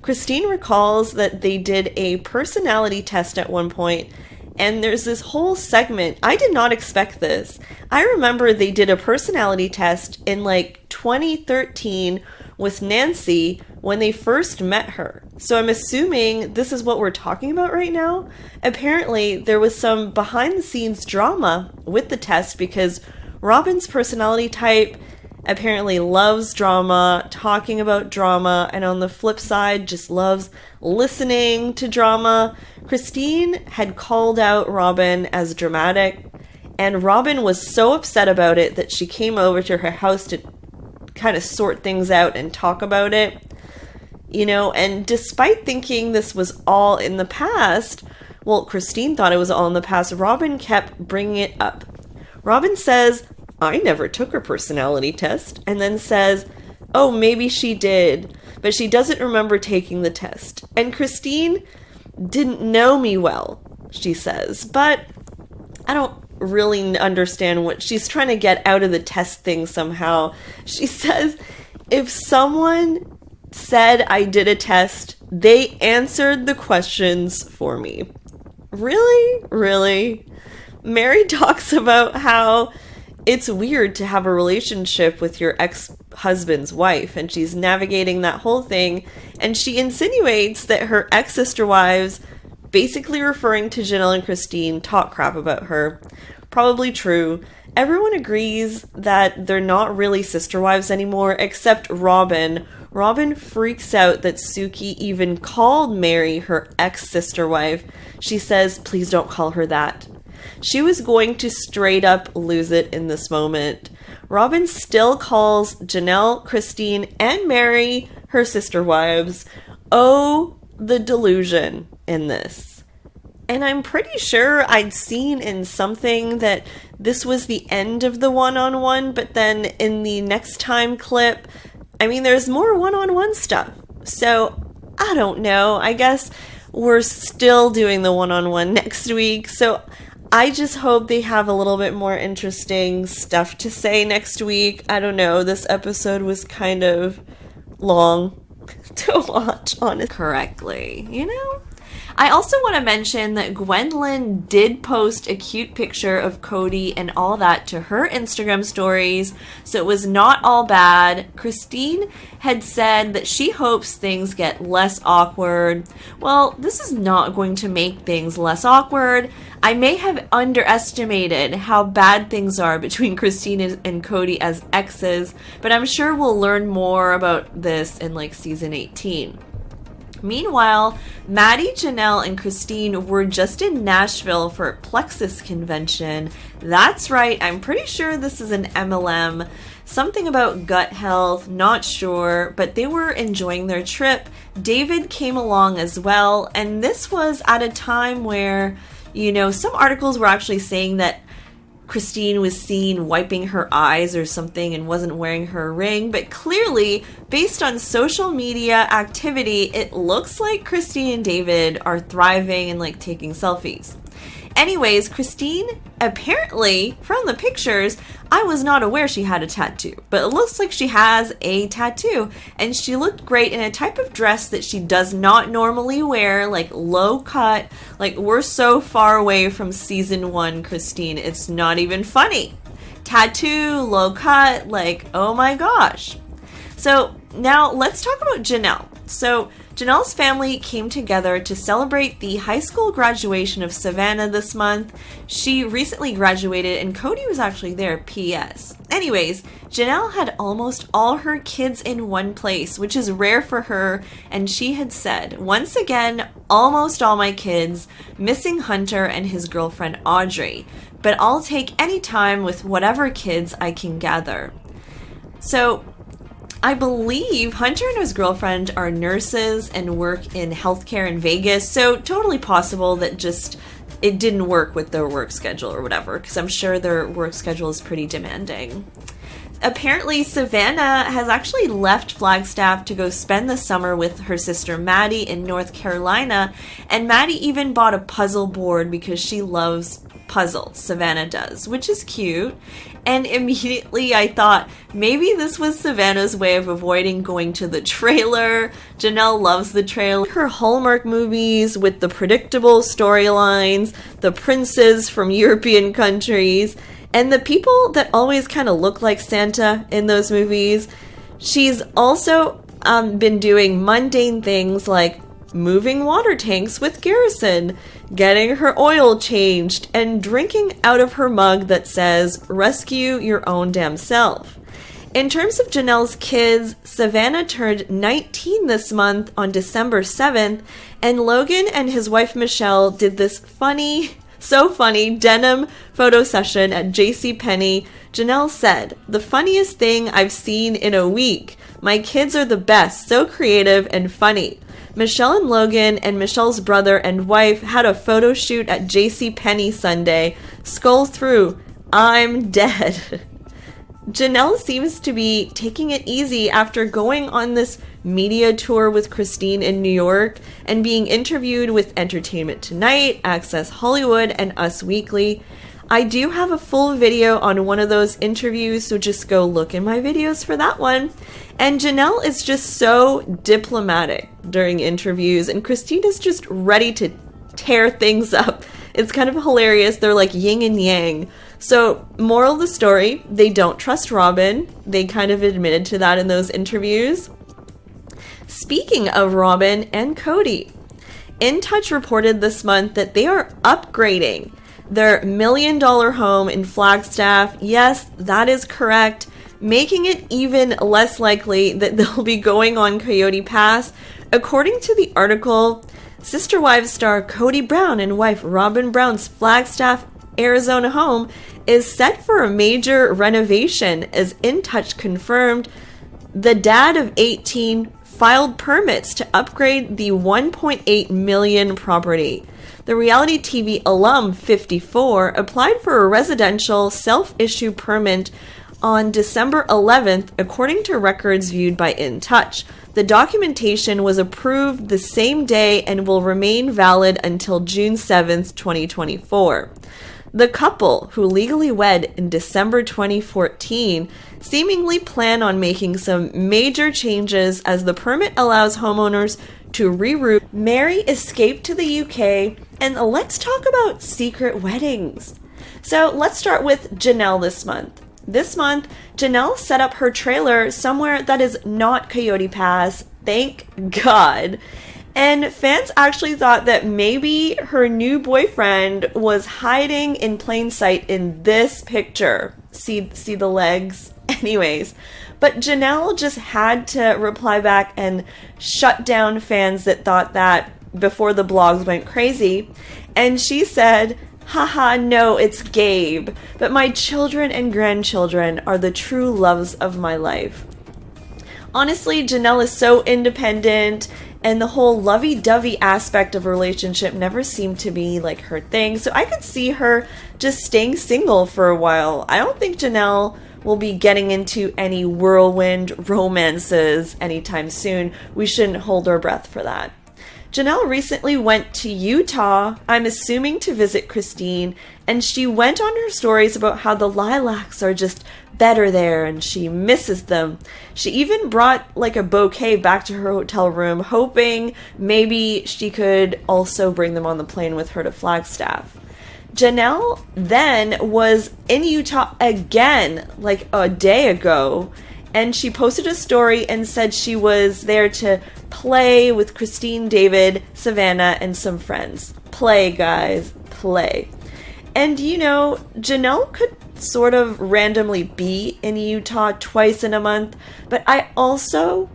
Christine recalls that they did a personality test at one point, and there's this whole segment. I did not expect this. I remember they did a personality test in like 2013 with Nancy when they first met her. So I'm assuming this is what we're talking about right now. Apparently, there was some behind-the-scenes drama with the test because Robin's personality type apparently loves drama, talking about drama, and on the flip side, just loves listening to drama. Christine had called out Robin as dramatic, and Robin was so upset about it that she came over to her house to kind of sort things out and talk about it. You know, and despite thinking this was all in the past, well, Christine thought it was all in the past, Robin kept bringing it up. Robin says, I never took her personality test, and then says, oh, maybe she did, but she doesn't remember taking the test. And Christine didn't know me well, she says, but I don't really understand what she's trying to get out of the test thing somehow. She says, if someone said I did a test, they answered the questions for me. Really? Really? Mary talks about how it's weird to have a relationship with your ex-husband's wife, and she's navigating that whole thing, and she insinuates that her ex-sister wives, basically referring to Janelle and Christine, talk crap about her. Probably true. Everyone agrees that they're not really sister wives anymore, except Robin. Robin freaks out that Suki even called Mary her ex-sister wife. She says, please don't call her that. She was going to straight up lose it in this moment. Robin still calls Janelle, Christine, and Mary her sister wives. Oh, the delusion in this. And I'm pretty sure I'd seen in something that this was the end of the one-on-one, but then in the next time clip, I mean, there's more one-on-one stuff. So, I don't know. I guess we're still doing the one-on-one next week. So, I just hope they have a little bit more interesting stuff to say next week. I don't know. This episode was kind of long to watch, honestly. Correctly, you know? I also want to mention that Gwendolyn did post a cute picture of Cody and all that to her Instagram stories, so it was not all bad. Christine had said that she hopes things get less awkward. Well, this is not going to make things less awkward. I may have underestimated how bad things are between Christine and Cody as exes, but I'm sure we'll learn more about this in like season 18. Meanwhile, Maddie, Janelle, and Christine were just in Nashville for Plexus Convention. That's right, I'm pretty sure this is an MLM. Something about gut health, not sure, but they were enjoying their trip. David came along as well, and this was at a time where, you know, some articles were actually saying that Christine was seen wiping her eyes or something and wasn't wearing her ring, but clearly, based on social media activity, it looks like Christine and David are thriving and like taking selfies. Anyways, Christine, apparently, from the pictures, I was not aware she had a tattoo, but it looks like she has a tattoo, and she looked great in a type of dress that she does not normally wear, like low cut. Like, we're so far away from season 1, Christine, it's not even funny. Tattoo, low cut, like, oh my gosh. So, now let's talk about Janelle. So, Janelle's family came together to celebrate the high school graduation of Savannah this month. She recently graduated and Cody was actually there, P.S. Anyways, Janelle had almost all her kids in one place, which is rare for her, and she had said, once again, almost all my kids, missing Hunter and his girlfriend Audrey, but I'll take any time with whatever kids I can gather. So, I believe Hunter and his girlfriend are nurses and work in healthcare in Vegas, so totally possible that just it didn't work with their work schedule or whatever, because I'm sure their work schedule is pretty demanding. Apparently, Savannah has actually left Flagstaff to go spend the summer with her sister Maddie in North Carolina, and Maddie even bought a puzzle board because she loves puzzles, Savannah does, which is cute. And immediately I thought maybe this was Savannah's way of avoiding going to the trailer. Janelle loves the trailer. Her Hallmark movies with the predictable storylines, the princes from European countries, and the people that always kind of look like Santa in those movies. She's also been doing mundane things like moving water tanks with Garrison, getting her oil changed, and drinking out of her mug that says, "Rescue your own damn self." In terms of Janelle's kids, Savannah turned 19 this month on December 7th, and Logan and his wife Michelle did this so funny denim photo session at JCPenney. Janelle said, "The funniest thing I've seen in a week. My kids are the best, so creative and funny." Michelle and Logan and Michelle's brother and wife had a photo shoot at JCPenney Sunday. Scroll through. I'm dead. Janelle seems to be taking it easy after going on this media tour with Christine in New York and being interviewed with Entertainment Tonight, Access Hollywood, and Us Weekly. I do have a full video on one of those interviews, so just go look in my videos for that one. And Janelle is just so diplomatic during interviews, and Christine is just ready to tear things up. It's kind of hilarious. They're like yin and yang. So, moral of the story, they don't trust Robin. They kind of admitted to that in those interviews. Speaking of Robin and Cody, In Touch reported this month that they are upgrading their $1 million home in Flagstaff. Yes, that is correct, making it even less likely that they'll be going on Coyote Pass. According to the article, Sister Wives star Cody Brown and wife Robin Brown's Flagstaff, Arizona home is set for a major renovation, as In Touch confirmed. The dad of 18 filed permits to upgrade the $1.8 million property. The reality TV alum, 54, applied for a residential self-issue permit on December 11th, according to records viewed by In Touch. The documentation was approved the same day and will remain valid until June 7th, 2024. The couple, who legally wed in December 2014, seemingly plan on making some major changes as the permit allows homeowners to reroute. Mary escaped to the UK, and let's talk about secret weddings. So let's start with Janelle this month. This month, Janelle set up her trailer somewhere that is not Coyote Pass. Thank God. And fans actually thought that maybe her new boyfriend was hiding in plain sight in this picture. See the legs? Anyways, but Janelle just had to reply back and shut down fans that thought that before the blogs went crazy. And she said, "Haha, no, it's Gabe. But my children and grandchildren are the true loves of my life." Honestly, Janelle is so independent, and the whole lovey-dovey aspect of a relationship never seemed to be like her thing. So I could see her just staying single for a while. I don't think Janelle will be getting into any whirlwind romances anytime soon. We shouldn't hold our breath for that. Janelle recently went to Utah, I'm assuming to visit Christine, and she went on her stories about how the lilacs are just better there and she misses them. She even brought like a bouquet back to her hotel room, hoping maybe she could also bring them on the plane with her to Flagstaff. Janelle then was in Utah again like a day ago, and she posted a story and said she was there to play with Christine, David, Savannah, and some friends. Play, guys, play. And you know, Janelle could sort of randomly be in Utah twice in a month, but I also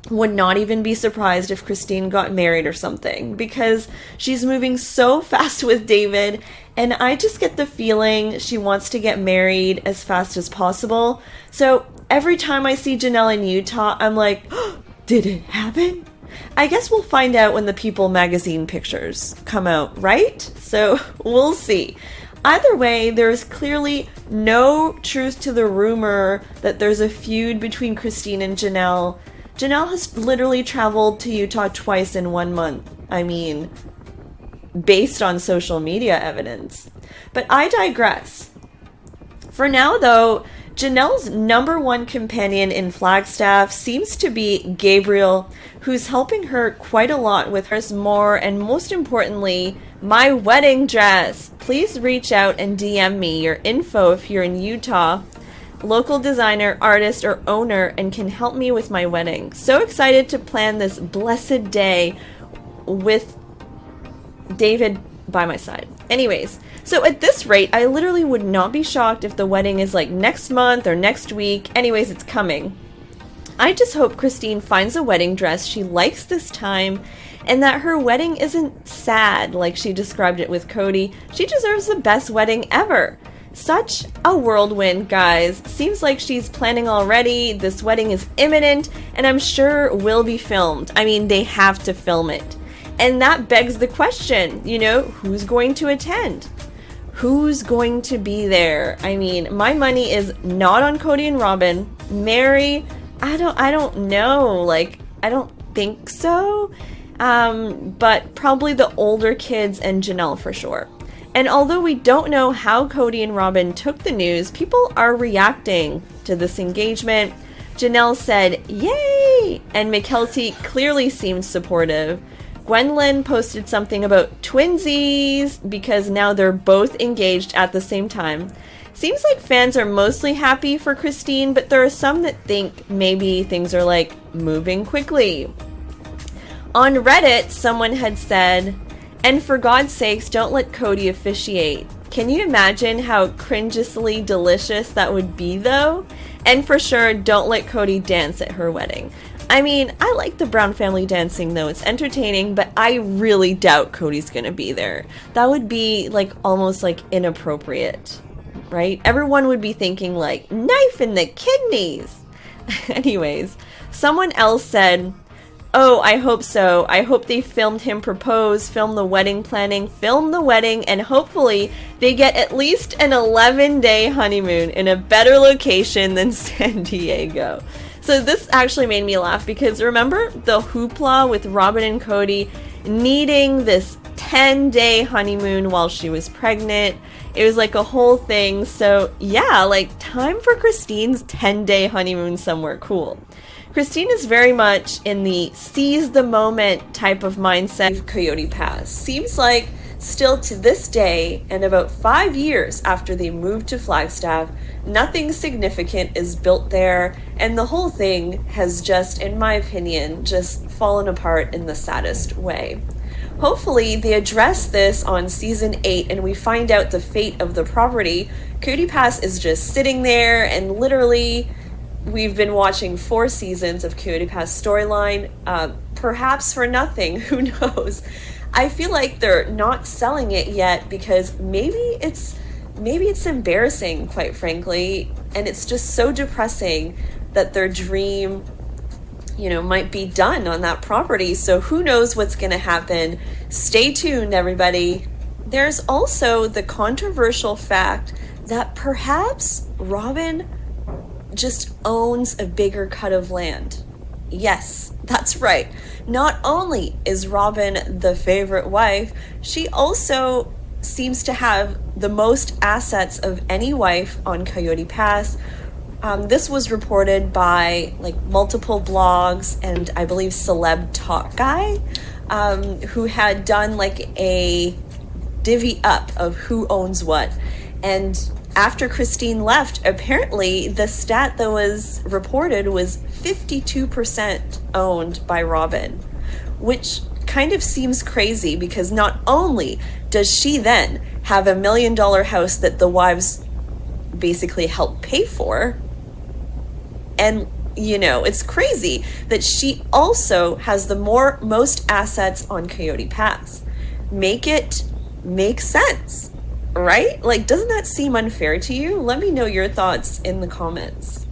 would not even be surprised if Christine got married or something, because she's moving so fast with David, and I just get the feeling she wants to get married as fast as possible. So every time I see Janelle in Utah, I'm like, oh, did it happen? I guess we'll find out when the People magazine pictures come out, right? So we'll see. Either way, there's clearly no truth to the rumor that there's a feud between Christine and Janelle. Janelle has literally traveled to Utah twice in 1 month. I mean, based on social media evidence. But I digress. For now, though, Janelle's number one companion in Flagstaff seems to be Gabriel, who's helping her quite a lot with her more, and most importantly, my wedding dress. Please reach out and DM me your info if you're in Utah, local designer, artist, or owner, and can help me with my wedding. So excited to plan this blessed day with David by my side. Anyways, so at this rate, I literally would not be shocked if the wedding is like next month or next week. Anyways, it's coming. I just hope Christine finds a wedding dress she likes this time, and that her wedding isn't sad like she described it with Cody. She deserves the best wedding ever. Such a whirlwind, guys. Seems like she's planning already. This wedding is imminent, and I'm sure will be filmed. I mean, they have to film it. And that begs the question, you know, who's going to attend? Who's going to be there? I mean, my money is not on Cody and Robin. Mary, I don't know. Like, I don't think so. But probably the older kids and Janelle for sure. And although we don't know how Cody and Robin took the news, people are reacting to this engagement. Janelle said, "Yay!" And McKelty clearly seemed supportive. Gwendolyn posted something about twinsies because now they're both engaged at the same time. Seems like fans are mostly happy for Christine, but there are some that think maybe things are like moving quickly. On Reddit, someone had said, "And for God's sakes, don't let Cody officiate." Can you imagine how cringeously delicious that would be, though? And for sure, don't let Cody dance at her wedding. I mean, I like the Brown family dancing, though. It's entertaining, but I really doubt Cody's gonna be there. That would be, like, almost, like, inappropriate, right? Everyone would be thinking, like, knife in the kidneys! Anyways, someone else said, "Oh, I hope so. I hope they filmed him propose, film the wedding planning, film the wedding, and hopefully they get at least an 11-day honeymoon in a better location than San Diego." So this actually made me laugh because remember the hoopla with Robin and Cody needing this 10-day honeymoon while she was pregnant? It was like a whole thing. So yeah, like time for Christine's 10-day honeymoon somewhere cool. Christine is very much in the seize the moment type of mindset of Coyote Pass. Seems like still to this day, and about 5 years after they moved to Flagstaff, nothing significant is built there, and the whole thing has just, in my opinion, just fallen apart in the saddest way. Hopefully they address this on season 8 and we find out the fate of the property. Coyote Pass is just sitting there, and literally we've been watching 4 seasons of Coyote Pass storyline, perhaps for nothing, who knows. I feel like they're not selling it yet because maybe it's embarrassing, quite frankly, and it's just so depressing that their dream, you know, might be done on that property. So who knows what's going to happen. Stay tuned, everybody. There's also the controversial fact that perhaps Robin just owns a bigger cut of land. Yes, that's right. Not only is Robin the favorite wife, she also seems to have the most assets of any wife on Coyote Pass. This was reported by like multiple blogs and I believe Celeb Talk Guy, who had done like a divvy up of who owns what. And after Christine left, apparently the stat that was reported was 52% owned by Robin, which kind of seems crazy because not only does she then have $1 million house that the wives basically help pay for, and you know, it's crazy that she also has the most assets on Coyote Pass. Make it make sense, right? Like, doesn't that seem unfair to you? Let me know your thoughts in the comments.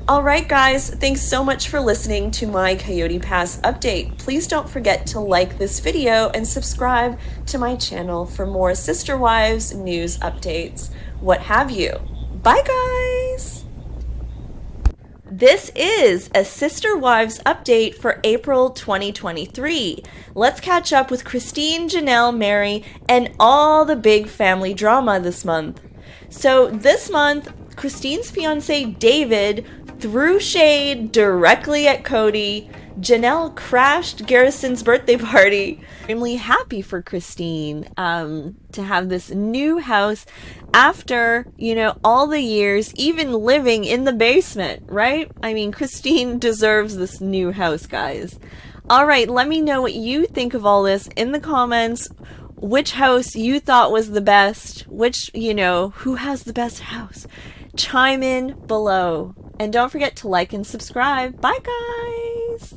All right, guys, thanks so much for listening to my Coyote Pass update. Please don't forget to like this video and subscribe to my channel for more Sister Wives news updates, what have you. Bye, guys! This is a Sister Wives update for April 2023. Let's catch up with Christine, Janelle, Mary, and all the big family drama this month. So this month, Christine's fiance David threw shade directly at Cody. Janelle crashed Garrison's birthday party. Extremely happy for Christine to have this new house after, all the years, even living in the basement, right? I mean, Christine deserves this new house, guys. All right, let me know what you think of all this in the comments. Which house you thought was the best? Which, who has the best house? Chime in below. And don't forget to like and subscribe. Bye, guys!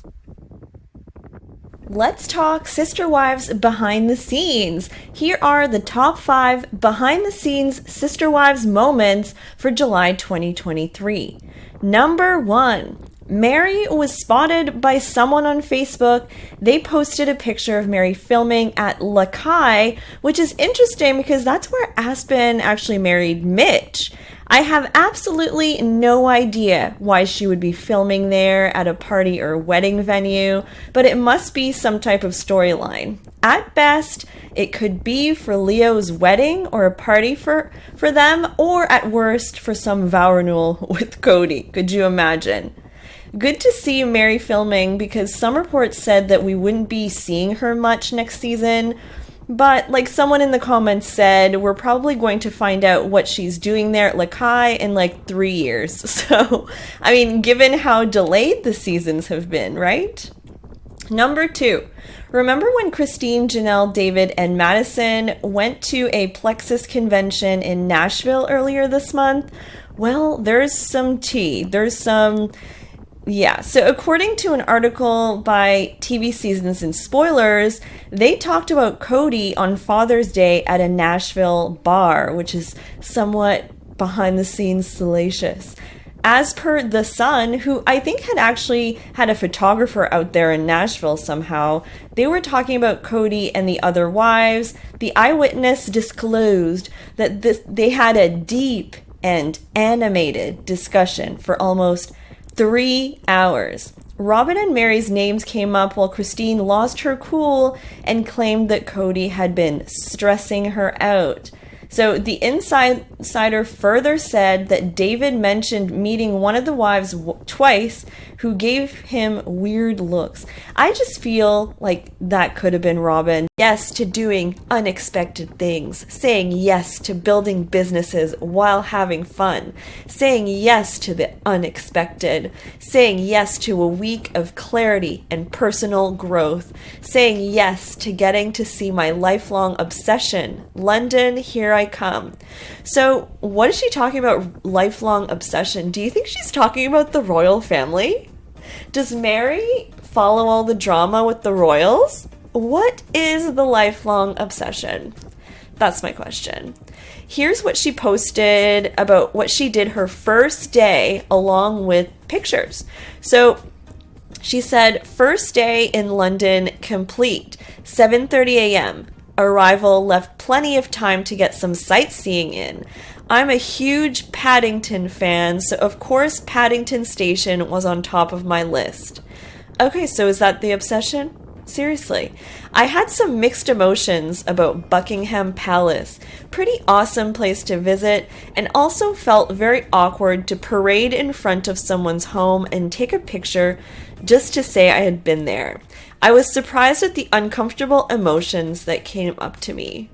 Let's talk Sister Wives behind the scenes. Here are the top 5 behind the scenes Sister Wives moments for July 2023. Number 1. Mary was spotted by someone on Facebook. They posted a picture of Mary filming at La Kai, which is interesting because that's where Aspen actually married Mitch. I have absolutely no idea why she would be filming there at a party or wedding venue, but it must be some type of storyline. At best, it could be for Leo's wedding or a party for them, or at worst, for some vow renewal with Cody. Could you imagine? Good to see Mary filming because some reports said that we wouldn't be seeing her much next season. But like someone in the comments said, we're probably going to find out what she's doing there at La Kai in like 3 years. So, I mean, given how delayed the seasons have been, right? Number 2. Remember when Christine, Janelle, David, and Madison went to a Plexus convention in Nashville earlier this month? Well, there's some tea. So according to an article by TV Seasons and Spoilers, they talked about Cody on Father's Day at a Nashville bar, which is somewhat behind the scenes salacious. As per The Sun, who I think had actually had a photographer out there in Nashville somehow, they were talking about Cody and the other wives. The eyewitness disclosed that they had a deep and animated discussion for almost 3 hours. Robin and Mary's names came up while Christine lost her cool and claimed that Cody had been stressing her out. So the insider further said that David mentioned meeting one of the wives twice who gave him weird looks. I just feel like that could have been Robin. Yes to doing unexpected things, saying yes to building businesses while having fun, saying yes to the unexpected, saying yes to a week of clarity and personal growth, saying yes to getting to see my lifelong obsession. London, here I come. So what is she talking about, lifelong obsession? Do you think she's talking about the royal family? Does Mary follow all the drama with the royals? What is the lifelong obsession? That's my question. Here's what she posted about what she did her first day along with pictures. So she said, first day in London complete, 7:30 a.m. Arrival left plenty of time to get some sightseeing in. I'm a huge Paddington fan, so of course Paddington Station was on top of my list. Okay, so is that the obsession? Seriously. I had some mixed emotions about Buckingham Palace. Pretty awesome place to visit, and also felt very awkward to parade in front of someone's home and take a picture just to say I had been there. I was surprised at the uncomfortable emotions that came up to me.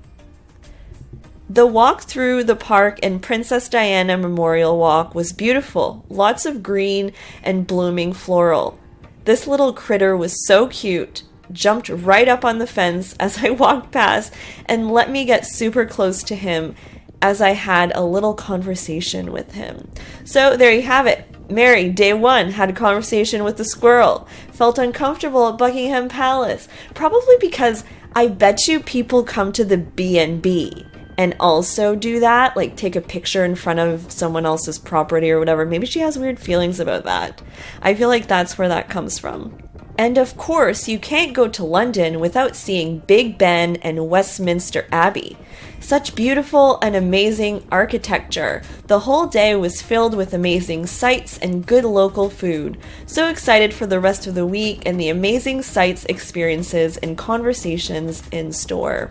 The walk through the park and Princess Diana Memorial Walk was beautiful. Lots of green and blooming floral. This little critter was so cute. Jumped right up on the fence as I walked past and let me get super close to him as I had a little conversation with him. So there you have it. Mary, day one, had a conversation with the squirrel. Felt uncomfortable at Buckingham Palace. Probably because I bet you people come to the B&B and also do that, like take a picture in front of someone else's property or whatever. Maybe she has weird feelings about that. I feel like that's where that comes from. And of course, you can't go to London without seeing Big Ben and Westminster Abbey. Such beautiful and amazing architecture. The whole day was filled with amazing sights and good local food. So excited for the rest of the week and the amazing sights, experiences, and conversations in store.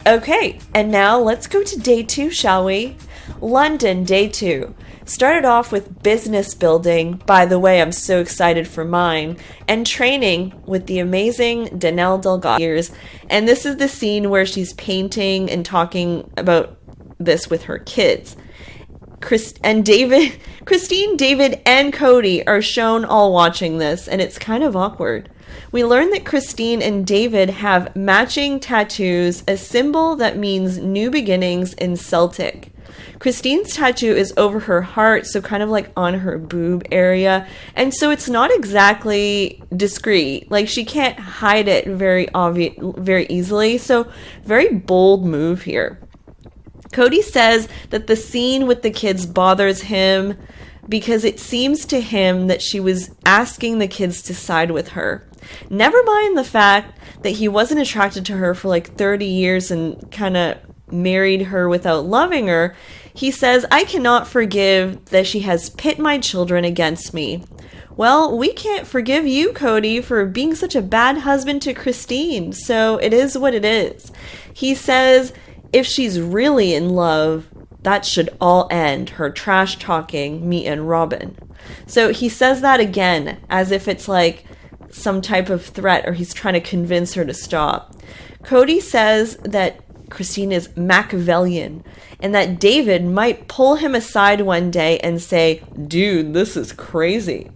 Okay, and now let's go to day 2, shall we? London, day 2. Started off with business building, by the way, I'm so excited for mine, and training with the amazing Danelle Delgado. And this is the scene where she's painting and talking about this with her kids. Christine, David, and Cody are shown all watching this, and it's kind of awkward. We learn that Christine and David have matching tattoos, a symbol that means new beginnings in Celtic. Christine's tattoo is over her heart, so kind of like on her boob area, and so it's not exactly discreet. Like, she can't hide it very easily, so very bold move here. Cody says that the scene with the kids bothers him because it seems to him that she was asking the kids to side with her. Never mind the fact that he wasn't attracted to her for like 30 years and kind of married her without loving her. He says, I cannot forgive that she has pit my children against me. Well, we can't forgive you, Cody, for being such a bad husband to Christine, so it is what it is. He says, if she's really in love, that should all end, her trash talking me and Robin. So he says that again, as if it's like some type of threat, or he's trying to convince her to stop. Cody says that Christine is Machiavellian, and that David might pull him aside one day and say, dude, this is crazy.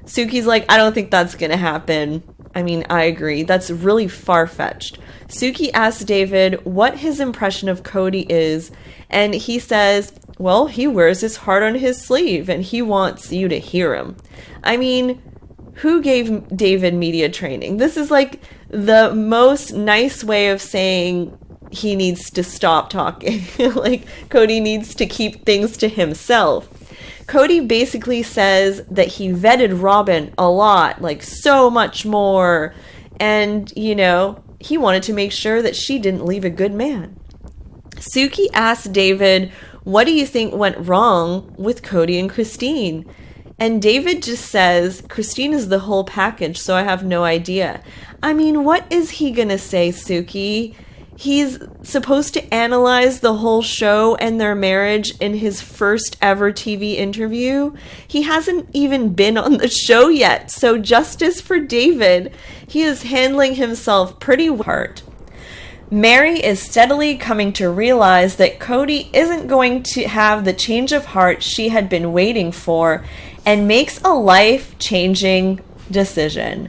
Suki's like, I don't think that's gonna happen. I mean, I agree. That's really far-fetched. Suki asks David what his impression of Cody is, and he says, well, he wears his heart on his sleeve, and he wants you to hear him. I mean, who gave David media training? This is like the most nice way of saying he needs to stop talking. Like, Cody needs to keep things to himself. Cody basically says that he vetted Robin a lot, like so much more, and, you know, he wanted to make sure that she didn't leave a good man. Suki asks David, what do you think went wrong with Cody and Christine? And David just says, Christine is the whole package, so I have no idea. I mean, what is he gonna say, Suki? He's supposed to analyze the whole show and their marriage in his first ever TV interview. He hasn't even been on the show yet, so justice for David. He is handling himself pretty hard. Mary is steadily coming to realize that Cody isn't going to have the change of heart she had been waiting for, and makes a life-changing decision.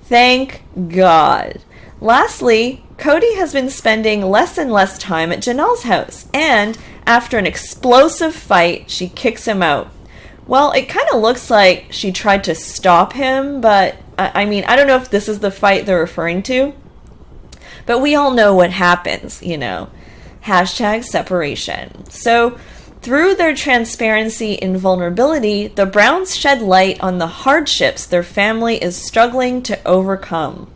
Thank God. Lastly, Cody has been spending less and less time at Janelle's house, and after an explosive fight, she kicks him out. Well, it kind of looks like she tried to stop him, but I mean, I don't know if this is the fight they're referring to, but we all know what happens, you know. Hashtag separation. So, through their transparency and vulnerability, the Browns shed light on the hardships their family is struggling to overcome.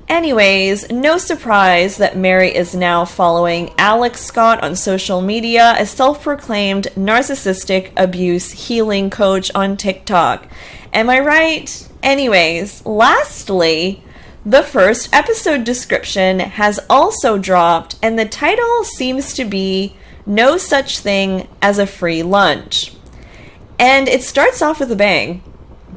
Anyways, no surprise that Mary is now following Alex Scott on social media, a self-proclaimed narcissistic abuse healing coach on TikTok. Am I right? Anyways, lastly, the first episode description has also dropped, and the title seems to be No Such Thing as a Free Lunch. And it starts off with a bang,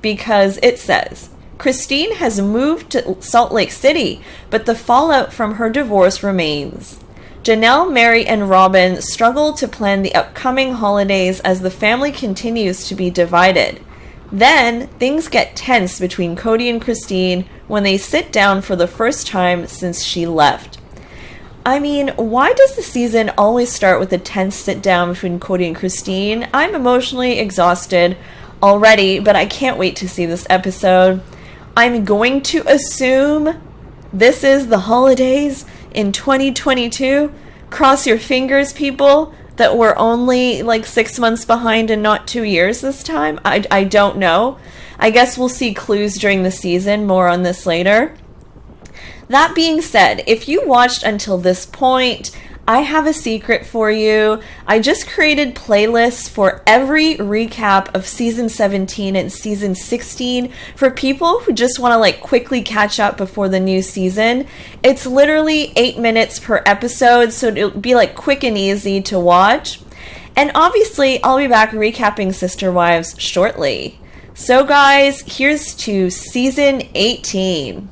because it says, Christine has moved to Salt Lake City, but the fallout from her divorce remains. Janelle, Mary, and Robin struggle to plan the upcoming holidays as the family continues to be divided. Then, things get tense between Cody and Christine when they sit down for the first time since she left. I mean, why does the season always start with a tense sit down between Cody and Christine? I'm emotionally exhausted already, but I can't wait to see this episode. I'm going to assume this is the holidays in 2022. Cross your fingers, people, that we're only like 6 months behind and not 2 years this time. I don't know. I guess we'll see clues during the season. More on this later. That being said, if you watched until this point, I have a secret for you. I just created playlists for every recap of season 17 and season 16 for people who just want to like quickly catch up before the new season. It's literally 8 minutes per episode, so it'll be like quick and easy to watch. And obviously, I'll be back recapping Sister Wives shortly. So guys, here's to season 18.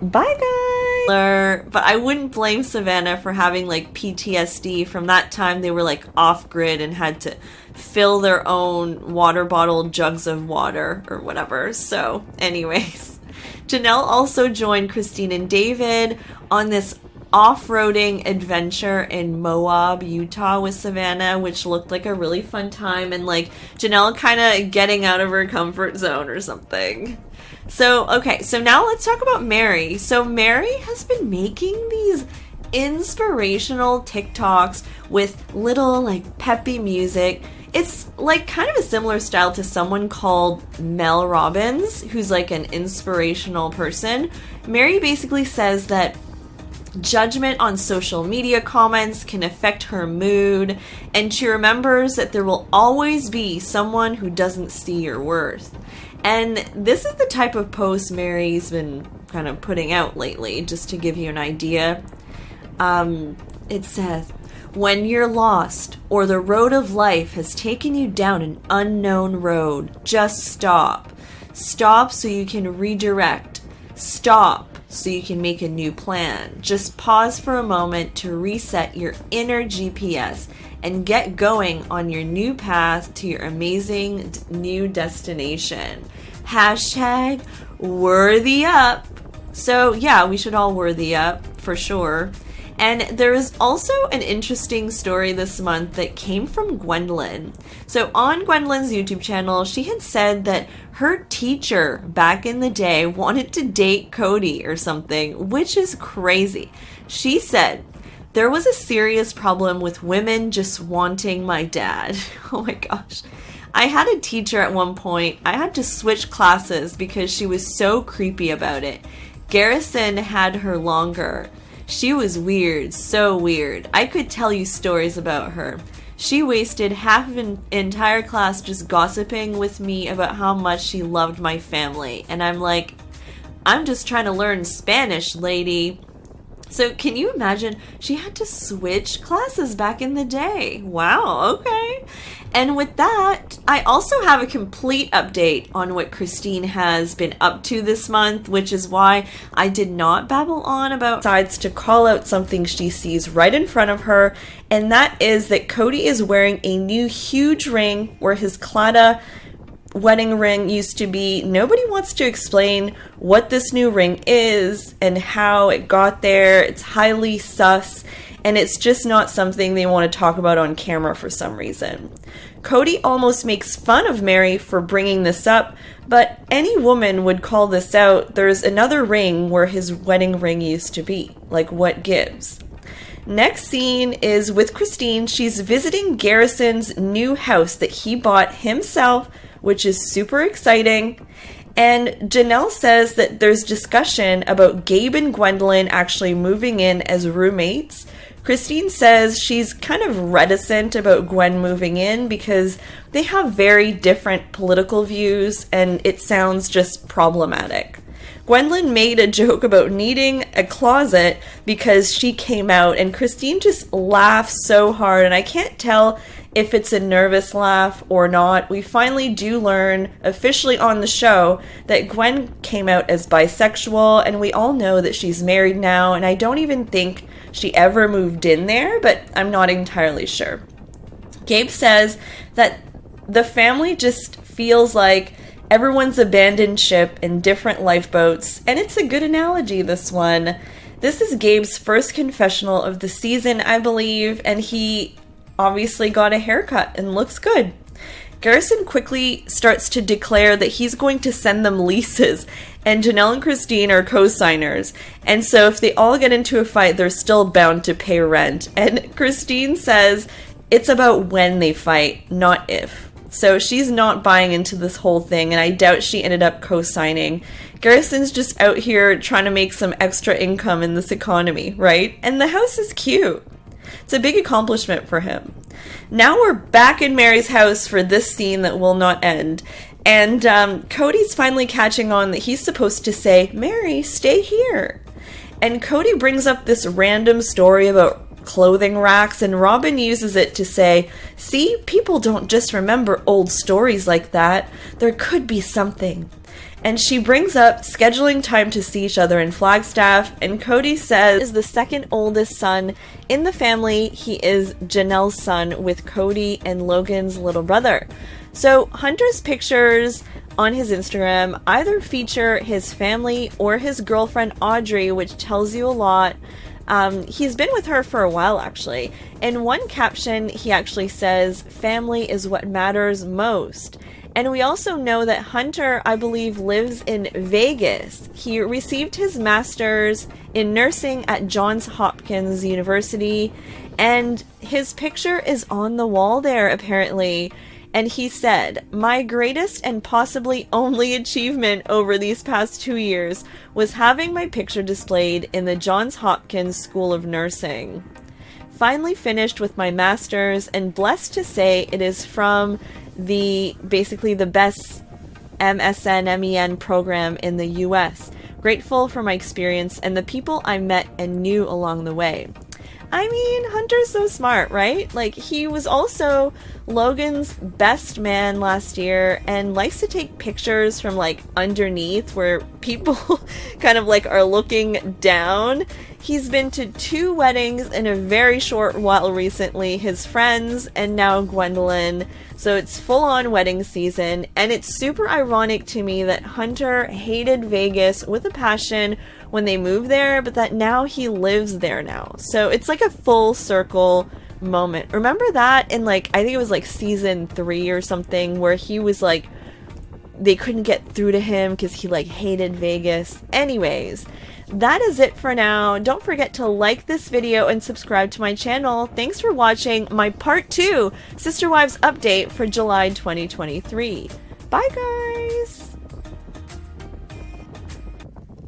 Bye guys! But I wouldn't blame Savannah for having like PTSD from that time they were like off grid and had to fill their own water bottle jugs of water or whatever. So anyways, Janelle also joined Christine and David on this off-roading adventure in Moab, Utah with Savannah, which looked like a really fun time, and like Janelle kind of getting out of her comfort zone or something. So now let's talk about Mary. So Mary has been making these inspirational TikToks with little like peppy music. It's like kind of a similar style to someone called Mel Robbins, who's like an inspirational person. Mary basically says that judgment on social media comments can affect her mood, and she remembers that there will always be someone who doesn't see your worth. And this is the type of post Mary's been kind of putting out lately, just to give you an idea. It says, when you're lost or the road of life has taken you down an unknown road, just stop. Stop so you can redirect. Stop so you can make a new plan. Just pause for a moment to reset your inner GPS and get going on your new path to your amazing new destination. Hashtag worthy up. So yeah, we should all worthy up for sure. And there is also an interesting story this month that came from Gwendolyn. So on Gwendolyn's YouTube channel, she had said that her teacher back in the day wanted to date Cody or something, which is crazy. She said, there was a serious problem with women just wanting my dad. Oh my gosh. I had a teacher at one point. I had to switch classes because she was so creepy about it. Garrison had her longer. She was weird, so weird. I could tell you stories about her. She wasted half of an entire class just gossiping with me about how much she loved my family. And I'm like, I'm just trying to learn Spanish, lady. So can you imagine? She had to switch classes back in the day. Wow, okay. And with that, I also have a complete update on what Christine has been up to this month, which is why I did not babble on about sides to call out something she sees right in front of her, and that is that Cody is wearing a new huge ring where his Claddagh wedding ring used to be. Nobody wants to explain what this new ring is and how it got there. It's highly sus, and it's just not something they want to talk about on camera for some reason. Cody almost makes fun of Mary for bringing this up, but any woman would call this out. There's another ring where his wedding ring used to be. Like, what gives? Next scene is with Christine. She's visiting Garrison's new house that he bought himself, which is super exciting. And Janelle says that there's discussion about Gabe and Gwendolyn actually moving in as roommates. Christine says she's kind of reticent about Gwen moving in because they have very different political views and it sounds just problematic. Gwendolyn made a joke about needing a closet because she came out, and Christine just laughs so hard, and I can't tell if it's a nervous laugh or not. We finally do learn officially on the show that Gwen came out as bisexual, and we all know that she's married now, and I don't even think she ever moved in there, but I'm not entirely sure. Gabe says that the family just feels like everyone's abandoned ship in different lifeboats, and it's a good analogy, this one. This is Gabe's first confessional of the season, I believe, and he obviously got a haircut and looks good. Garrison quickly starts to declare that he's going to send them leases, and Janelle and Christine are co-signers, and so if they all get into a fight, they're still bound to pay rent. And Christine says it's about when they fight, not if. So she's not buying into this whole thing, and I doubt she ended up co-signing. Garrison's just out here trying to make some extra income in this economy, right? And the house is cute. It's a big accomplishment for him. Now we're back in Mary's house for this scene that will not end. And Cody's finally catching on that he's supposed to say, Mary, stay here. And Cody brings up this random story about clothing racks, and Robin uses it to say, see, people don't just remember old stories like that. There could be something. And she brings up scheduling time to see each other in Flagstaff, and Cody says is the second oldest son in the family. He is Janelle's son with Cody and Logan's little brother. So Hunter's pictures on his Instagram either feature his family or his girlfriend Audrey, which tells you a lot. He's been with her for a while, actually. In one caption, he actually says, family is what matters most. And we also know that Hunter, I believe, lives in Vegas. He received his master's in nursing at Johns Hopkins University, and his picture is on the wall there, apparently. And he said, my greatest and possibly only achievement over these past 2 years was having my picture displayed in the Johns Hopkins School of Nursing. Finally finished with my master's, and blessed to say it is from basically the best MSN-MEN program in the US. Grateful for my experience and the people I met and knew along the way. I mean, Hunter's so smart, right? Like, he was also Logan's best man last year and likes to take pictures from, like, underneath where people kind of, like, are looking down. He's been to 2 weddings in a very short while recently, his friends and now Gwendolyn. So it's full-on wedding season, and it's super ironic to me that Hunter hated Vegas with a passion when they moved there, but that now he lives there now. So it's like a full circle moment. Remember that in, like, I think it was like season 3 or something, where he was like, they couldn't get through to him because he, like, hated Vegas. Anyways, that is it for now. Don't forget to like this video and subscribe to my channel. Thanks for watching my part 2 Sister Wives update for July 2023. Bye, guys!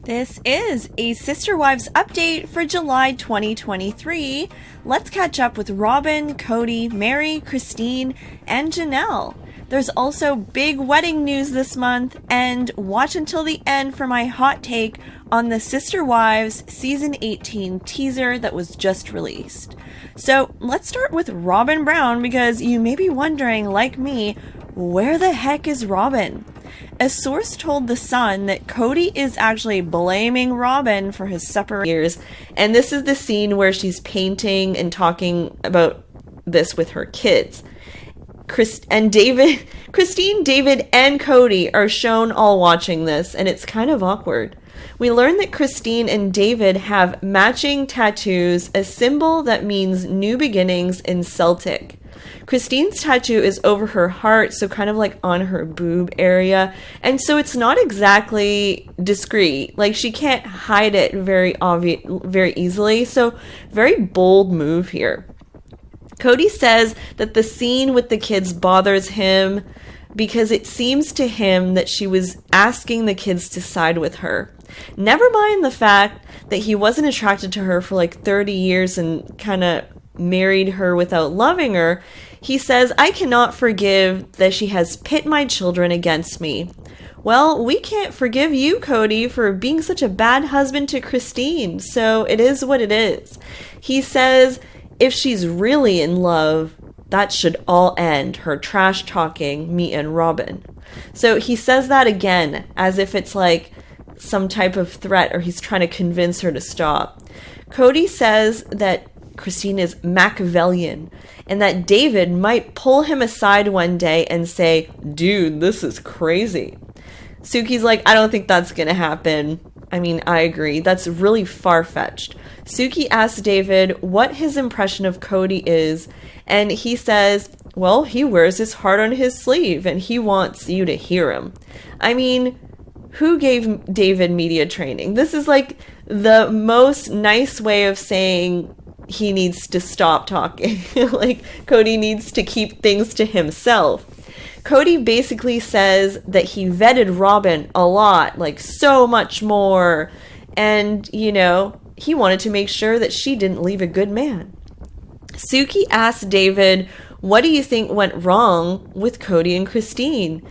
This is a Sister Wives update for July 2023. Let's catch up with Robin, Cody, Mary, Christine, and Janelle. There's also big wedding news this month, and watch until the end for my hot take on the Sister Wives Season 18 teaser that was just released. So let's start with Robin Brown, because you may be wondering, like me, where the heck is Robin? A source told The Sun that Cody is actually blaming Robin for his separate years, and this is the scene where she's painting and talking about this with her kids. Christine, David, and Cody are shown all watching this, and it's kind of awkward. We learn that Christine and David have matching tattoos, a symbol that means new beginnings in Celtic. Christine's tattoo is over her heart, so kind of like on her boob area, and so it's not exactly discreet. Like, she can't hide it very easily, so very bold move here. Cody says that the scene with the kids bothers him because it seems to him that she was asking the kids to side with her. Never mind the fact that he wasn't attracted to her for like 30 years and kind of married her without loving her. He says, I cannot forgive that she has pit my children against me. Well, we can't forgive you, Cody, for being such a bad husband to Christine, so it is what it is. He says, if she's really in love, that should all end, her trash talking me and Robin. So he says that again, as if it's like some type of threat, or he's trying to convince her to stop. Cody says that Christine is Machiavellian, and that David might pull him aside one day and say, dude, this is crazy. Suki's like, I don't think that's gonna happen. I mean, I agree. That's really far-fetched. Suki asks David what his impression of Cody is, and he says, well, he wears his heart on his sleeve, and he wants you to hear him. I mean, who gave David media training? This is like the most nice way of saying he needs to stop talking. Like, Cody needs to keep things to himself. Cody basically says that he vetted Robin a lot, like so much more, and, you know, he wanted to make sure that she didn't leave a good man. Suki asks David, what do you think went wrong with Cody and Christine?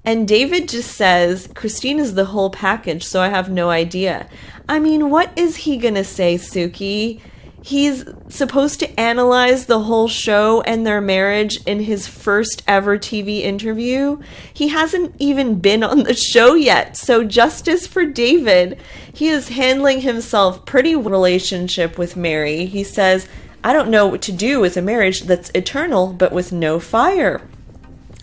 And David just says, Christine is the whole package, so I have no idea. I mean, what is he gonna say, Suki? He's supposed to analyze the whole show and their marriage in his first ever TV interview. He hasn't even been on the show yet, so justice for David. He is handling himself pretty relationship with Mary. He says, I don't know what to do with a marriage that's eternal but with no fire.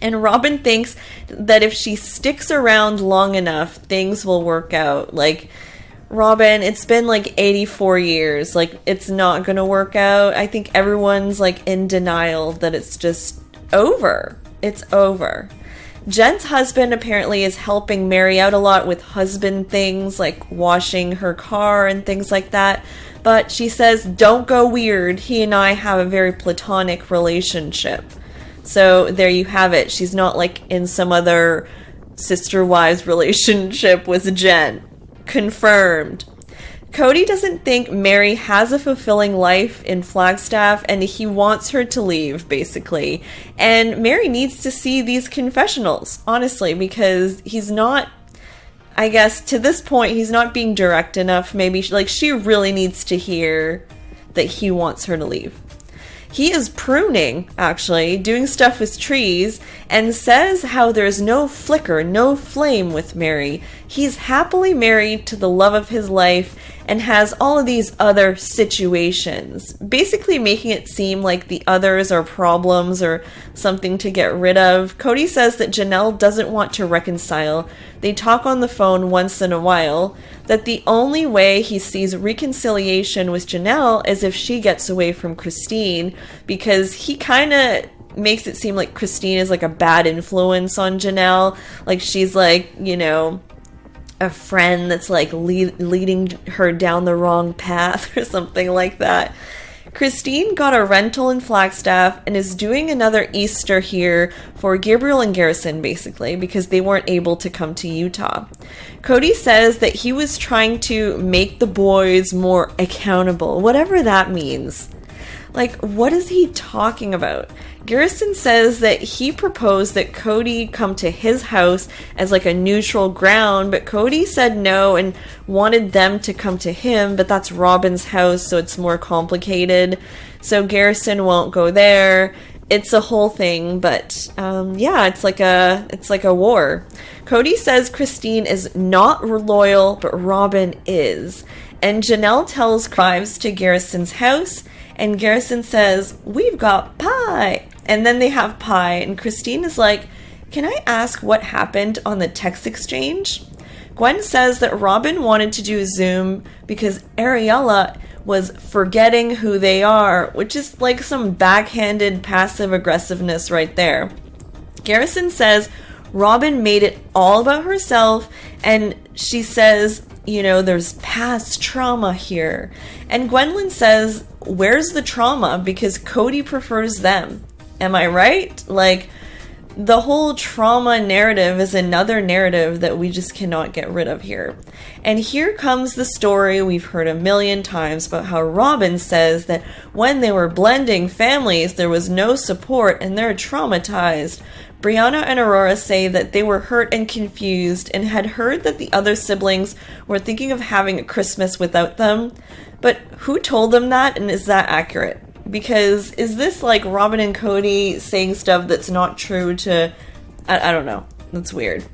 And Robin thinks that if she sticks around long enough, things will work out. Like, Robin, it's been like 84 years. Like, it's not gonna work out. I think everyone's like in denial that it's just over. It's over. Jen's husband apparently is helping Mary out a lot with husband things, like washing her car and things like that. But she says, don't go weird. He and I have a very platonic relationship. So there you have it. She's not like in some other sister wives relationship with Jen. Confirmed. Cody doesn't think Mary has a fulfilling life in Flagstaff and he wants her to leave, basically. And Mary needs to see these confessionals, honestly, because he's not, I guess, to this point, he's not being direct enough. Maybe, like, she really needs to hear that he wants her to leave. He is pruning, actually, doing stuff with trees, and says how there's no flicker, no flame with Mary. He's happily married to the love of his life and has all of these other situations, basically making it seem like the others are problems or something to get rid of. Cody says that Janelle doesn't want to reconcile. They talk on the phone once in a while, that the only way he sees reconciliation with Janelle is if she gets away from Christine, because he kind of makes it seem like Christine is like a bad influence on Janelle. Like, she's like, you know, a friend that's like leading her down the wrong path or something like that. Christine got a rental in Flagstaff and is doing another Easter here for Gabriel and Garrison, basically, because they weren't able to come to Utah. Cody says that he was trying to make the boys more accountable, whatever that means. Like, what is he talking about? Garrison says that he proposed that Cody come to his house as like a neutral ground, but Cody said no and wanted them to come to him, but that's Robin's house, so it's more complicated. So Garrison won't go there. It's a whole thing, but yeah, it's like a war. Cody says Christine is not loyal, but Robin is. And Janelle tells Crives to Garrison's house, and Garrison says, we've got pie. And then they have pie, and Christine is like, can I ask what happened on the text exchange? Gwen says that Robin wanted to do a Zoom because Ariella was forgetting who they are, which is like some backhanded passive aggressiveness right there. Garrison says Robin made it all about herself, and she says, you know, there's past trauma here. And Gwendolyn says, where's the trauma? Because Cody prefers them. Am I right? Like, the whole trauma narrative is another narrative that we just cannot get rid of here. And here comes the story we've heard a million times about how Robin says that when they were blending families, there was no support and they're traumatized. Brianna and Aurora say that they were hurt and confused and had heard that the other siblings were thinking of having a Christmas without them. But who told them that, and is that accurate? Because is this like Robin and Cody saying stuff that's not true to... I don't know. That's weird.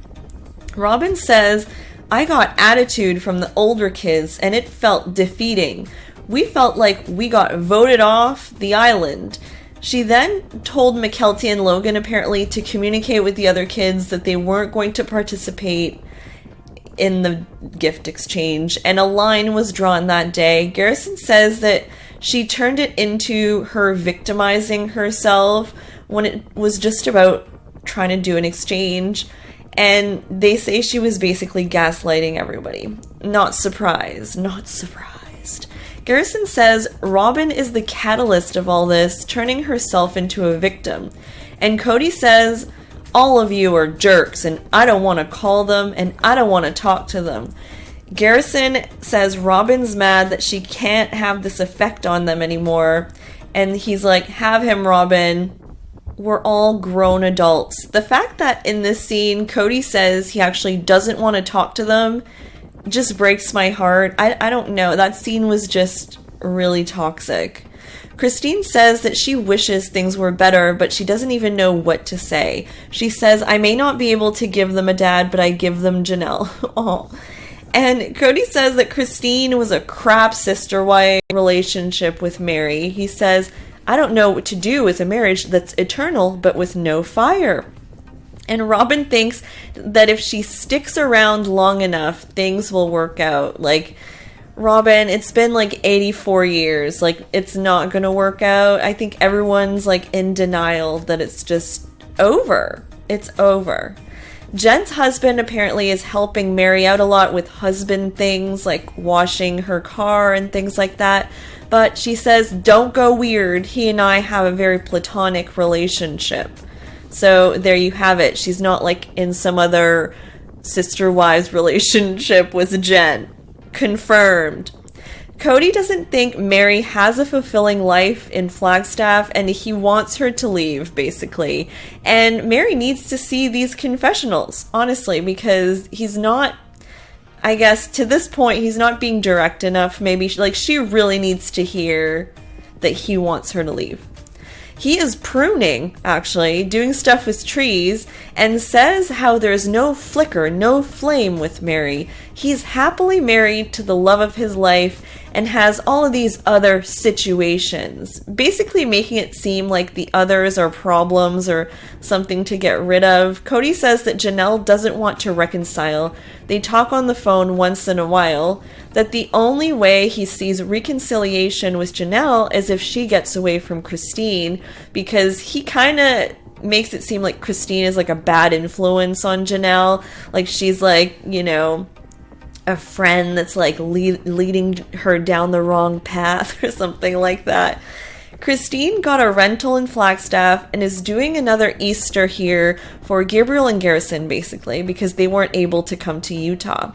Robin says, I got attitude from the older kids and it felt defeating. We felt like we got voted off the island. She then told McKelty and Logan apparently to communicate with the other kids that they weren't going to participate in the gift exchange, and a line was drawn that day. Garrison says that she turned it into her victimizing herself when it was just about trying to do an exchange, and they say she was basically gaslighting everybody. Not surprised. Garrison says Robin is the catalyst of all this, turning herself into a victim. And Cody says, all of you are jerks, and I don't want to call them, and I don't want to talk to them. Garrison says Robin's mad that she can't have this effect on them anymore, And he's like, have him, Robin. We're all grown adults. The fact that in this scene, Cody says he actually doesn't want to talk to them just breaks my heart. I don't know. That scene was just really toxic. Christine says that she wishes things were better, but she doesn't even know what to say. She says, I may not be able to give them a dad, but I give them Janelle. Oh. And Cody says that Christine was a crap sister-wife relationship with Mary. He says, I don't know what to do with a marriage that's eternal, but with no fire. And Robin thinks that if she sticks around long enough, things will work out. Like, Robin, it's been like 84 years. Like, it's not gonna work out. I think everyone's like in denial that it's just over. It's over. Jen's husband apparently is helping Mary out a lot with husband things, like washing her car and things like that. But she says, don't go weird. He and I have a very platonic relationship. So there you have it. She's not like in some other sister-wives relationship with Jen. Confirmed. Cody doesn't think Mary has a fulfilling life in Flagstaff, and he wants her to leave, basically. And Mary needs to see these confessionals, honestly, because he's not, I guess, to this point, he's not being direct enough. Maybe, like, she really needs to hear that he wants her to leave. He is pruning, actually, doing stuff with trees, and says how there's no flicker, no flame with Mary. He's happily married to the love of his life and has all of these other situations, basically making it seem like the others are problems or something to get rid of. Cody says that Janelle doesn't want to reconcile. They talk on the phone once in a while, that the only way he sees reconciliation with Janelle is if she gets away from Christine, because he kind of makes it seem like Christine is like a bad influence on Janelle. Like, she's like, you know, a friend that's like leading her down the wrong path or something like that. Christine got a rental in Flagstaff and is doing another Easter here for Gabriel and Garrison, basically, because they weren't able to come to Utah.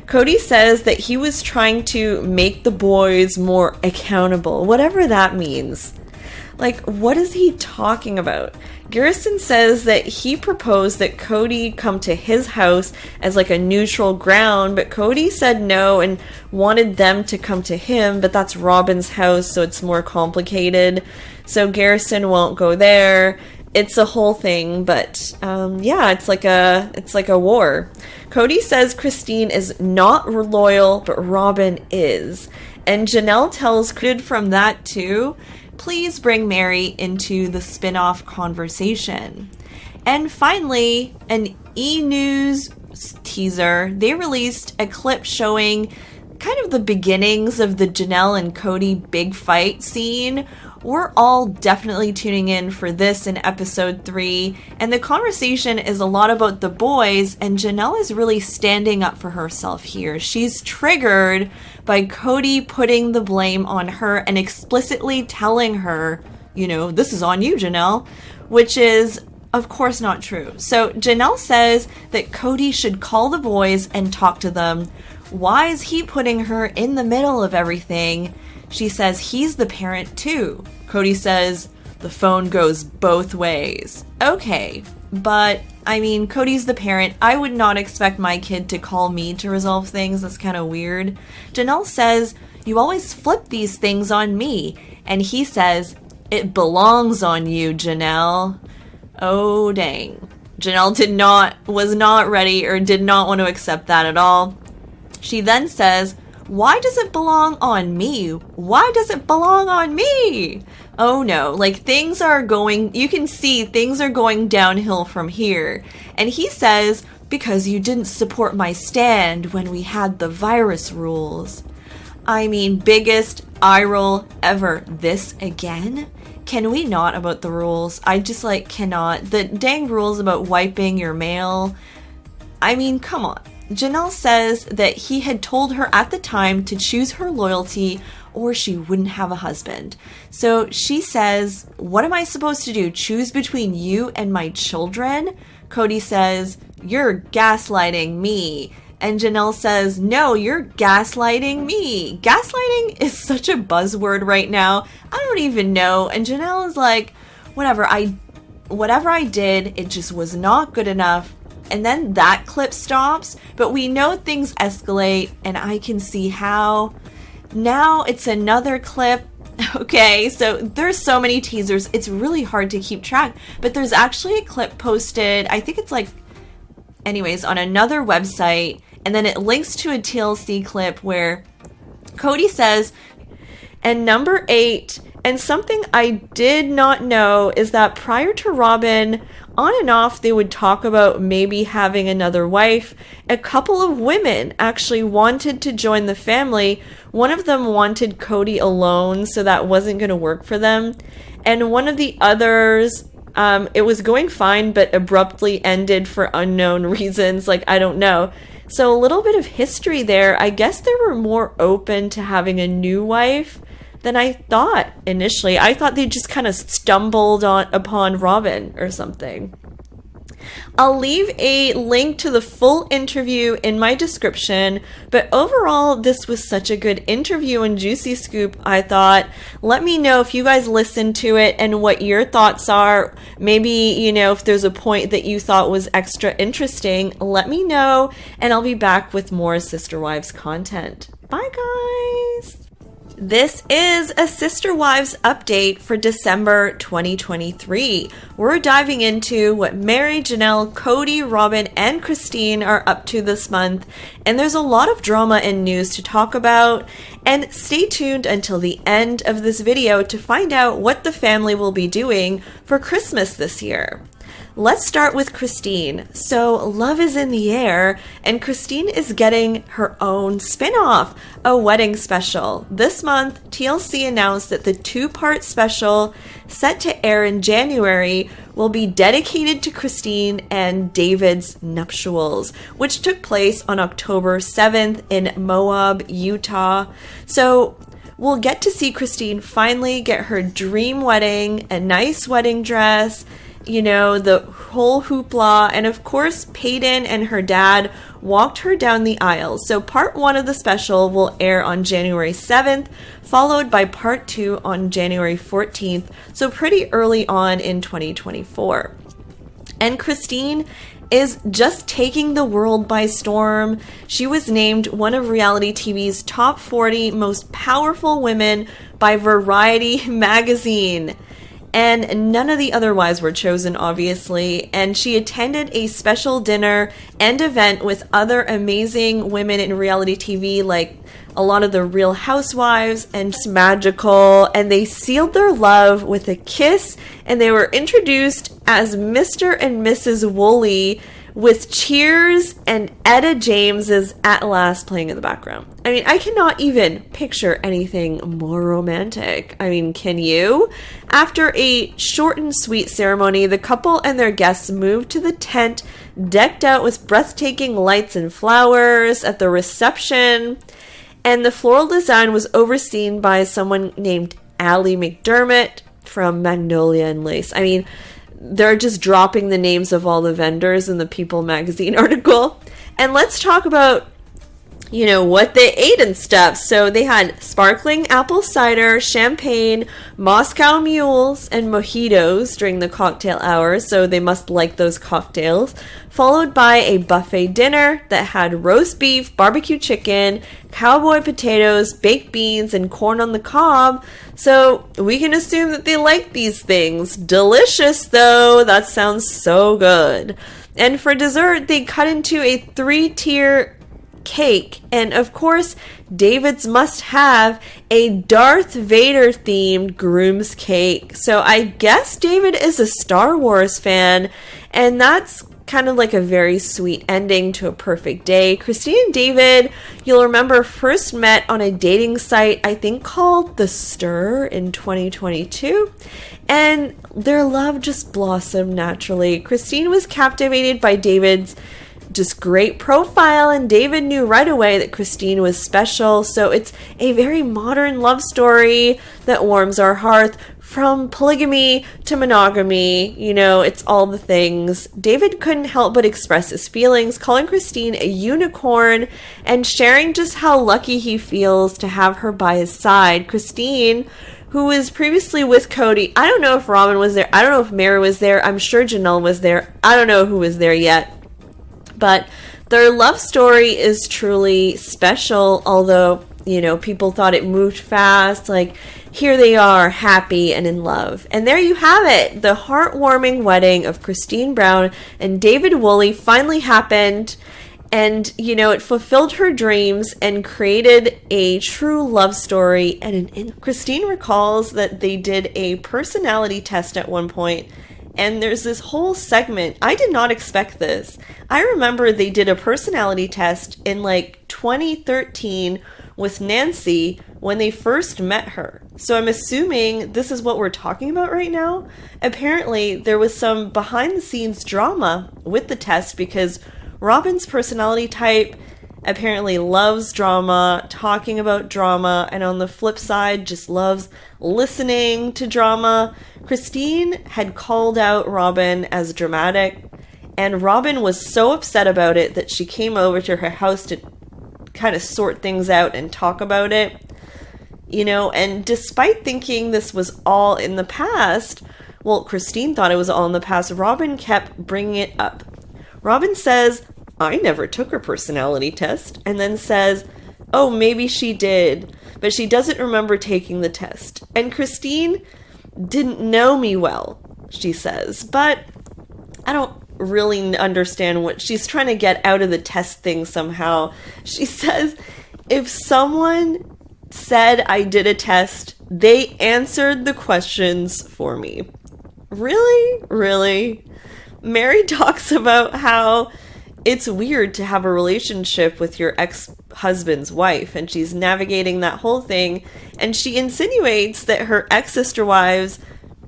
Cody says that he was trying to make the boys more accountable, whatever that means. Like, what is he talking about? Garrison says that he proposed that Cody come to his house as like a neutral ground, but Cody said no and wanted them to come to him, but that's Robin's house, so it's more complicated. So Garrison won't go there. It's a whole thing, but yeah, it's like a war. Cody says Christine is not loyal, but Robin is. And Janelle tells Cody from that too, please bring Mary into the spin-off conversation. And finally, an E! News teaser. They released a clip showing kind of the beginnings of the Janelle and Cody big fight scene. We're all definitely tuning in for this in episode 3, and the conversation is a lot about the boys, and Janelle is really standing up for herself here. She's triggered by Cody putting the blame on her and explicitly telling her, you know, this is on you, Janelle, which is of course not true. So Janelle says that Cody should call the boys and talk to them. Why is he putting her in the middle of everything? She says he's the parent too. Cody says the phone goes both ways. Okay, but I mean, Cody's the parent. I would not expect my kid to call me to resolve things. That's kind of weird. Janelle says, you always flip these things on me. And he says, it belongs on you, Janelle. Oh, dang. Janelle was not ready or did not want to accept that at all. She then says, why does it belong on me? Why does it belong on me? Oh no, like things are going, you can see things are going downhill from here. And he says, because you didn't support my stand when we had the virus rules. I mean, biggest eye roll ever. This again? Can we not about the rules? I just cannot. The dang rules about wiping your mail. I mean, come on. Janelle says that he had told her at the time to choose her loyalty or she wouldn't have a husband. So she says, what am I supposed to do? Choose between you and my children? Cody says, you're gaslighting me. And Janelle says, no, you're gaslighting me. Gaslighting is such a buzzword right now. I don't even know. And Janelle is like, whatever I did, it just was not good enough. And then that clip stops, but we know things escalate, and I can see how. Now it's another clip. Okay, so there's so many teasers, it's really hard to keep track, but there's actually a clip posted, I think it's like, anyways, on another website, and then it links to a TLC clip where Cody says, and number 8, and something I did not know is that prior to Robin, on and off, they would talk about maybe having another wife. A couple of women actually wanted to join the family. One of them wanted Cody alone, so that wasn't going to work for them. And one of the others, it was going fine, but abruptly ended for unknown reasons. Like, I don't know. So a little bit of history there. I guess they were more open to having a new wife than I thought initially. I thought they just kind of stumbled upon Robin or something. I'll leave a link to the full interview in my description, but overall, this was such a good interview and juicy scoop, I thought. Let me know if you guys listened to it and what your thoughts are. Maybe, if there's a point that you thought was extra interesting, let me know, and I'll be back with more Sister Wives content. Bye, guys! This is a Sister Wives update for December 2023. We're diving into what Mary, Janelle, Cody, Robin, and Christine are up to this month, and there's a lot of drama and news to talk about. And stay tuned until the end of this video to find out what the family will be doing for Christmas this year. Let's start with Christine. So love is in the air, and Christine is getting her own spin-off, a wedding special. This month, TLC announced that the 2-part special set to air in January will be dedicated to Christine and David's nuptials, which took place on October 7th in Moab, Utah. So we'll get to see Christine finally get her dream wedding, a nice wedding dress, the whole hoopla, and of course Peyton and her dad walked her down the aisle. So part 1 of the special will air on January 7th, followed by part 2 on January 14th, so pretty early on in 2024. And Christine is just taking the world by storm. She was named one of reality TV's top 40 most powerful women by Variety magazine. And none of the other wives were chosen, obviously, and she attended a special dinner and event with other amazing women in reality TV, like a lot of the Real Housewives, and it's magical, and they sealed their love with a kiss, and they were introduced as Mr. and Mrs. Woolley, with cheers and Etta James's At Last playing in the background. I mean, I cannot even picture anything more romantic. I mean, can you? After a short and sweet ceremony, the couple and their guests moved to the tent, decked out with breathtaking lights and flowers at the reception. And the floral design was overseen by someone named Allie McDermott from Magnolia and Lace. I mean, they're just dropping the names of all the vendors in the People magazine article. And let's talk about, what they ate and stuff. So they had sparkling apple cider, champagne, Moscow mules, and mojitos during the cocktail hour. So they must like those cocktails. Followed by a buffet dinner that had roast beef, barbecue chicken, cowboy potatoes, baked beans, and corn on the cob. So we can assume that they like these things. Delicious, though. That sounds so good. And for dessert, they cut into a 3-tier cake, and of course David's must have a Darth Vader themed groom's cake. So I guess David is a Star Wars fan, and that's kind of like a very sweet ending to a perfect day. Christine and David, you'll remember, first met on a dating site, I think called The Stir, in 2022, and their love just blossomed naturally. Christine was captivated by David's just great profile, and David knew right away that Christine was special. So it's a very modern love story that warms our heart. From polygamy to monogamy, it's all the things. David couldn't help but express his feelings, calling Christine a unicorn and sharing just how lucky he feels to have her by his side. Christine, who was previously with Cody, I don't know if Robin was there, I don't know if Mary was there, I'm sure Janelle was there, I don't know who was there yet. But their love story is truly special, although, people thought it moved fast. Like, here they are, happy and in love. And there you have it. The heartwarming wedding of Christine Brown and David Woolley finally happened. And, it fulfilled her dreams and created a true love story. And Christine recalls that they did a personality test at one point. And there's this whole segment. I did not expect this. I remember they did a personality test in 2013 with Nancy when they first met her. So I'm assuming this is what we're talking about right now. Apparently, there was some behind the scenes drama with the test because Robin's personality type apparently loves drama, talking about drama, and on the flip side, just loves listening to drama. Christine had called out Robin as dramatic, and Robin was so upset about it that she came over to her house to kind of sort things out and talk about it. And despite thinking this was all in the past, well, Christine thought it was all in the past, Robin kept bringing it up. Robin says, I never took her personality test, and then says, oh, maybe she did, but she doesn't remember taking the test. And Christine didn't know me well, she says, but I don't really understand what she's trying to get out of the test thing somehow. She says, if someone said I did a test, they answered the questions for me. Really? Really? Mary talks about how it's weird to have a relationship with your ex-husband's wife, and she's navigating that whole thing, and she insinuates that her ex-sister wives,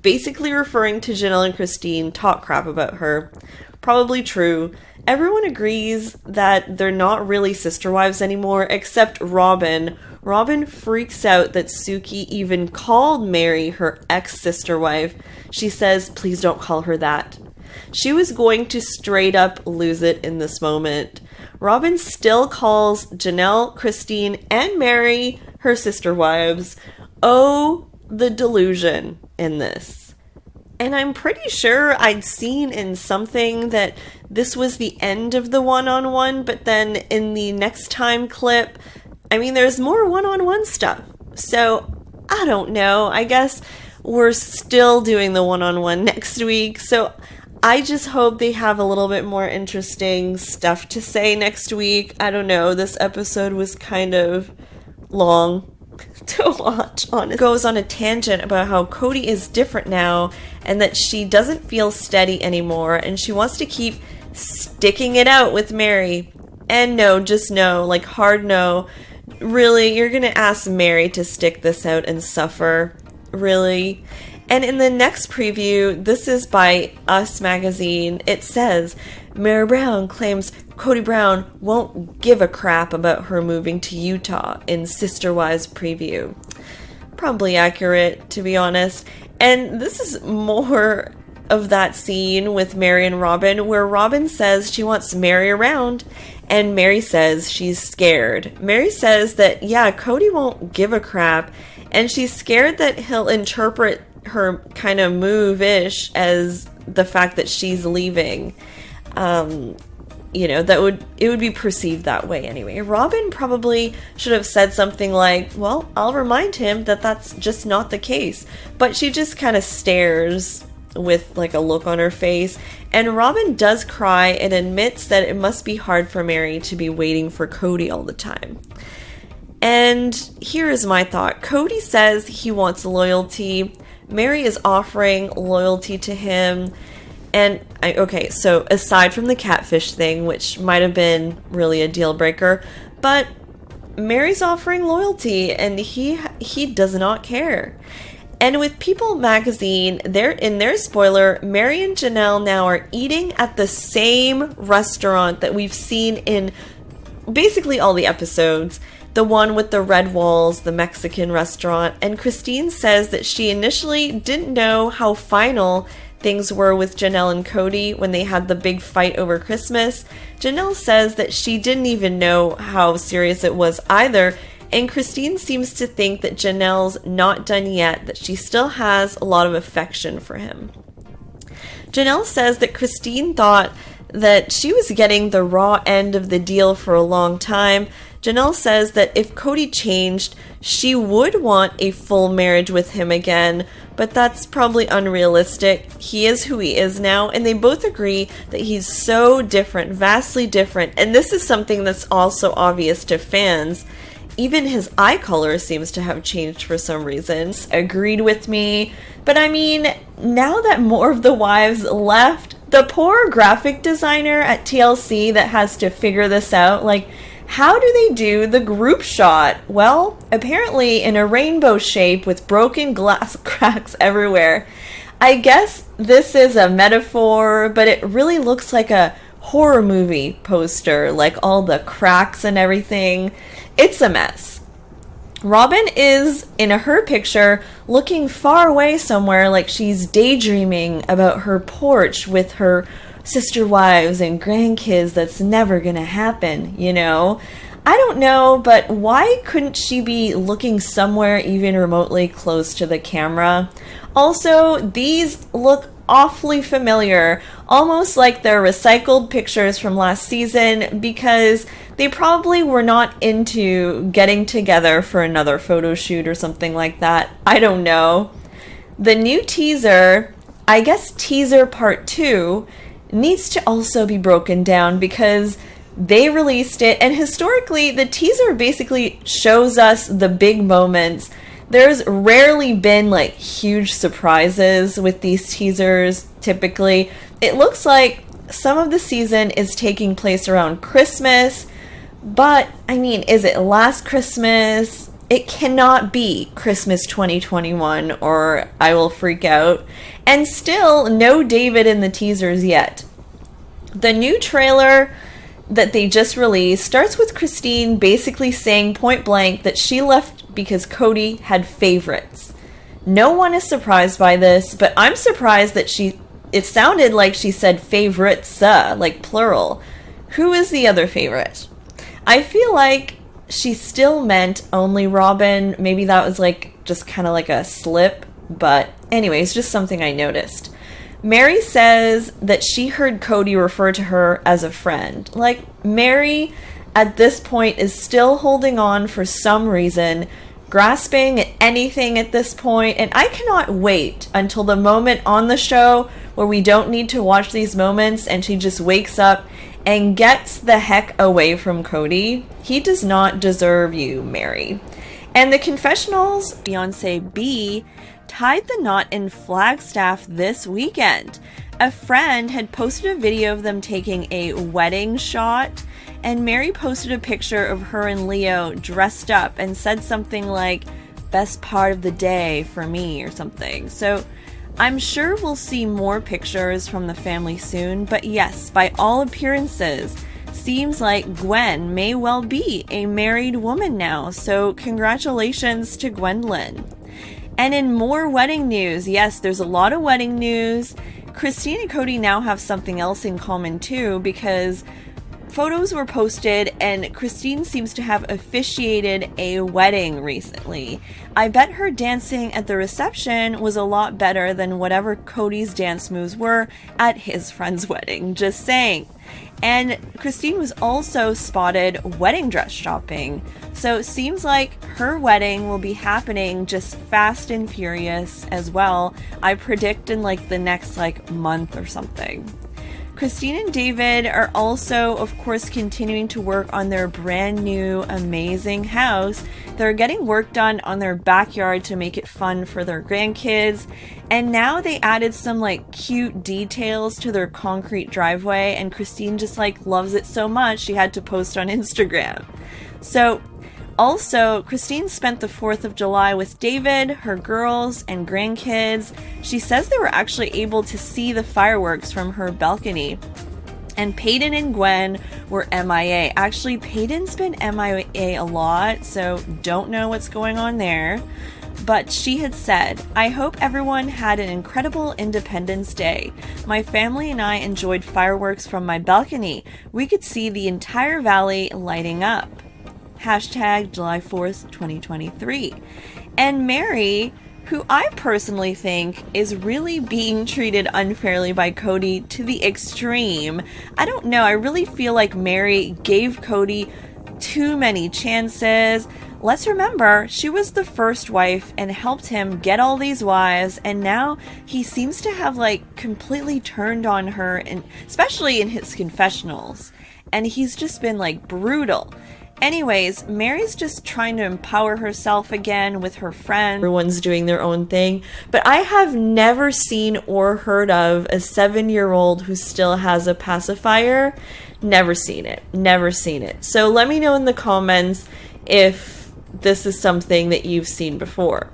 basically referring to Janelle and Christine, talk crap about her. Probably true. Everyone agrees that they're not really sister wives anymore, except Robin. Robin freaks out that Suki even called Mary her ex-sister wife. She says, please don't call her that. She was going to straight up lose it in this moment. Robin still calls Janelle, Christine, and Mary her sister wives. Oh, the delusion in this. And I'm pretty sure I'd seen in something that this was the end of the one-on-one, but then in the next time clip, there's more one-on-one stuff. So, I don't know. I guess we're still doing the one-on-one next week. So, I just hope they have a little bit more interesting stuff to say next week. I don't know. This episode was kind of long to watch, honestly. Goes on a tangent about how Cody is different now and that she doesn't feel steady anymore and she wants to keep sticking it out with Mary. And no, just no, hard no. Really, you're gonna ask Mary to stick this out and suffer? Really? And in the next preview, this is by Us Magazine, it says, Mary Brown claims Cody Brown won't give a crap about her moving to Utah in Sister Wives preview. Probably accurate, to be honest. And this is more of that scene with Mary and Robin, where Robin says she wants Mary around, and Mary says she's scared. Mary says that, yeah, Cody won't give a crap, and she's scared that he'll interpret her kind of move-ish as the fact that she's leaving. It would be perceived that way anyway. Robin probably should have said something like, well, I'll remind him that that's just not the case. But she just kind of stares with a look on her face. And Robin does cry and admits that it must be hard for Mary to be waiting for Cody all the time. And here is my thought. Cody says he wants loyalty. Mary is offering loyalty to him. And, so aside from the catfish thing, which might have been really a deal breaker, but Mary's offering loyalty and he does not care. And with People magazine, in their spoiler, Mary and Janelle now are eating at the same restaurant that we've seen in basically all the episodes. The one with the red walls, the Mexican restaurant. And Christine says that she initially didn't know how final things were with Janelle and Cody when they had the big fight over Christmas. Janelle says that she didn't even know how serious it was either. And Christine seems to think that Janelle's not done yet, that she still has a lot of affection for him. Janelle says that Christine thought that she was getting the raw end of the deal for a long time. Janelle says that if Cody changed, she would want a full marriage with him again, but that's probably unrealistic. He is who he is now, and they both agree that he's so different, vastly different, and this is something that's also obvious to fans. Even his eye color seems to have changed for some reasons. Agreed with me. But I mean, now that more of the wives left, the poor graphic designer at TLC that has to figure this out, like, how do they do the group shot? Well, apparently in a rainbow shape with broken glass cracks everywhere. I guess this is a metaphor, but it really looks like a horror movie poster, like all the cracks and everything. It's a mess. Robin is in her picture looking far away somewhere, like she's daydreaming about her porch with her sister wives and grandkids. That's never gonna happen, you know? I don't know, but why couldn't she be looking somewhere even remotely close to the camera? Also, these look awfully familiar, almost like they're recycled pictures from last season, because they probably were not into getting together for another photo shoot or something like that. I don't know. The new teaser, I guess teaser part 2, needs to also be broken down because they released it, and historically the teaser basically shows us the big moments. There's rarely been like huge surprises with these teasers. Typically it looks like some of the season is taking place around Christmas, but I mean, is it last Christmas? It cannot be Christmas 2021 or I will freak out. And still no David in the teasers yet. The new trailer that they just released starts with Christine basically saying point blank that she left because Cody had favorites. No one is surprised by this, but I'm surprised that it sounded like she said favorites, like plural. Who is the other favorite? I feel like she still meant only Robin. Maybe that was like just kind of like a slip, but anyways, just something I noticed. Mary says that she heard Cody refer to her as a friend. Like, Mary at this point is still holding on for some reason, grasping at anything at this point, and I cannot wait until the moment on the show where we don't need to watch these moments and she just wakes up and gets the heck away from Cody. He does not deserve you, Mary. And the confessionals, Beyonce B tied the knot in Flagstaff this weekend. A friend had posted a video of them taking a wedding shot, and Mary posted a picture of her and Leo dressed up and said something like, "Best part of the day for me," or something. So I'm sure we'll see more pictures from the family soon, but yes, by all appearances, seems like Gwen may well be a married woman now, so congratulations to Gwendolyn. And in more wedding news, yes, there's a lot of wedding news. Christine and Cody now have something else in common too, because photos were posted and Christine seems to have officiated a wedding recently. I bet her dancing at the reception was a lot better than whatever Cody's dance moves were at his friend's wedding, just saying. And Christine was also spotted wedding dress shopping. So it seems like her wedding will be happening just fast and furious as well. I predict in like the next month or something. Christine and David are also, of course, continuing to work on their brand new, amazing house. They're getting work done on their backyard to make it fun for their grandkids. And now they added some cute details to their concrete driveway, and Christine just loves it so much she had to post on Instagram. So Also, Christine spent the 4th of July with David, her girls, and grandkids. She says they were actually able to see the fireworks from her balcony. And Peyton and Gwen were MIA. Actually, Peyton's been MIA a lot, so don't know what's going on there. But she had said, "I hope everyone had an incredible Independence Day. My family and I enjoyed fireworks from my balcony. We could see the entire valley lighting up." Hashtag July 4th, 2023. And Mary, who I personally think is really being treated unfairly by Cody to the extreme. I don't know, I really feel like Mary gave Cody too many chances. Let's remember, she was the first wife and helped him get all these wives, and now he seems to have like completely turned on her, and especially in his confessionals. And he's just been like brutal. Anyways, Mary's just trying to empower herself again with her friends. Everyone's doing their own thing. But I have never seen or heard of a 7-year-old who still has a pacifier. Never seen it. Never seen it. So let me know in the comments if this is something that you've seen before.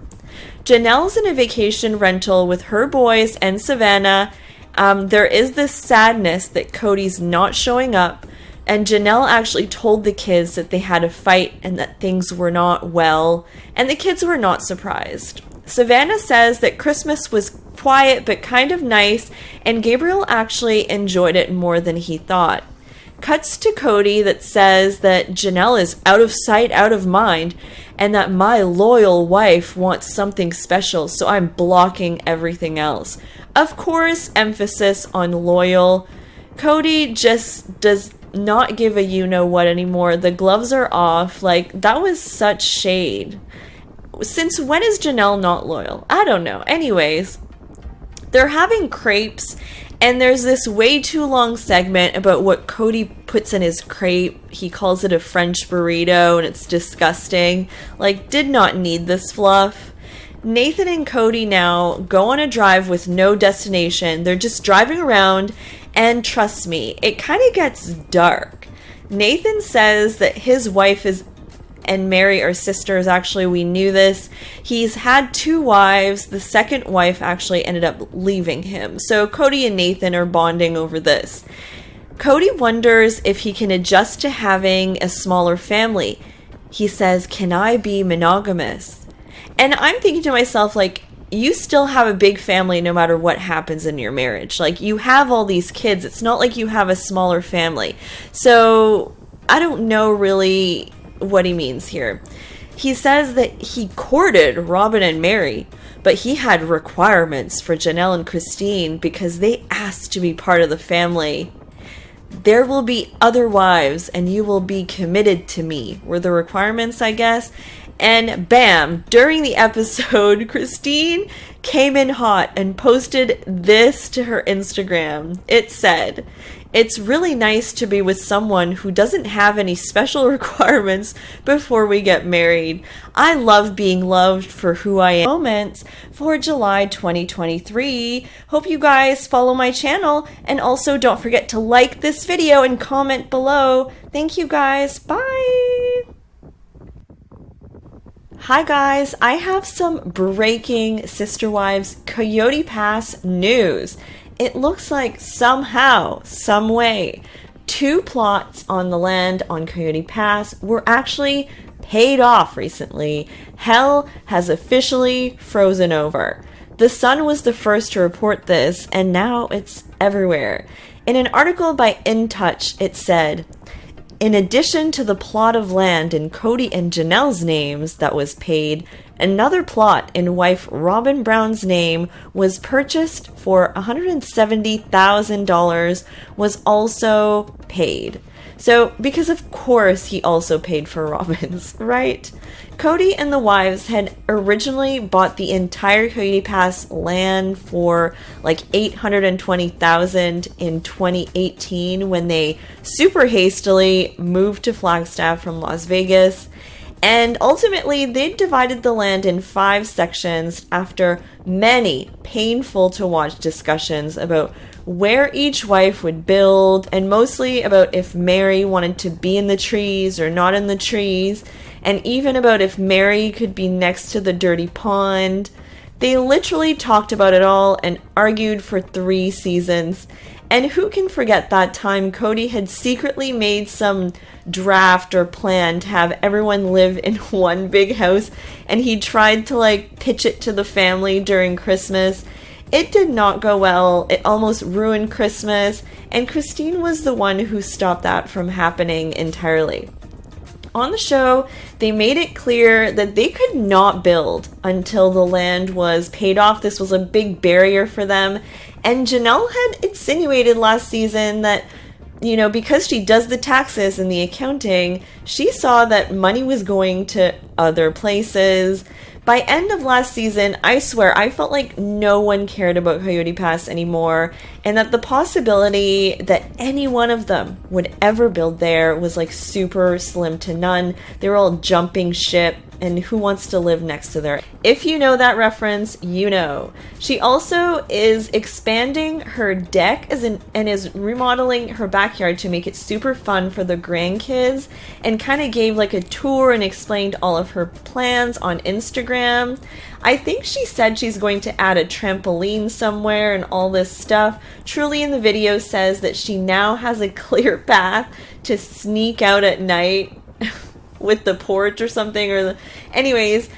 Janelle's in a vacation rental with her boys and Savannah. There is this sadness that Cody's not showing up. And Janelle actually told the kids that they had a fight and that things were not well, and the kids were not surprised. Savannah says that Christmas was quiet but kind of nice, and Gabriel actually enjoyed it more than he thought. Cuts to Cody that says that Janelle is out of sight, out of mind, and that my loyal wife wants something special, so I'm blocking everything else. Of course, emphasis on loyal. Cody just does not give a you-know-what anymore. The gloves are off. Like, that was such shade. Since when is Janelle not loyal? I don't know. Anyways, they're having crepes, and there's this way too long segment about what Cody puts in his crepe. He calls it a French burrito, and it's disgusting. Like, did not need this fluff. Nathan and Cody now go on a drive with no destination. They're just driving around, and trust me, it kind of gets dark. Nathan says that his wife and Mary are sisters. Actually, we knew this. He's had 2 wives. The second wife actually ended up leaving him. So Cody and Nathan are bonding over this. Cody wonders if he can adjust to having a smaller family. He says, "Can I be monogamous?" And I'm thinking to myself, like, you still have a big family no matter what happens in your marriage. Like, you have all these kids. It's not like you have a smaller family. So I don't know really what he means here. He says that he courted Robin and Mary, but he had requirements for Janelle and Christine because they asked to be part of the family. "There will be other wives and you will be committed to me," were the requirements, I guess. And bam, during the episode, Christine came in hot and posted this to her Instagram. It said, "It's really nice to be with someone who doesn't have any special requirements before we get married. I love being loved for who I am." Moments for July 2023. Hope you guys follow my channel, and also don't forget to like this video and comment below. Thank you guys. Bye. Hi guys, I have some breaking Sister Wives Coyote Pass news. It looks like somehow, some way, 2 plots on the land on Coyote Pass were actually paid off recently. Hell has officially frozen over. The Sun was the first to report this, and now it's everywhere. In an article by InTouch, it said, "In addition to the plot of land in Cody and Janelle's names that was paid, another plot in wife Robin Brown's name was purchased for $170,000 was also paid." So, because of course he also paid for Robin's, right? Cody and the wives had originally bought the entire Coyote Pass land for like $820,000 in 2018 when they super hastily moved to Flagstaff from Las Vegas. And ultimately, they divided the land in 5 sections after many painful to watch discussions about where each wife would build, and mostly about if Mary wanted to be in the trees or not in the trees. and even about if Mary could be next to the dirty pond. They literally talked about it all and argued for 3 seasons. And who can forget that time Cody had secretly made some draft or plan to have everyone live in one big house, and he tried to like pitch it to the family during Christmas. It did not go well. It almost ruined Christmas, and Christine was the one who stopped that from happening entirely. On the show, they made it clear that they could not build until the land was paid off. This was a big barrier for them. And Janelle had insinuated last season that, you know, because she does the taxes and the accounting, she saw that money was going to other places. By end of last season, I swear, I felt like no one cared about Coyote Pass anymore, and that the possibility that any one of them would ever build there was like super slim to none. They were all jumping ship, and who wants to live next to there? If you know that reference, you know. She also is expanding her deck and is remodeling her backyard to make it super fun for the grandkids, and kind of gave like a tour and explained all of her plans on Instagram. I think she said she's going to add a trampoline somewhere and all this stuff. Truly in the video says that she now has a clear path to sneak out at night with the porch or something, anyways,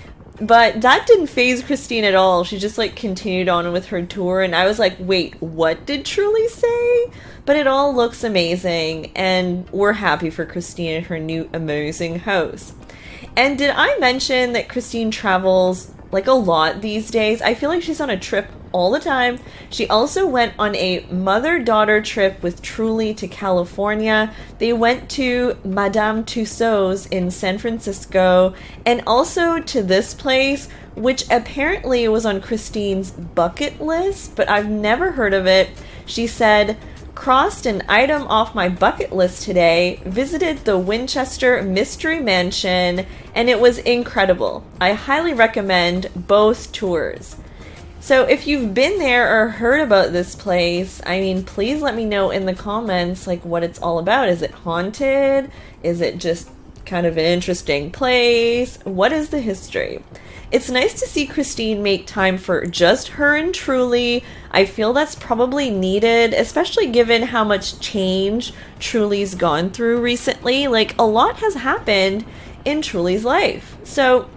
but that didn't faze Christine at all. She just like continued on with her tour, and I was like, wait, what did Truly say? But it all looks amazing, and we're happy for Christine and her new amazing house. And did I mention that Christine travels like a lot these days? I feel like she's on a trip all the time. She also went on a mother-daughter trip with Truly to California. They went to Madame Tussauds in San Francisco, and also to this place, which apparently was on Christine's bucket list, but I've never heard of it. She said, "Crossed an item off my bucket list today, visited the Winchester Mystery Mansion, and it was incredible. I highly recommend both tours." So if you've been there or heard about this place, I mean, please let me know in the comments like what it's all about. Is it haunted? Is it just kind of an interesting place? What is the history? It's nice to see Christine make time for just her and Truly. I feel that's probably needed, especially given how much change Truly's gone through recently. Like, a lot has happened in Truly's life. So,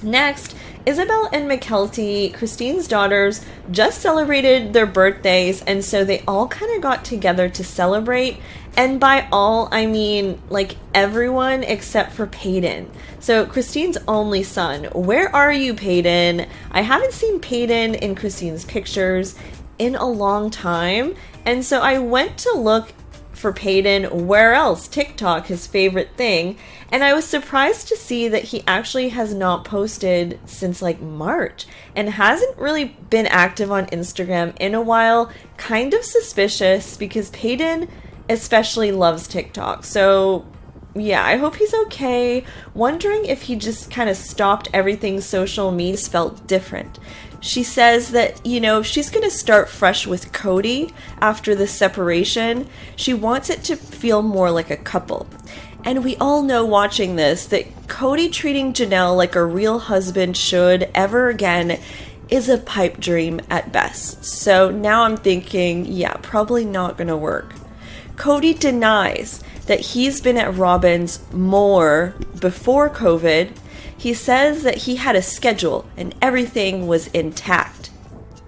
next, Isabel and Mykelti, Christine's daughters, just celebrated their birthdays, and so they all kind of got together to celebrate. And by all, I mean like everyone except for Peyton. So Christine's only son. Where are you, Peyton? I haven't seen Peyton in Christine's pictures in a long time, and so I went to look for Peyton where else, TikTok, his favorite thing, and I was surprised to see that he actually has not posted since like March and hasn't really been active on Instagram in a while. Kind of suspicious, because Peyton especially loves TikTok. So yeah, I hope he's okay. Wondering if he just kind of stopped everything social media. Felt different. She says that, you know, she's going to start fresh with Cody after the separation. She wants it to feel more like a couple. And we all know watching this that Cody treating Janelle like a real husband should ever again is a pipe dream at best. So now I'm thinking, yeah, probably not going to work. Cody denies that he's been at Robin's more before COVID. He says that he had a schedule and everything was intact.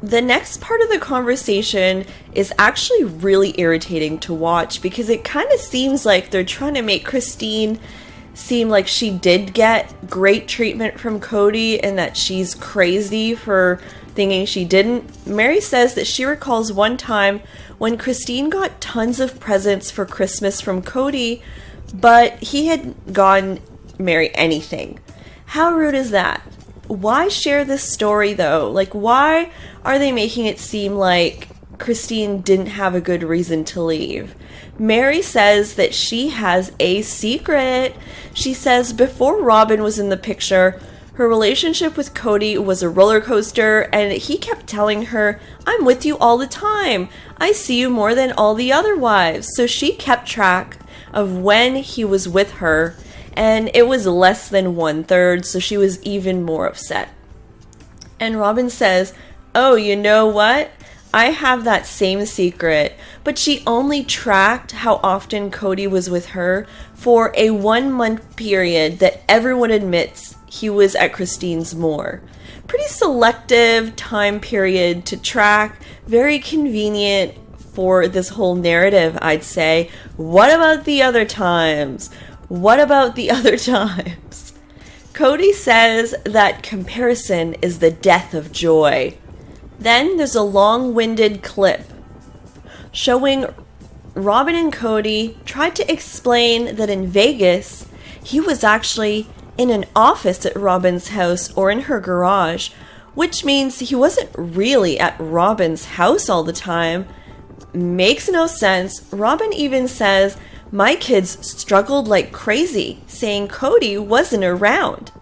The next part of the conversation is actually really irritating to watch, because it kind of seems like they're trying to make Christine seem like she did get great treatment from Cody and that she's crazy for thinking she didn't. Mary says that she recalls one time when Christine got tons of presents for Christmas from Cody, but he had gotten Mary anything. How rude is that? Why share this story though? Like, why are they making it seem like Christine didn't have a good reason to leave? Mary says that she has a secret. She says before Robin was in the picture, her relationship with Cody was a roller coaster, and he kept telling her, "I'm with you all the time. I see you more than all the other wives." So she kept track of when he was with her, and it was less than 1/3, so she was even more upset. And Robin says, "Oh, you know what? I have that same secret, but she only tracked how often Cody was with her for a 1-month period that everyone admits he was at Christine's more. Pretty selective time period to track, very convenient for this whole narrative, I'd say. What about the other times? What about the other times?" Cody says that comparison is the death of joy. Then there's a long-winded clip showing Robin and Cody tried to explain that in Vegas, he was actually in an office at Robin's house or in her garage, which means he wasn't really at Robin's house all the time. Makes no sense. Robin even says, "My kids struggled like crazy," saying Cody wasn't around.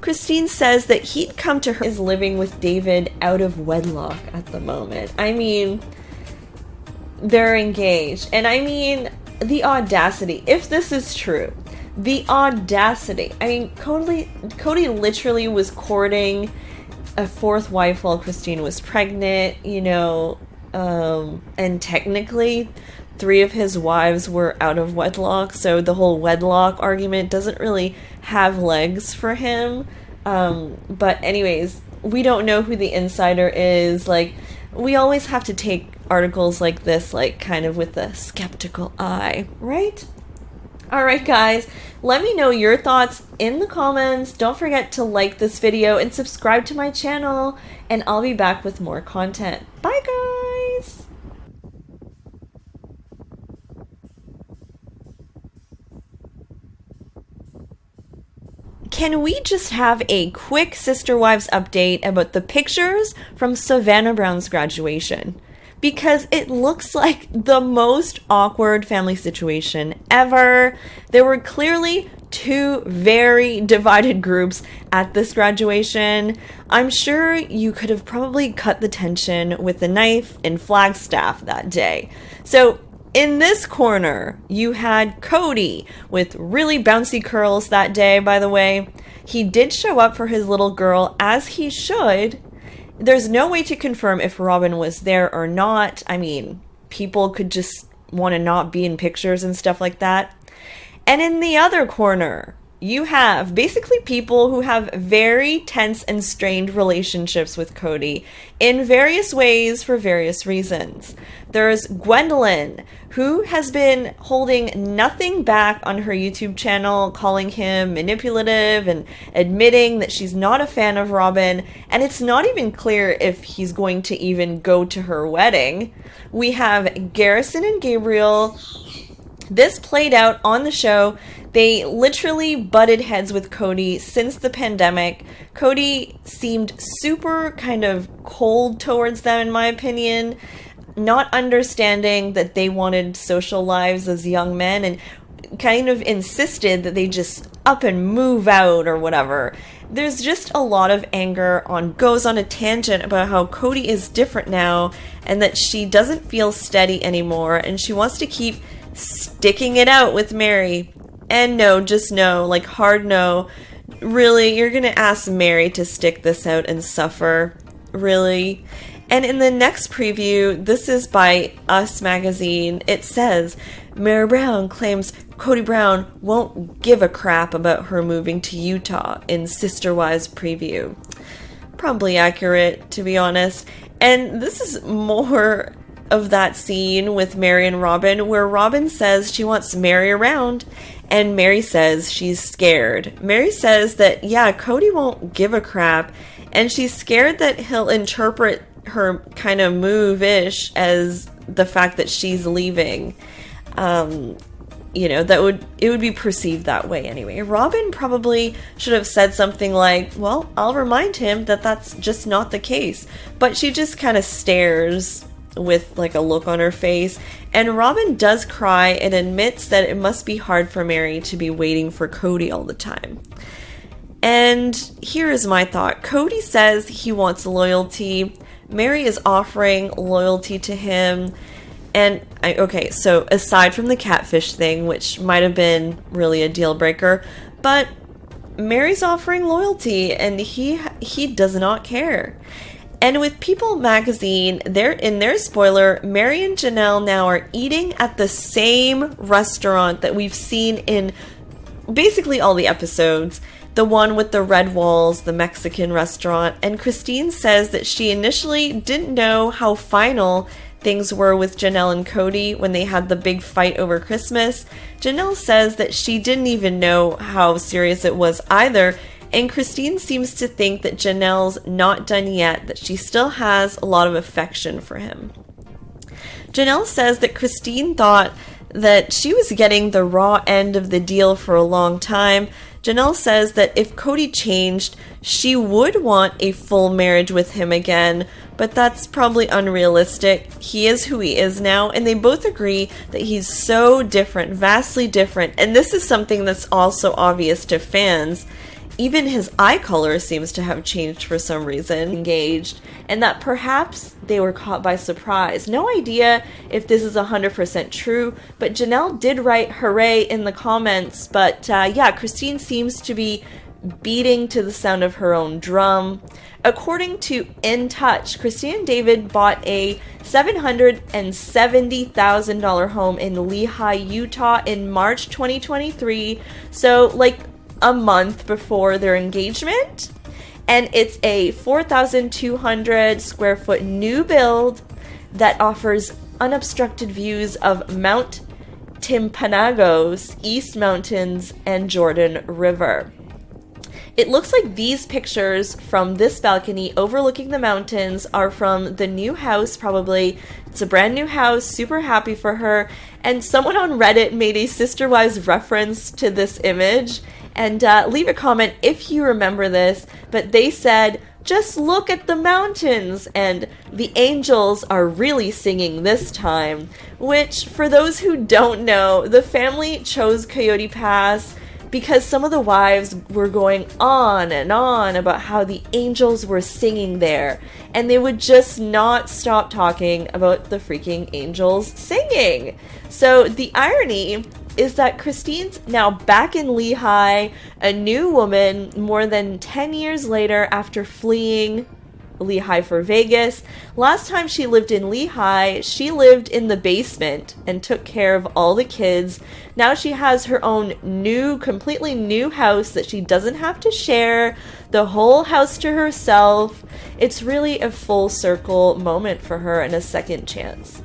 Christine says that he'd come to her is living with David out of wedlock at the moment. I mean, they're engaged. And I mean, the audacity, if this is true, the audacity. I mean, Cody literally was courting a fourth wife while Christine was pregnant, and technically 3 of his wives were out of wedlock, so the whole wedlock argument doesn't really have legs for him. But anyways, we don't know who the insider is. Like, we always have to take articles like this, like, kind of with a skeptical eye, right? Alright guys, let me know your thoughts in the comments. Don't forget to like this video and subscribe to my channel, and I'll be back with more content. Bye guys! Can we just have a quick Sister Wives update about the pictures from Savannah Brown's graduation? Because it looks like the most awkward family situation ever. There were clearly 2 very divided groups at this graduation. I'm sure you could have probably cut the tension with a knife in Flagstaff that day. So in this corner, you had Cody with really bouncy curls that day, by the way. He did show up for his little girl, as he should. There's no way to confirm if Robin was there or not. I mean, people could just want to not be in pictures and stuff like that. And in the other corner, you have basically people who have very tense and strained relationships with Cody in various ways for various reasons. There's Gwendolyn, who has been holding nothing back on her YouTube channel, calling him manipulative and admitting that she's not a fan of Robin, and it's not even clear if he's going to even go to her wedding. We have Garrison and Gabriel. This played out on the show. They literally butted heads with Cody since the pandemic. Cody seemed super kind of cold towards them, in my opinion, not understanding that they wanted social lives as young men, and kind of insisted that they just up and move out or whatever. There's just a lot of anger goes on a tangent about how Cody is different now and that she doesn't feel steady anymore and she wants to keep sticking it out with Mary. And no, just no, like hard no. Really, you're gonna ask Mary to stick this out and suffer? Really? And in the next preview, this is by Us Magazine, it says, Mary Brown claims Cody Brown won't give a crap about her moving to Utah in Sister Wives preview. Probably accurate, to be honest. And this is more of that scene with Mary and Robin, where Robin says she wants Mary around, and Mary says she's scared. Mary says that, yeah, Cody won't give a crap, and she's scared that he'll interpret her kind of move-ish as the fact that she's leaving. It would be perceived that way anyway. Robin probably should have said something like, well, I'll remind him that that's just not the case. But she just kind of stares with like a look on her face. And Robin does cry and admits that it must be hard for Mary to be waiting for Cody all the time. And here is my thought. Cody says he wants loyalty. Mary is offering loyalty to him. And, so aside from the catfish thing, which might have been really a deal breaker, But Mary's offering loyalty, and he does not care. And with People magazine, in their spoiler, Mary and Janelle now are eating at the same restaurant that we've seen in basically all the episodes. The one with the red walls, the Mexican restaurant. And Christine says that she initially didn't know how final things were with Janelle and Cody when they had the big fight over Christmas. Janelle says that she didn't even know how serious it was either. And Christine seems to think that Janelle's not done yet, that she still has a lot of affection for him. Janelle says that Christine thought that she was getting the raw end of the deal for a long time. Janelle says that if Cody changed, she would want a full marriage with him again, but that's probably unrealistic. He is who he is now, and they both agree that he's so different, vastly different, and this is something that's also obvious to fans. Even his eye color seems to have changed for some reason, engaged, and that perhaps they were caught by surprise. No idea if this is 100% true, but Janelle did write hooray in the comments, but yeah, Christine seems to be beating to the sound of her own drum. According to In Touch, Christine and David bought a $770,000 home in Lehi, Utah in March 2023, so like a month before their engagement, and it's a 4,200 square foot new build that offers unobstructed views of Mount Timpanogos, East Mountains, and Jordan River. It looks like these pictures from this balcony overlooking the mountains are from the new house, probably. It's a brand new house, super happy for her, and someone on Reddit made a Sister Wives reference to this image. And leave a comment if you remember this, but they said, just look at the mountains, and the angels are really singing this time, which, for those who don't know, the family chose Coyote Pass because some of the wives were going on and on about how the angels were singing there, and they would just not stop talking about the freaking angels singing. So the irony is that Christine's now back in Lehi, a new woman more than 10 years later after fleeing Lehi for Vegas. Last time she lived in Lehi, she lived in the basement and took care of all the kids. Now she has her own new, completely new house that she doesn't have to share, the whole house to herself. It's really a full circle moment for her and a second chance.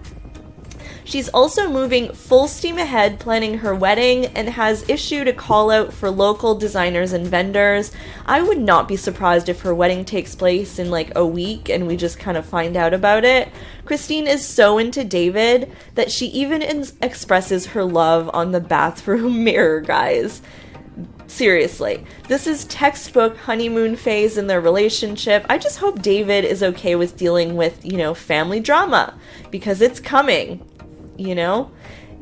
She's also moving full steam ahead planning her wedding and has issued a call out for local designers and vendors. I would not be surprised if her wedding takes place in like a week and we just kind of find out about it. Christine is so into David that she even expresses her love on the bathroom mirror, guys. Seriously, this is textbook honeymoon phase in their relationship. I just hope David is okay with dealing with, family drama, because it's coming.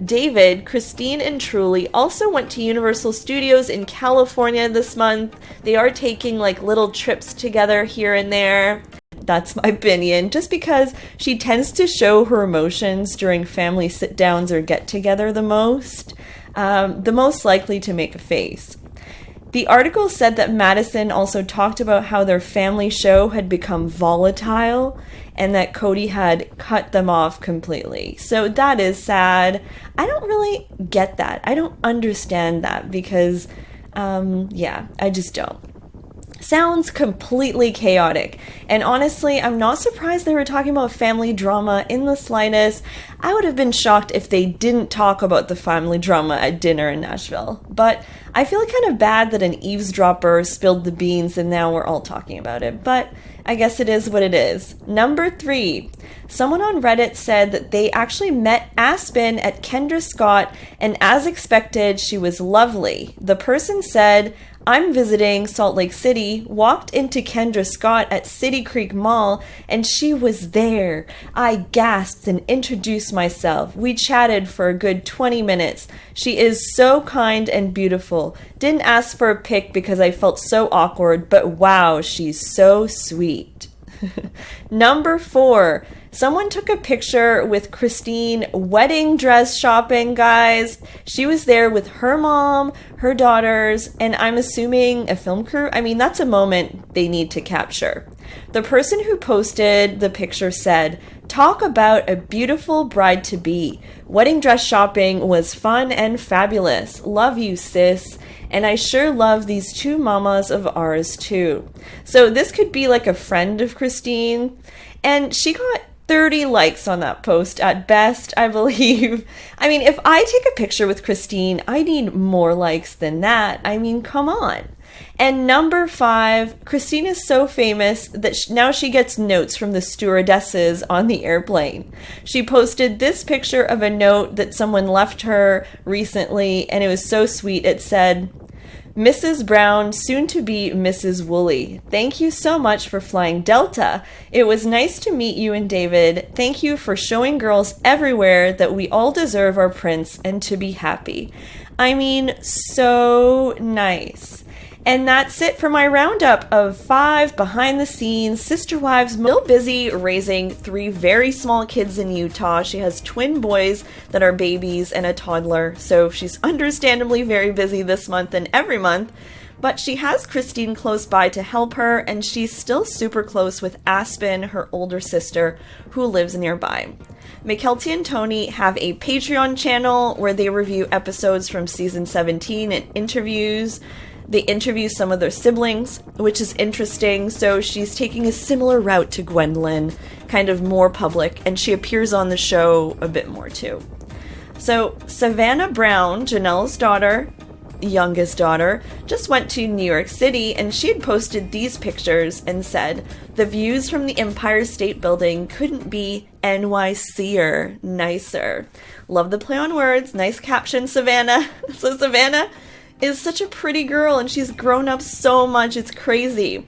David, Christine, and Truly also went to Universal Studios in California this month. They are taking like little trips together here and there. That's my opinion, just because she tends to show her emotions during family sit-downs or get-together the most likely to make a face. The article said that Madison also talked about how their family show had become volatile and that Cody had cut them off completely. So that is sad. I don't really get that. I don't understand that because, I just don't. Sounds completely chaotic. And honestly, I'm not surprised they were talking about family drama in the slightest. I would have been shocked if they didn't talk about the family drama at dinner in Nashville. But I feel kind of bad that an eavesdropper spilled the beans and now we're all talking about it. But I guess it is what it is. Number 3. Someone on Reddit said that they actually met Aspen at Kendra Scott, and as expected, she was lovely. The person said, I'm visiting Salt Lake City, walked into Kendra Scott at City Creek Mall, and she was there. I gasped and introduced myself. We chatted for a good 20 minutes. She is so kind and beautiful. Didn't ask for a pic because I felt so awkward, but wow, she's so sweet. Number 4. Someone took a picture with Christine wedding dress shopping, guys. She was there with her mom, her daughters, and I'm assuming a film crew. I mean, that's a moment they need to capture. The person who posted the picture said, "Talk about a beautiful bride-to-be. Wedding dress shopping was fun and fabulous. Love you, sis. And I sure love these two mamas of ours, too." So this could be like a friend of Christine. And she got 30 likes on that post at best, I believe. I mean, if I take a picture with Christine, I need more likes than that. I mean, come on. And number 5, Christine is so famous that now she gets notes from the stewardesses on the airplane. She posted this picture of a note that someone left her recently, and it was so sweet. It said, "Mrs. Brown, soon to be Mrs. Woolley. Thank you so much for flying Delta. It was nice to meet you and David. Thank you for showing girls everywhere that we all deserve our prince and to be happy." I mean, so nice. And that's it for my roundup of 5 behind-the-scenes sister wives. Still busy raising 3 very small kids in Utah. She has twin boys that are babies and a toddler, so she's understandably very busy this month and every month. But she has Christine close by to help her, and she's still super close with Aspen, her older sister, who lives nearby. Mykelti and Tony have a Patreon channel where they review episodes from season 17 and interviews. They interview some of their siblings, which is interesting. So she's taking a similar route to Gwendolyn, kind of more public, and she appears on the show a bit more too. So Savannah Brown, Janelle's daughter, youngest daughter, just went to New York City, and she had posted these pictures and said, "The views from the Empire State Building couldn't be NYC-er, nicer." Love the play on words. Nice caption, Savannah. So Savannah is such a pretty girl, and she's grown up so much, it's crazy.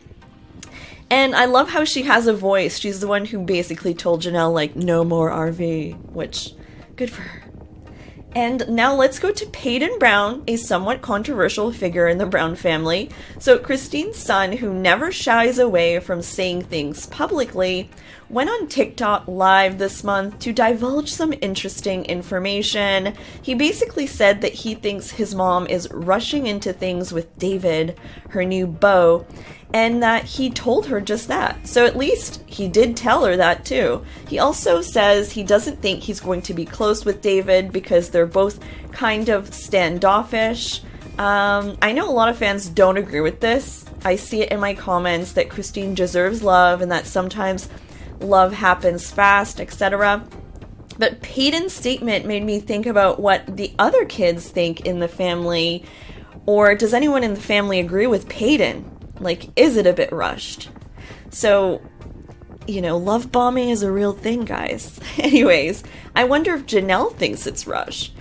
And I love how she has a voice. She's the one who basically told Janelle, like, no more RV, which, good for her. And now let's go to Peyton Brown, a somewhat controversial figure in the Brown family. So Christine's son, who never shies away from saying things publicly, went on TikTok live this month to divulge some interesting information. He basically said that he thinks his mom is rushing into things with David, her new beau, and that he told her just that. So at least he did tell her that too. He also says he doesn't think he's going to be close with David because they're both kind of standoffish. I know a lot of fans don't agree with this. I see it in my comments that Christine deserves love and that sometimes love happens fast, etc. But Peyton's statement made me think about what the other kids think in the family, or does anyone in the family agree with Peyton? Like, is it a bit rushed? So, you know, love bombing is a real thing, guys. Anyways, I wonder if Janelle thinks it's rushed.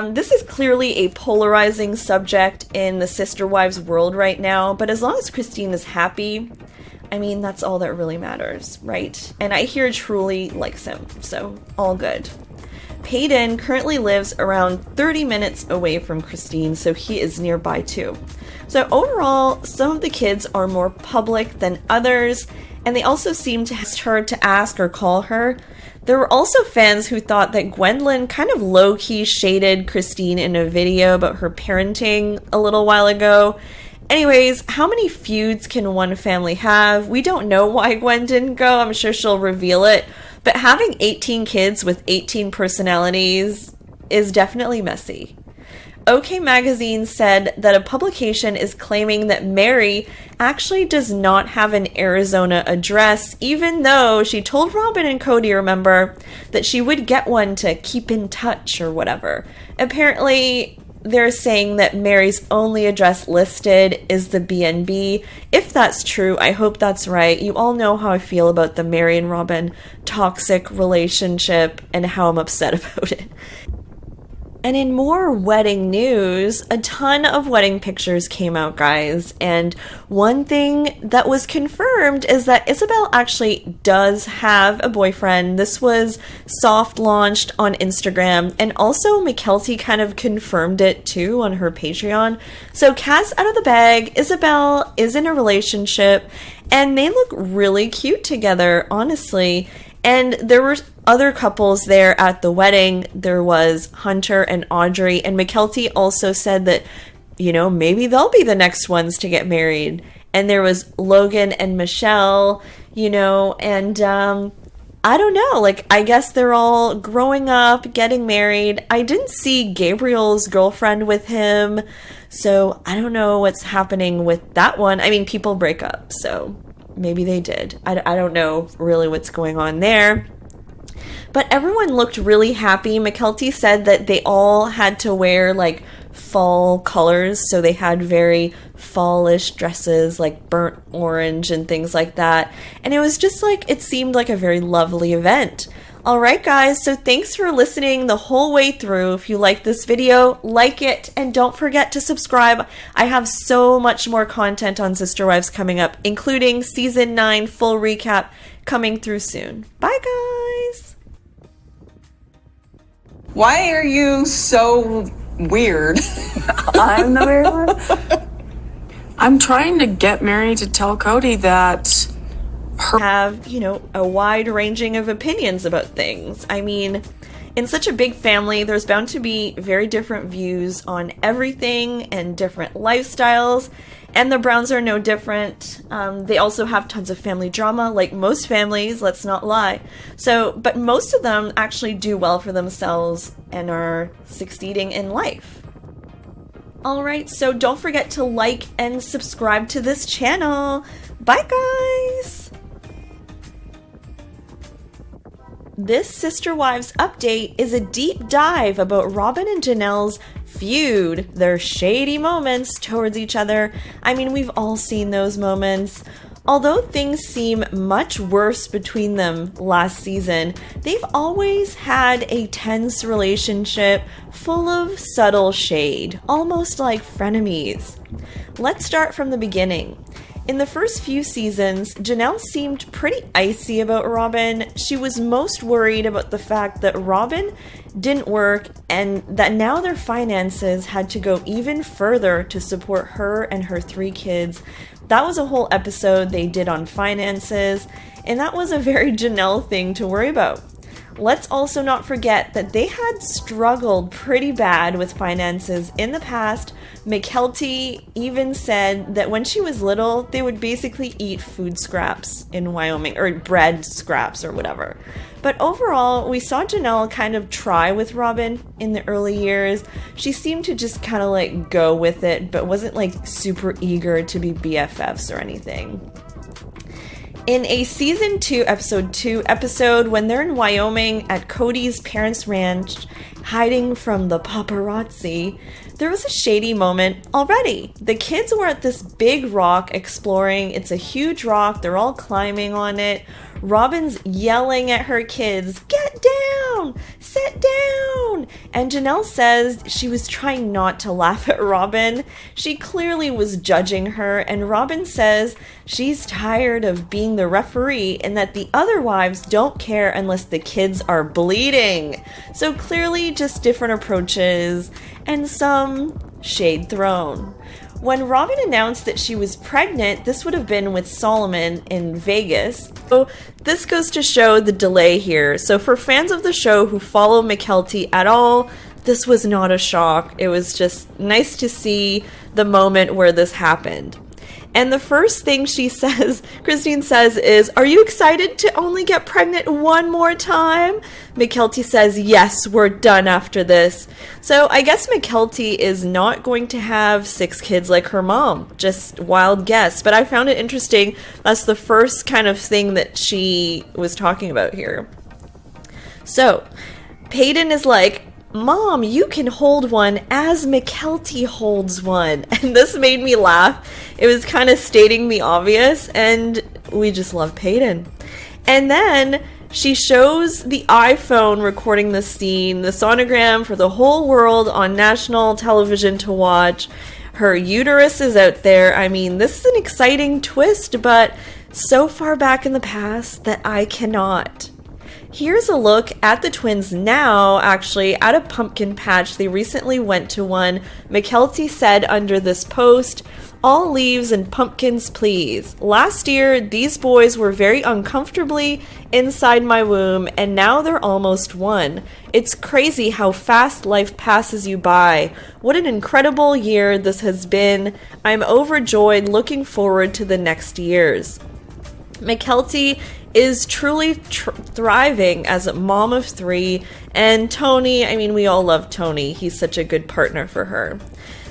This is clearly a polarizing subject in the sister wives world right now, but as long as Christine is happy, I mean, that's all that really matters, right? And I hear Truly likes him, so all good. Peyton currently lives around 30 minutes away from Christine, so he is nearby too. So overall, some of the kids are more public than others, and they also seem to ask her to ask or call her. There were also fans who thought that Gwendolyn kind of low-key shaded Christine in a video about her parenting a little while ago. Anyways, how many feuds can one family have? We don't know why Gwen didn't go. I'm sure she'll reveal it. But having 18 kids with 18 personalities is definitely messy. OK Magazine said that a publication is claiming that Mary actually does not have an Arizona address, even though she told Robin and Cody, remember, that she would get one to keep in touch or whatever. Apparently, they're saying that Mary's only address listed is the BNB. If that's true, I hope that's right. You all know how I feel about the Mary and Robin toxic relationship and how I'm upset about it. And in more wedding news, a ton of wedding pictures came out, guys. And one thing that was confirmed is that Isabel actually does have a boyfriend. This was soft launched on Instagram. And also Mykelti kind of confirmed it too on her Patreon. So cat's out of the bag. Isabel is in a relationship and they look really cute together, honestly. And there were other couples there at the wedding. There was Hunter and Audrey, and Mykelti also said that, you know, maybe they'll be the next ones to get married. And there was Logan and Michelle, you know, and I don't know, like, I guess they're all growing up, getting married. I didn't see Gabriel's girlfriend with him, so I don't know what's happening with that one. I mean, people break up, so maybe they did. I don't know really what's going on there. But everyone looked really happy. Mykelti said that they all had to wear, like, fall colors, so they had very fallish dresses, like burnt orange and things like that. And it was just like, it seemed like a very lovely event. Alright guys, so thanks for listening the whole way through. If you like this video, like it, and don't forget to subscribe. I have so much more content on Sister Wives coming up, including Season 9 full recap coming through soon. Bye guys! Why are you so weird? I'm the weird one. I'm trying to get Mary to tell Cody that have, you know, a wide ranging of opinions about things. I mean, in such a big family, there's bound to be very different views on everything and different lifestyles. And the Browns are no different. They also have tons of family drama, like most families, let's not lie. So, but most of them actually do well for themselves and are succeeding in life. Alright, so don't forget to like and subscribe to this channel. Bye guys! This Sister Wives update is a deep dive about Robin and Janelle's feud, their shady moments towards each other. I mean, we've all seen those moments. Although things seem much worse between them last season, they've always had a tense relationship full of subtle shade, almost like frenemies. Let's start from the beginning. In the first few seasons, Janelle seemed pretty icy about Robin. She was most worried about the fact that Robin didn't work and that now their finances had to go even further to support her and her 3 kids. That was a whole episode they did on finances, and that was a very Janelle thing to worry about. Let's also not forget that they had struggled pretty bad with finances in the past. Mykelti even said that when she was little, they would basically eat food scraps in Wyoming, or bread scraps or whatever. But overall, we saw Janelle kind of try with Robin in the early years. She seemed to just kind of like go with it, but wasn't like super eager to be BFFs or anything. In a season 2, episode 2 episode, when they're in Wyoming at Cody's parents' ranch, hiding from the paparazzi, there was a shady moment already. The kids were at this big rock exploring. It's a huge rock. They're all climbing on it. Robin's yelling at her kids, "Get down! Sit down!" And Janelle says she was trying not to laugh at Robin. She clearly was judging her, and Robin says she's tired of being the referee and that the other wives don't care unless the kids are bleeding. So clearly just different approaches and some shade thrown. When Robin announced that she was pregnant, this would have been with Solomon in Vegas. So this goes to show the delay here. So for fans of the show who follow Mykelti at all, this was not a shock. It was just nice to see the moment where this happened. And the first thing she says, Christine says, is, "Are you excited to only get pregnant one more time?" Mykelti says, "Yes, we're done after this." So I guess Mykelti is not going to have 6 kids like her mom. Just wild guess. But I found it interesting. That's the first kind of thing that she was talking about here. So Peyton is like, "Mom, you can hold one as Mykelti holds one." And this made me laugh. It was kind of stating the obvious, and we just love Peyton. And then she shows the iPhone recording the scene, the sonogram for the whole world on national television to watch. Her uterus is out there. I mean, this is an exciting twist, but so far back in the past that I cannot. Here's a look at the twins now, actually, at a pumpkin patch. They recently went to one. Mykelti said under this post, "All leaves and pumpkins, please. Last year, these boys were very uncomfortably inside my womb, and now they're almost one. It's crazy how fast life passes you by. What an incredible year this has been. I'm overjoyed, looking forward to the next years." Mykelti is truly thriving as a mom of 3, and Tony, I mean, we all love Tony. He's such a good partner for her.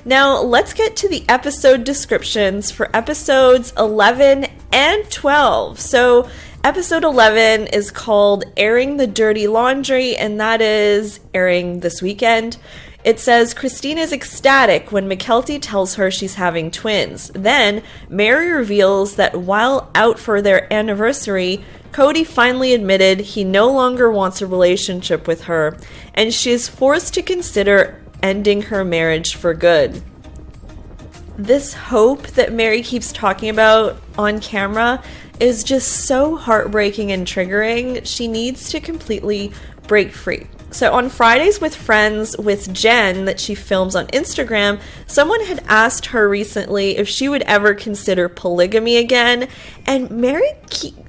Now, let's get to the episode descriptions for episodes 11 and 12. So, episode 11 is called Airing the Dirty Laundry, and that is airing this weekend. It says, Christine is ecstatic when Mykelti tells her she's having twins. Then, Mary reveals that while out for their anniversary, Cody finally admitted he no longer wants a relationship with her, and she is forced to consider ending her marriage for good. This hope that Mary keeps talking about on camera is just so heartbreaking and triggering. She needs to completely break free. So on Fridays with Friends with Jen that she films on Instagram, someone had asked her recently if she would ever consider polygamy again, and Mary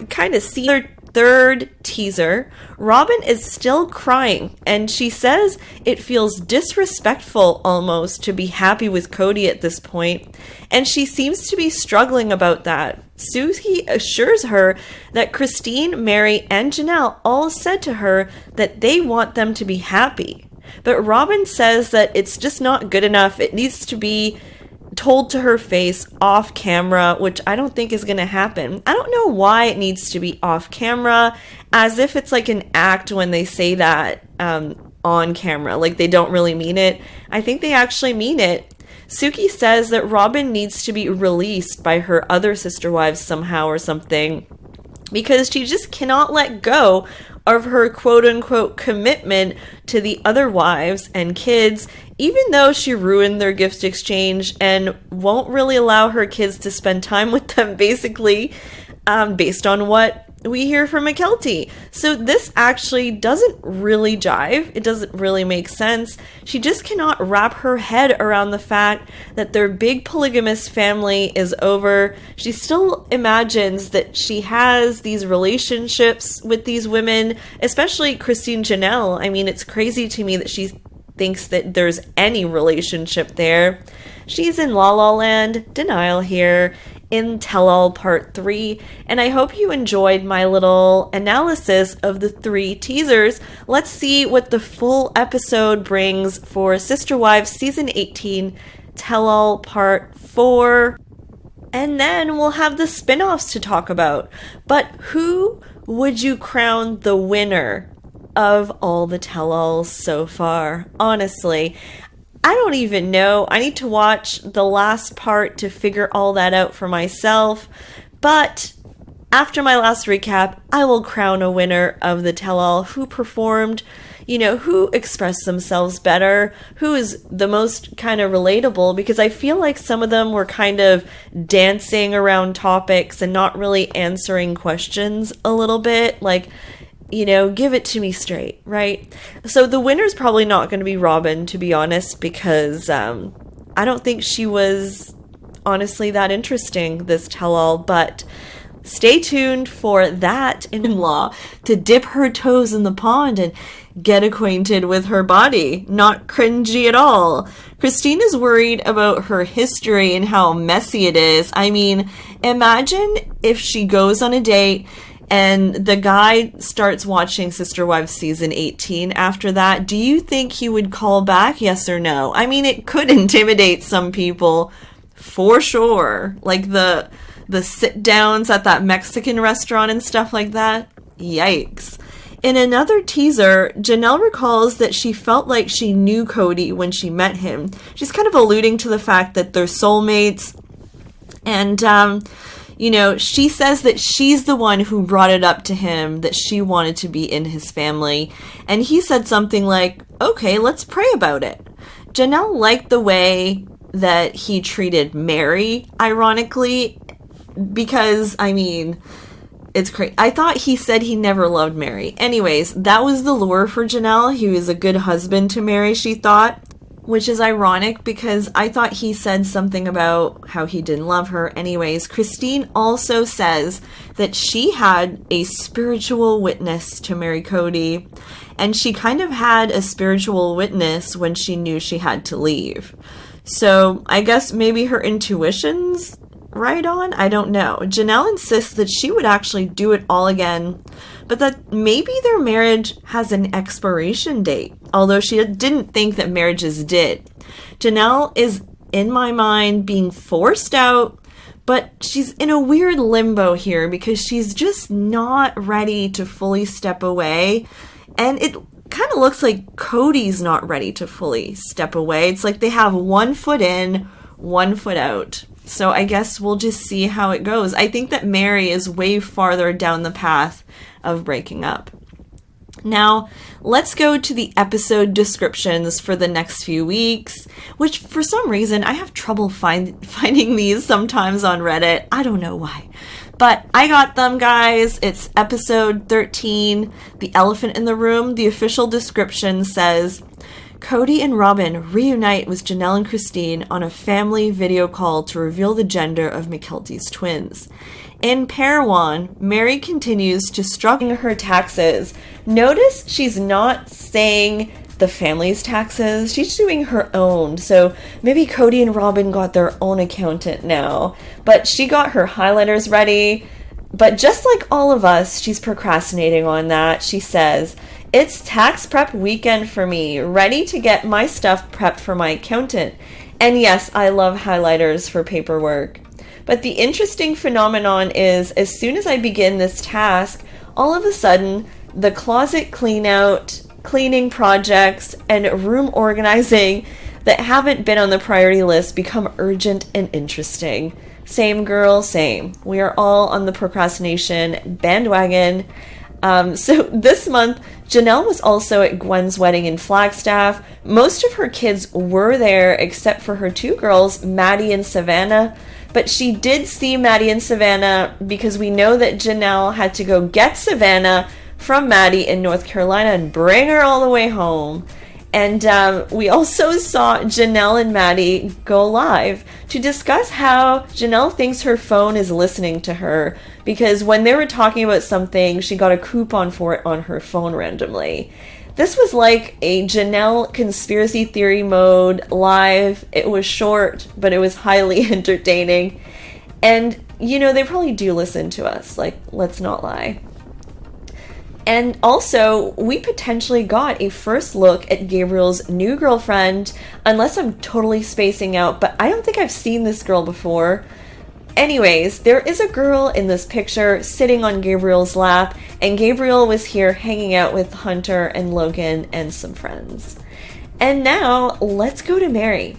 kind of sees her third teaser. Robin is still crying, and she says it feels disrespectful almost to be happy with Cody at this point, and she seems to be struggling about that. Susie assures her that Christine, Mary, and Janelle all said to her that they want them to be happy. But Robin says that it's just not good enough. It needs to be told to her face off camera, which I don't think is going to happen. I don't know why it needs to be off camera, as if it's like an act when they say that on camera, like they don't really mean it. I think they actually mean it. Suki says that Robin needs to be released by her other sister wives somehow or something, because she just cannot let go of her quote-unquote commitment to the other wives and kids, even though she ruined their gift exchange and won't really allow her kids to spend time with them, basically, based on what we hear from Mykelti. So this actually doesn't really jive. It doesn't really make sense. She just cannot wrap her head around the fact that their big polygamous family is over. She still imagines that she has these relationships with these women, especially Christine Janelle. I mean, it's crazy to me that she thinks that there's any relationship there. She's in La La Land, denial here, in Tell All Part 3, and I hope you enjoyed my little analysis of the 3 teasers. Let's see what the full episode brings for Sister Wives Season 18, Tell All Part 4, and then we'll have the spin-offs to talk about. But who would you crown the winner of all the tell-alls so far? Honestly, I don't even know. I need to watch the last part to figure all that out for myself. But after my last recap, I will crown a winner of the tell-all who performed, who expressed themselves better, who is the most kind of relatable, because I feel like some of them were kind of dancing around topics and not really answering questions a little bit. Like, give it to me straight, right? So the winner's probably not going to be Robin, to be honest, because I don't think she was honestly that interesting, this tell-all, but stay tuned for that in-law to dip her toes in the pond and get acquainted with her body. Not cringy at all. Christine is worried about her history and how messy it is. I mean, imagine if she goes on a date and the guy starts watching Sister Wives Season 18 after that. Do you think he would call back, yes or no? I mean, it could intimidate some people, for sure. Like the sit-downs at that Mexican restaurant and stuff like that. Yikes. In another teaser, Janelle recalls that she felt like she knew Cody when she met him. She's kind of alluding to the fact that they're soulmates. And, she says that she's the one who brought it up to him, that she wanted to be in his family. And he said something like, okay, let's pray about it. Janelle liked the way that he treated Mary, ironically, because, It's crazy. I thought he said he never loved Mary. Anyways, that was the lure for Janelle. He was a good husband to Mary, she thought. Which is ironic because I thought he said something about how he didn't love her. Anyways, Christine also says that she had a spiritual witness to marry Cody. And she kind of had a spiritual witness when she knew she had to leave. So I guess maybe her intuition's right on? I don't know. Janelle insists that she would actually do it all again, but that maybe their marriage has an expiration date, although she didn't think that marriages did. Janelle is, in my mind, being forced out, but she's in a weird limbo here because she's just not ready to fully step away, and it kind of looks like Cody's not ready to fully step away. It's like they have 1 foot in, 1 foot out. So I guess we'll just see how it goes. I think that Mary is way farther down the path of breaking up. Now, let's go to the episode descriptions for the next few weeks, which for some reason I have trouble finding these sometimes on Reddit. I don't know why. But I got them, guys. It's episode 13, The Elephant in the Room. The official description says, Cody and Robin reunite with Janelle and Christine on a family video call to reveal the gender of Mykelti's twins. In pair 1, Mary continues to struggle her taxes. Notice she's not saying the family's taxes. She's doing her own. So maybe Cody and Robin got their own accountant now. But she got her highlighters ready. But just like all of us, she's procrastinating on that. She says, it's tax prep weekend for me, ready to get my stuff prepped for my accountant. And yes, I love highlighters for paperwork. But the interesting phenomenon is, as soon as I begin this task, all of a sudden, the closet cleaning projects, and room organizing that haven't been on the priority list become urgent and interesting. Same girl, same. We are all on the procrastination bandwagon. So this month, Janelle was also at Gwen's wedding in Flagstaff. Most of her kids were there except for her 2 girls, Maddie and Savannah. But she did see Maddie and Savannah because we know that Janelle had to go get Savannah from Maddie in North Carolina and bring her all the way home. And we also saw Janelle and Maddie go live to discuss how Janelle thinks her phone is listening to her, because when they were talking about something, she got a coupon for it on her phone randomly. This was like a Janelle conspiracy theory mode live. It was short, but it was highly entertaining. And, you know, they probably do listen to us. Like, let's not lie. And also, we potentially got a first look at Gabriel's new girlfriend, unless I'm totally spacing out, but I don't think I've seen this girl before. Anyways, there is a girl in this picture sitting on Gabriel's lap, and Gabriel was here hanging out with Hunter and Logan and some friends. And now, let's go to Mary.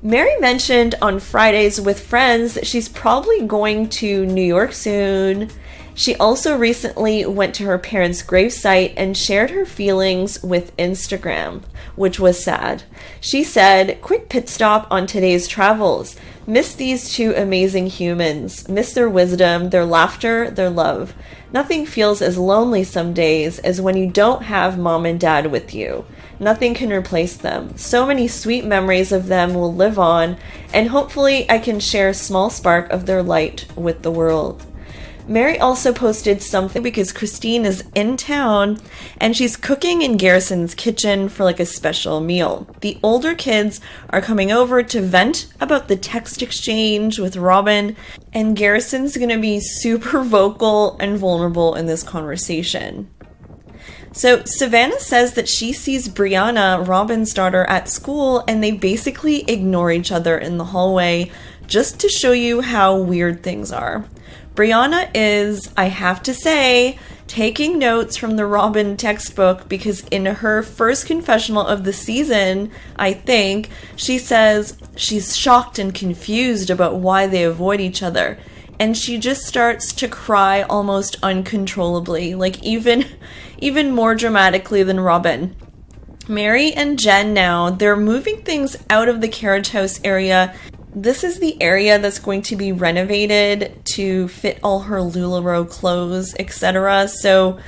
Mary mentioned on Fridays with Friends that she's probably going to New York soon. She also recently went to her parents' gravesite and shared her feelings with Instagram, which was sad. She said, quick pit stop on today's travels. Miss these 2 amazing humans. Miss their wisdom, their laughter, their love. Nothing feels as lonely some days as when you don't have mom and dad with you. Nothing can replace them. So many sweet memories of them will live on, and hopefully I can share a small spark of their light with the world. Mary also posted something because Christine is in town and she's cooking in Garrison's kitchen for like a special meal. The older kids are coming over to vent about the text exchange with Robin, and Garrison's gonna be super vocal and vulnerable in this conversation. So Savannah says that she sees Brianna, Robin's daughter, at school, and they basically ignore each other in the hallway just to show you how weird things are. Brianna is, I have to say, taking notes from the Robin textbook, because in her first confessional of the season, I think, she says she's shocked and confused about why they avoid each other. And she just starts to cry almost uncontrollably, like even more dramatically than Robin. Mary and Jen now, they're moving things out of the carriage house area This is the area that's going to be renovated to fit all her LuLaRoe clothes, etc. So,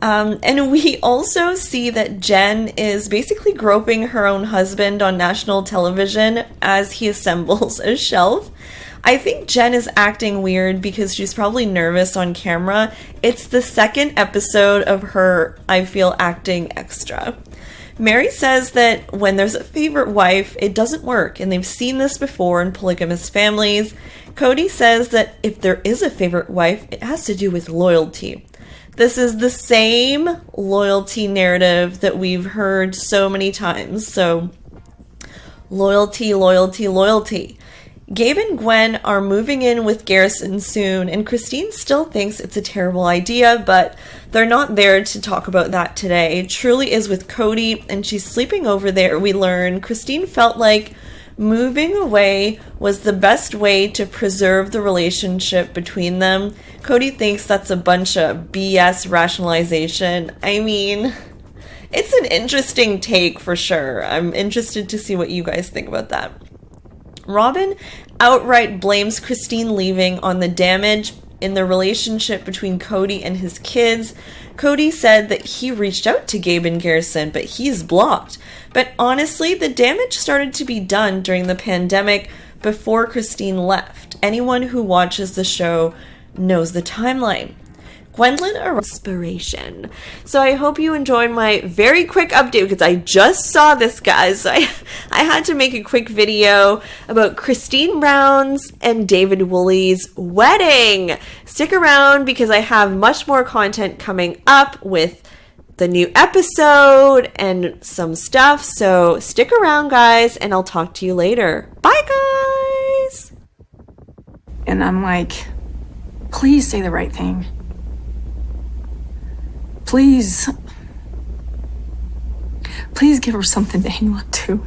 and we also see that Jen is basically groping her own husband on national television as he assembles a shelf. I think Jen is acting weird because she's probably nervous on camera. It's the second episode of her, I feel, acting extra. Mary says that when there's a favorite wife, it doesn't work, and they've seen this before in polygamous families. Cody says that if there is a favorite wife, it has to do with loyalty. This is the same loyalty narrative that we've heard so many times. So, loyalty, loyalty, loyalty. Gabe and Gwen are moving in with Garrison soon, and Christine still thinks it's a terrible idea, but they're not there to talk about that today. Truly is with Cody, and she's sleeping over there. We learn Christine felt like moving away was the best way to preserve the relationship between them. Cody thinks that's a bunch of BS rationalization. I mean, it's an interesting take for sure. I'm interested to see what you guys think about that. Robin outright blames Christine leaving on the damage in the relationship between Cody and his kids. Cody said that he reached out to Gabe and Garrison, but he's blocked. But honestly, the damage started to be done during the pandemic before Christine left. Anyone who watches the show knows the timeline. Gwendolyn inspiration. So I hope you enjoyed my very quick update because I just saw this, guys. So I had to make a quick video about Christine Brown's and David Woolley's wedding. Stick around because I have much more content coming up with the new episode and some stuff. So stick around, guys, and I'll talk to you later. Bye, guys! And I'm like, please say the right thing. Please give her something to hang on to.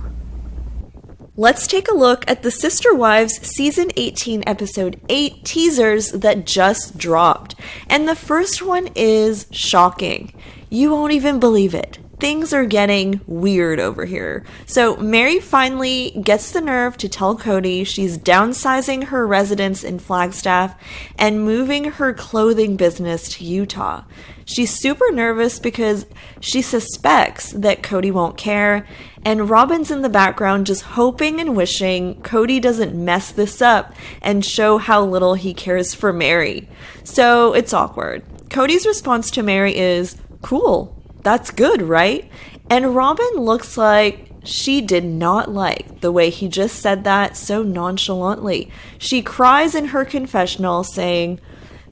Let's take a look at the Sister Wives Season 18 Episode 8 teasers that just dropped. And the first one is shocking. You won't even believe it. Things are getting weird over here. So Mary finally gets the nerve to tell Cody she's downsizing her residence in Flagstaff and moving her clothing business to Utah. She's super nervous because she suspects that Cody won't care, and Robin's in the background just hoping and wishing Cody doesn't mess this up and show how little he cares for Mary. So it's awkward. Cody's response to Mary is, "Cool. That's good, right?" And Robin looks like she did not like the way he just said that so nonchalantly. She cries in her confessional saying,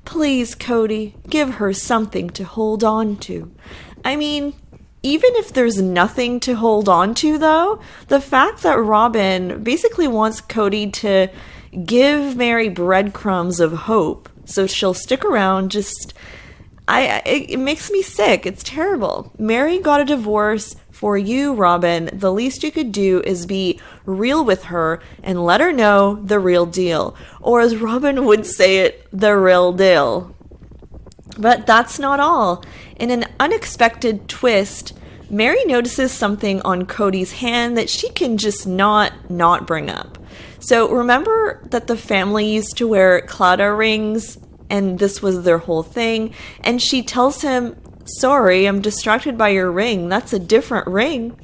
"Please, Cody, give her something to hold on to." I mean, even if there's nothing to hold on to, though, the fact that Robin basically wants Cody to give Mary breadcrumbs of hope so she'll stick around just... it makes me sick. It's terrible. Mary got a divorce for you, Robin. The least you could do is be real with her and let her know the real deal. Or as Robin would say it, the real deal. But that's not all. In an unexpected twist, Mary notices something on Cody's hand that she can just not bring up. So remember that the family used to wear Claddagh rings, and this was their whole thing, and she tells him, "Sorry, I'm distracted by your ring. That's a different ring."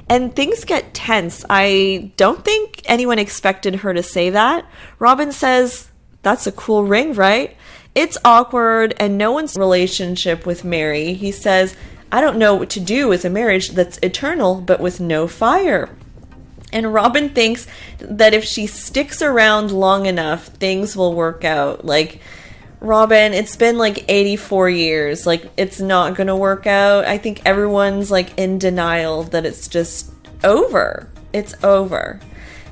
And things get tense. I don't think anyone expected her to say that. Robin says, "That's a cool ring, right?" It's awkward, and no one's relationship with Mary. He says, "I don't know what to do with a marriage that's eternal, but with no fire." And Robin thinks that if she sticks around long enough, things will work out. Like, Robin, it's been like 84 years. Like, it's not gonna work out. I think everyone's like in denial that it's just over. It's over.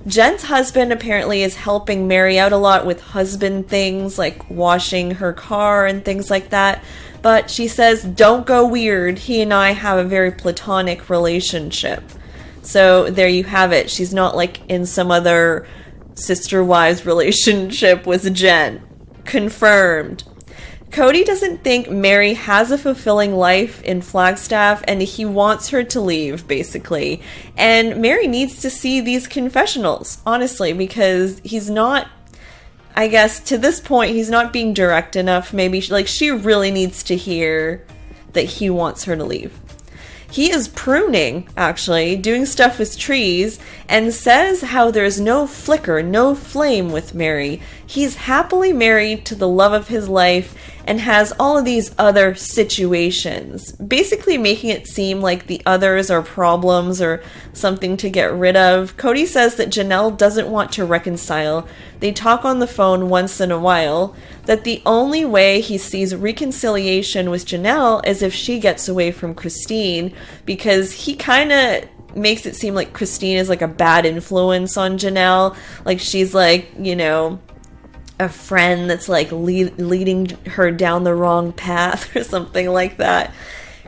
Jen's husband apparently is helping Mary out a lot with husband things like washing her car and things like that. But she says, "Don't go weird. He and I have a very platonic relationship." So there you have it. She's not like in some other sister wives relationship with Jen. Confirmed. Cody doesn't think Mary has a fulfilling life in Flagstaff, and he wants her to leave, basically. And Mary needs to see these confessionals, honestly, because he's not, I guess, to this point, he's not being direct enough. Maybe, she really needs to hear that he wants her to leave. He is pruning, actually, doing stuff with trees, and says how there's no flicker, no flame with Mary. He's happily married to the love of his life and has all of these other situations, basically making it seem like the others are problems or something to get rid of. Cody says that Janelle doesn't want to reconcile. They talk on the phone once in a while, that the only way he sees reconciliation with Janelle is if she gets away from Christine, because he kind of makes it seem like Christine is like a bad influence on Janelle. Like she's like, a friend that's like leading her down the wrong path or something like that.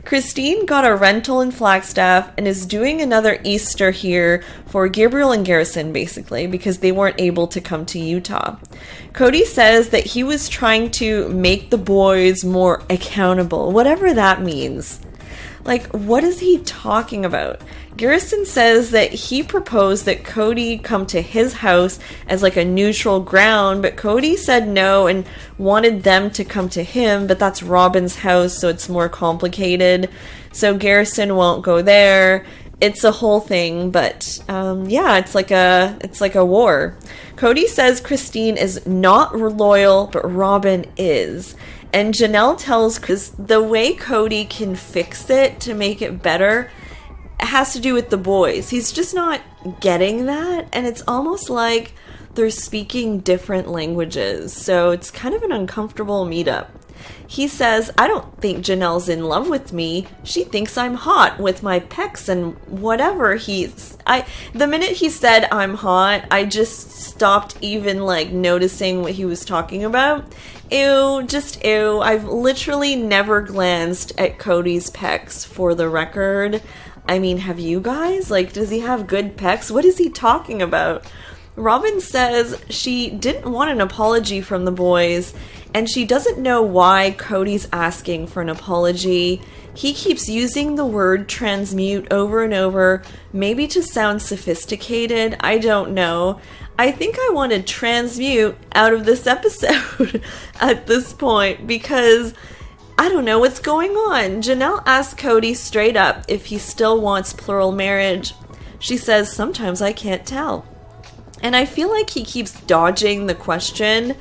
Christine got a rental in Flagstaff and is doing another Easter here for Gabriel and Garrison, basically, because they weren't able to come to Utah. Cody says that he was trying to make the boys more accountable, whatever that means. Like, what is he talking about? Garrison says that he proposed that Cody come to his house as like a neutral ground, but Cody said no and wanted them to come to him, but that's Robin's house, so it's more complicated. So Garrison won't go there. It's a whole thing, but yeah, it's like a war. Cody says Christine is not loyal, but Robin is. And Janelle tells Chris the way Cody can fix it to make it better has to do with the boys. He's just not getting that, and it's almost like they're speaking different languages, so it's kind of an uncomfortable meetup. He says, I don't think Janelle's in love with me. She thinks I'm hot with my pecs and whatever. The minute he said I'm hot, I just stopped even like noticing what he was talking about. Ew, just ew. I've literally never glanced at Cody's pecs, for the record. I mean, have you guys? Like, does he have good pecs? What is he talking about? Robin says she didn't want an apology from the boys, and she doesn't know why Cody's asking for an apology. He keeps using the word transmute over and over, maybe to sound sophisticated. I don't know. I think I want to transmute out of this episode at this point, because I don't know what's going on. Janelle asks Cody straight up if he still wants plural marriage. She says, sometimes I can't tell. And I feel like he keeps dodging the question.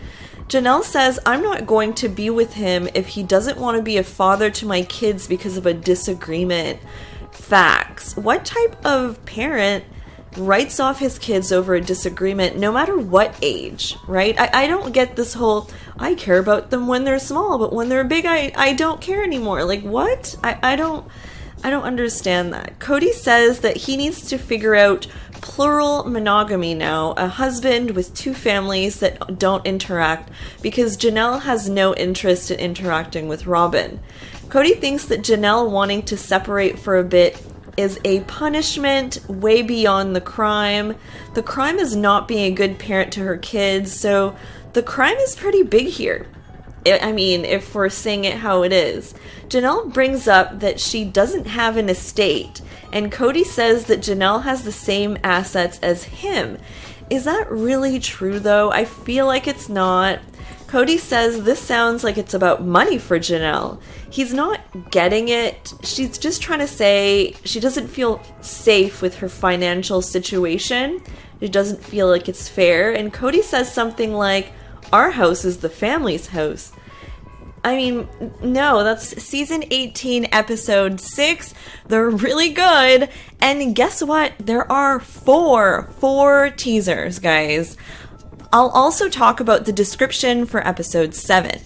Janelle says, I'm not going to be with him if he doesn't want to be a father to my kids because of a disagreement. Facts. What type of parent writes off his kids over a disagreement, no matter what age, right? I don't get this whole, I care about them when they're small, but when they're big, I don't care anymore. Like, what? I don't understand that. Cody says that he needs to figure out plural monogamy now, a husband with two families that don't interact, because Janelle has no interest in interacting with Robin. Cody thinks that Janelle wanting to separate for a bit is a punishment way beyond the crime. The crime is not being a good parent to her kids, so the crime is pretty big here. I mean, if we're saying it how it is. Janelle brings up that she doesn't have an estate, and Cody says that Janelle has the same assets as him. Is that really true, though? I feel like it's not. Cody says this sounds like it's about money for Janelle. He's not getting it. She's just trying to say she doesn't feel safe with her financial situation. It doesn't feel like it's fair. And Cody says something like, our house is the family's house. I mean, no, that's season 18, episode 6. They're really good. And guess what? There are four teasers, guys. I'll also talk about the description for episode 7.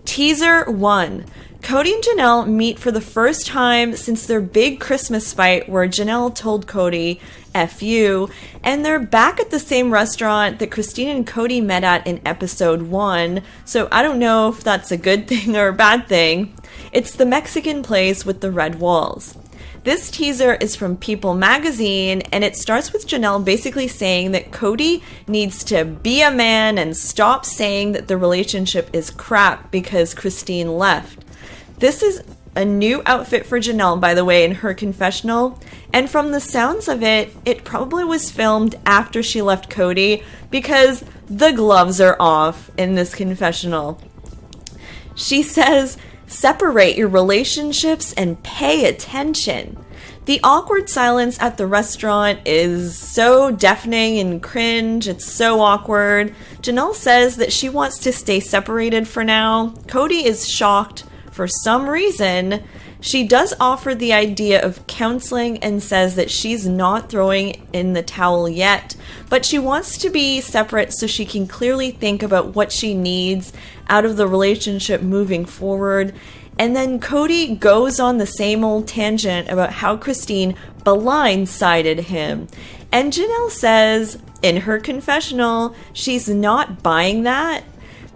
Teaser 1. Cody and Janelle meet for the first time since their big Christmas fight where Janelle told Cody, F you, and they're back at the same restaurant that Christine and Cody met at in episode 1, so I don't know if that's a good thing or a bad thing. It's the Mexican place with the red walls. This teaser is from People magazine, and it starts with Janelle basically saying that Cody needs to be a man and stop saying that the relationship is crap because Christine left. This is a new outfit for Janelle, by the way, in her confessional, and from the sounds of it, it probably was filmed after she left Cody because the gloves are off in this confessional. She says, "Separate your relationships and pay attention." The awkward silence at the restaurant is so deafening and cringe. It's so awkward. Janelle says that she wants to stay separated for now. Cody is shocked for some reason. She does offer the idea of counseling and says that she's not throwing in the towel yet, but she wants to be separate so she can clearly think about what she needs out of the relationship moving forward. And then Cody goes on the same old tangent about how Christine blindsided him. And Janelle says in her confessional she's not buying that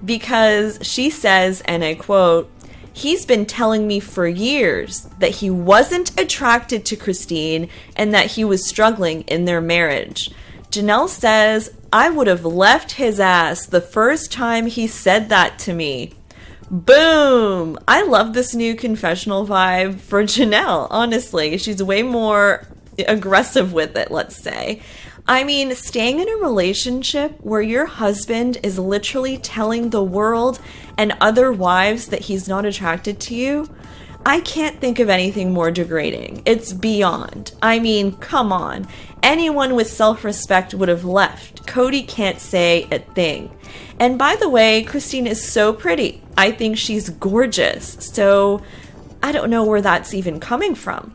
because she says, and I quote, "He's been telling me for years that he wasn't attracted to Christine and that he was struggling in their marriage." Janelle says, "I would have left his ass the first time he said that to me." Boom! I love this new confessional vibe for Janelle, honestly. She's way more aggressive with it, let's say. I mean, staying in a relationship where your husband is literally telling the world and other wives that he's not attracted to you, I can't think of anything more degrading. It's beyond. I mean, come on. Anyone with self-respect would have left. Cody can't say a thing. And by the way, Christine is so pretty. I think she's gorgeous. So I don't know where that's even coming from.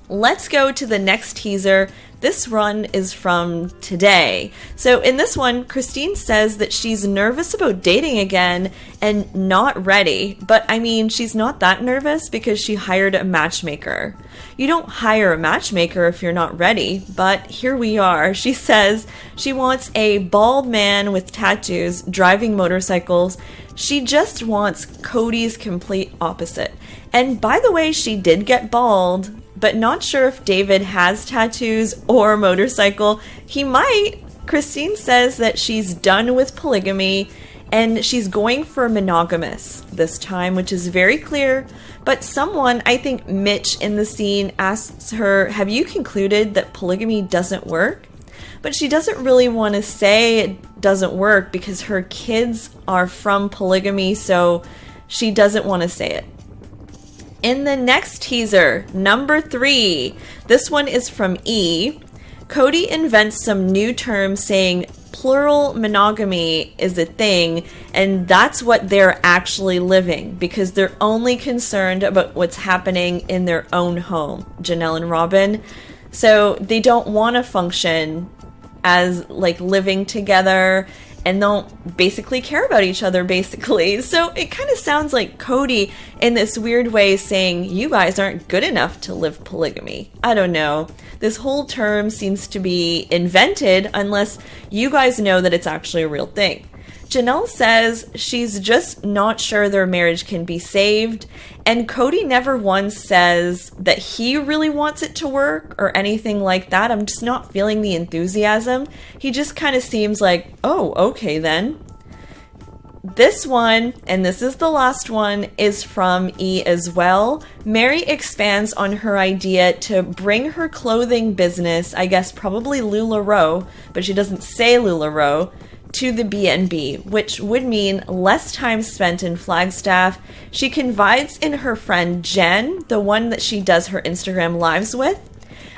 Let's go to the next teaser. This run is from today. So in this one, Christine says that she's nervous about dating again and not ready. But I mean, she's not that nervous because she hired a matchmaker. You don't hire a matchmaker if you're not ready, but here we are. She says she wants a bald man with tattoos driving motorcycles. She just wants Cody's complete opposite. And by the way, she did get bald, but not sure if David has tattoos or a motorcycle. He might. Christine says that she's done with polygamy and she's going for monogamous this time, which is very clear. But someone, I think Mitch in the scene, asks her, "Have you concluded that polygamy doesn't work?" But she doesn't really want to say it doesn't work because her kids are from polygamy, so she doesn't want to say it. In the next teaser, number 3, this one is from E. Cody invents some new term saying plural monogamy is a thing, and that's what they're actually living because they're only concerned about what's happening in their own home, Janelle and Robin. So they don't want to function as like living together and don't basically care about each other, basically. So it kind of sounds like Cody in this weird way is saying, you guys aren't good enough to live polygamy. I don't know. This whole term seems to be invented unless you guys know that it's actually a real thing. Janelle says she's just not sure their marriage can be saved, and Cody never once says that he really wants it to work or anything like that. I'm just not feeling the enthusiasm. He just kind of seems like, oh, okay then. This one, and this is the last one, is from E as well. Mary expands on her idea to bring her clothing business, I guess probably LuLaRoe, but she doesn't say LuLaRoe, to the B&B, which would mean less time spent in Flagstaff. She confides in her friend Jen, the one that she does her Instagram lives with.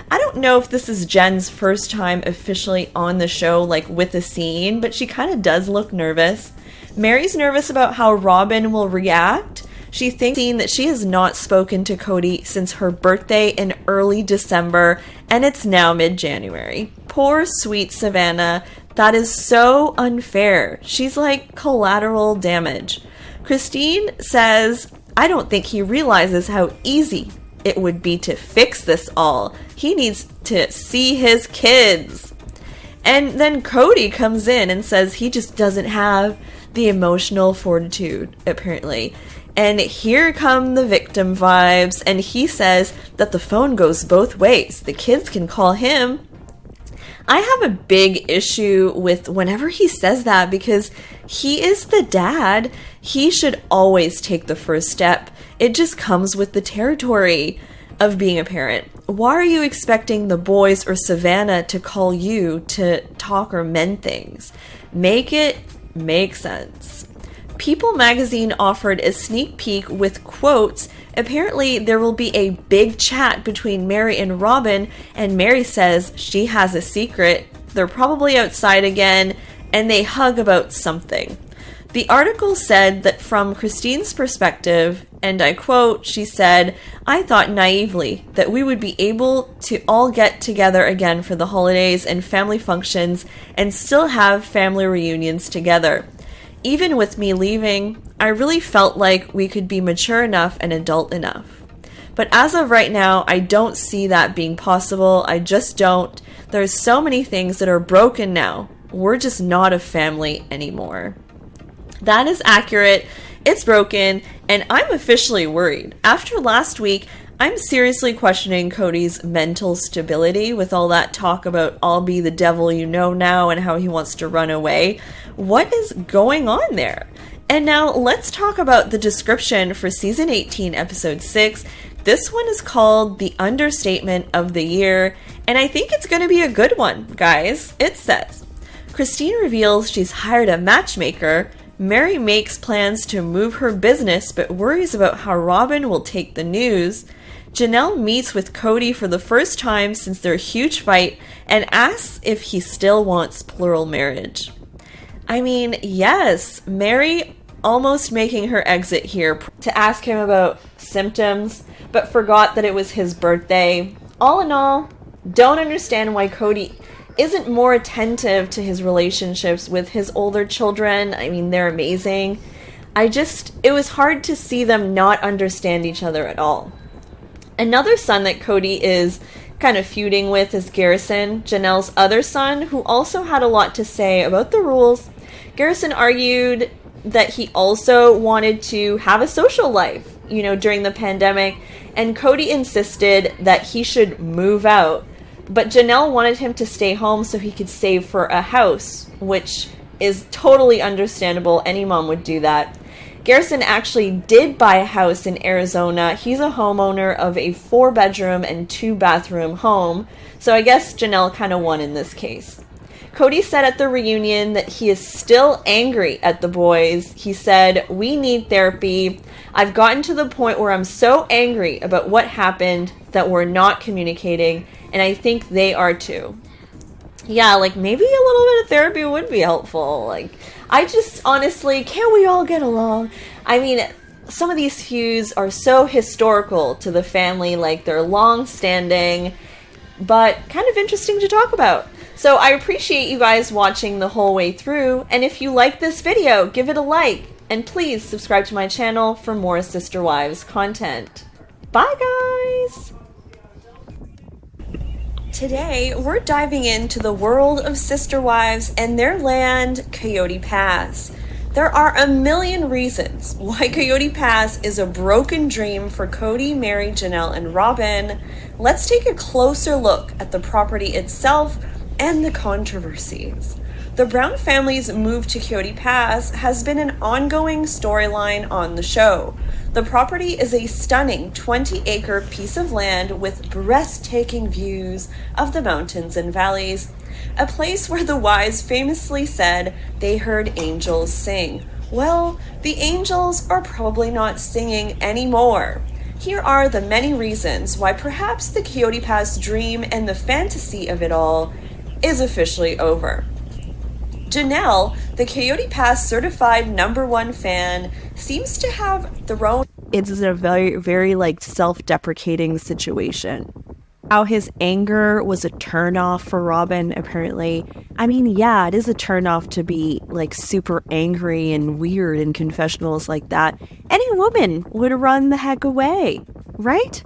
I don't know if this is Jen's first time officially on the show, like with a scene, but she kind of does look nervous. Mary's nervous about how Robin will react. She thinks that she has not spoken to Cody since her birthday in early December, and it's now mid-January. Poor sweet Savannah. That is so unfair. She's like collateral damage. Christine says, I don't think he realizes how easy it would be to fix this all. He needs to see his kids. And then Cody comes in and says he just doesn't have the emotional fortitude, apparently. And here come the victim vibes, and he says that the phone goes both ways. The kids can call him. I have a big issue with whenever he says that because he is the dad. He should always take the first step. It just comes with the territory of being a parent. Why are you expecting the boys or Savannah to call you to talk or mend things? Make it make sense. People magazine offered a sneak peek with quotes. Apparently, there will be a big chat between Mary and Robin, and Mary says she has a secret. They're probably outside again, and they hug about something. The article said that from Christine's perspective, and I quote, she said, "I thought naively that we would be able to all get together again for the holidays and family functions and still have family reunions together. Even with me leaving, I really felt like we could be mature enough and adult enough. But as of right now, I don't see that being possible. I just don't. There's so many things that are broken now. We're just not a family anymore." That is accurate. It's broken, and I'm officially worried. After last week, I'm seriously questioning Cody's mental stability with all that talk about I'll be the devil you know now and how he wants to run away. What is going on there? And now let's talk about the description for season 18, episode 6. This one is called The Understatement of the Year, and I think it's going to be a good one, guys. It says, Christine reveals she's hired a matchmaker. Mary makes plans to move her business but worries about how Robin will take the news. Janelle meets with Cody for the first time since their huge fight and asks if he still wants plural marriage. I mean, yes, Mary almost making her exit here to ask him about symptoms, but forgot that it was his birthday. All in all, don't understand why Cody isn't more attentive to his relationships with his older children. I mean, they're amazing. It was hard to see them not understand each other at all. Another son that Cody is kind of feuding with is Garrison, Janelle's other son, who also had a lot to say about the rules. Garrison argued that he also wanted to have a social life, during the pandemic, and Cody insisted that he should move out. But Janelle wanted him to stay home so he could save for a house, which is totally understandable. Any mom would do that. Garrison actually did buy a house in Arizona. He's a homeowner of a 4-bedroom and 2-bathroom home, so I guess Janelle kind of won in this case. Cody said at the reunion that he is still angry at the boys. He said, "We need therapy. I've gotten to the point where I'm so angry about what happened that we're not communicating, and I think they are too." Yeah, maybe a little bit of therapy would be helpful. I just honestly, can't we all get along? I mean, some of these feuds are so historical to the family, they're long-standing, but kind of interesting to talk about. So I appreciate you guys watching the whole way through, and if you like this video, give it a like, and please subscribe to my channel for more Sister Wives content. Bye, guys! Today, we're diving into the world of Sister Wives and their land, Coyote Pass. There are a million reasons why Coyote Pass is a broken dream for Cody, Mary, Janelle, and Robin. Let's take a closer look at the property itself and the controversies. The Brown family's move to Coyote Pass has been an ongoing storyline on the show. The property is a stunning 20-acre piece of land with breathtaking views of the mountains and valleys, a place where the wives famously said they heard angels sing. Well, the angels are probably not singing anymore. Here are the many reasons why perhaps the Coyote Pass dream and the fantasy of it all is officially over. Janelle, the Coyote Pass certified #1 fan, seems to have thrown... It's a very, very, self-deprecating situation. How his anger was a turnoff for Robin, apparently. I mean, yeah, it is a turnoff to be, super angry and weird in confessionals like that. Any woman would run the heck away, right?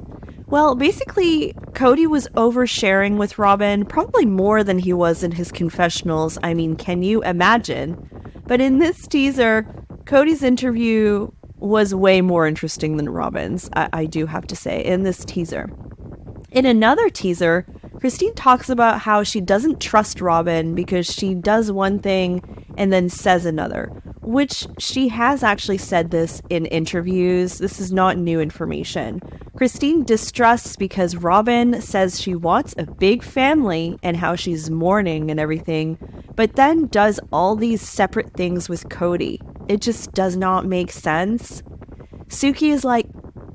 Well, basically, Cody was oversharing with Robin, probably more than he was in his confessionals. I mean, can you imagine? But in this teaser, Cody's interview was way more interesting than Robin's, I do have to say, in this teaser. In another teaser, Christine talks about how she doesn't trust Robin because she does one thing and then says another, which she has actually said this in interviews. This is not new information. Christine distrusts because Robin says she wants a big family and how she's mourning and everything, but then does all these separate things with Cody. It just does not make sense. Suki is like,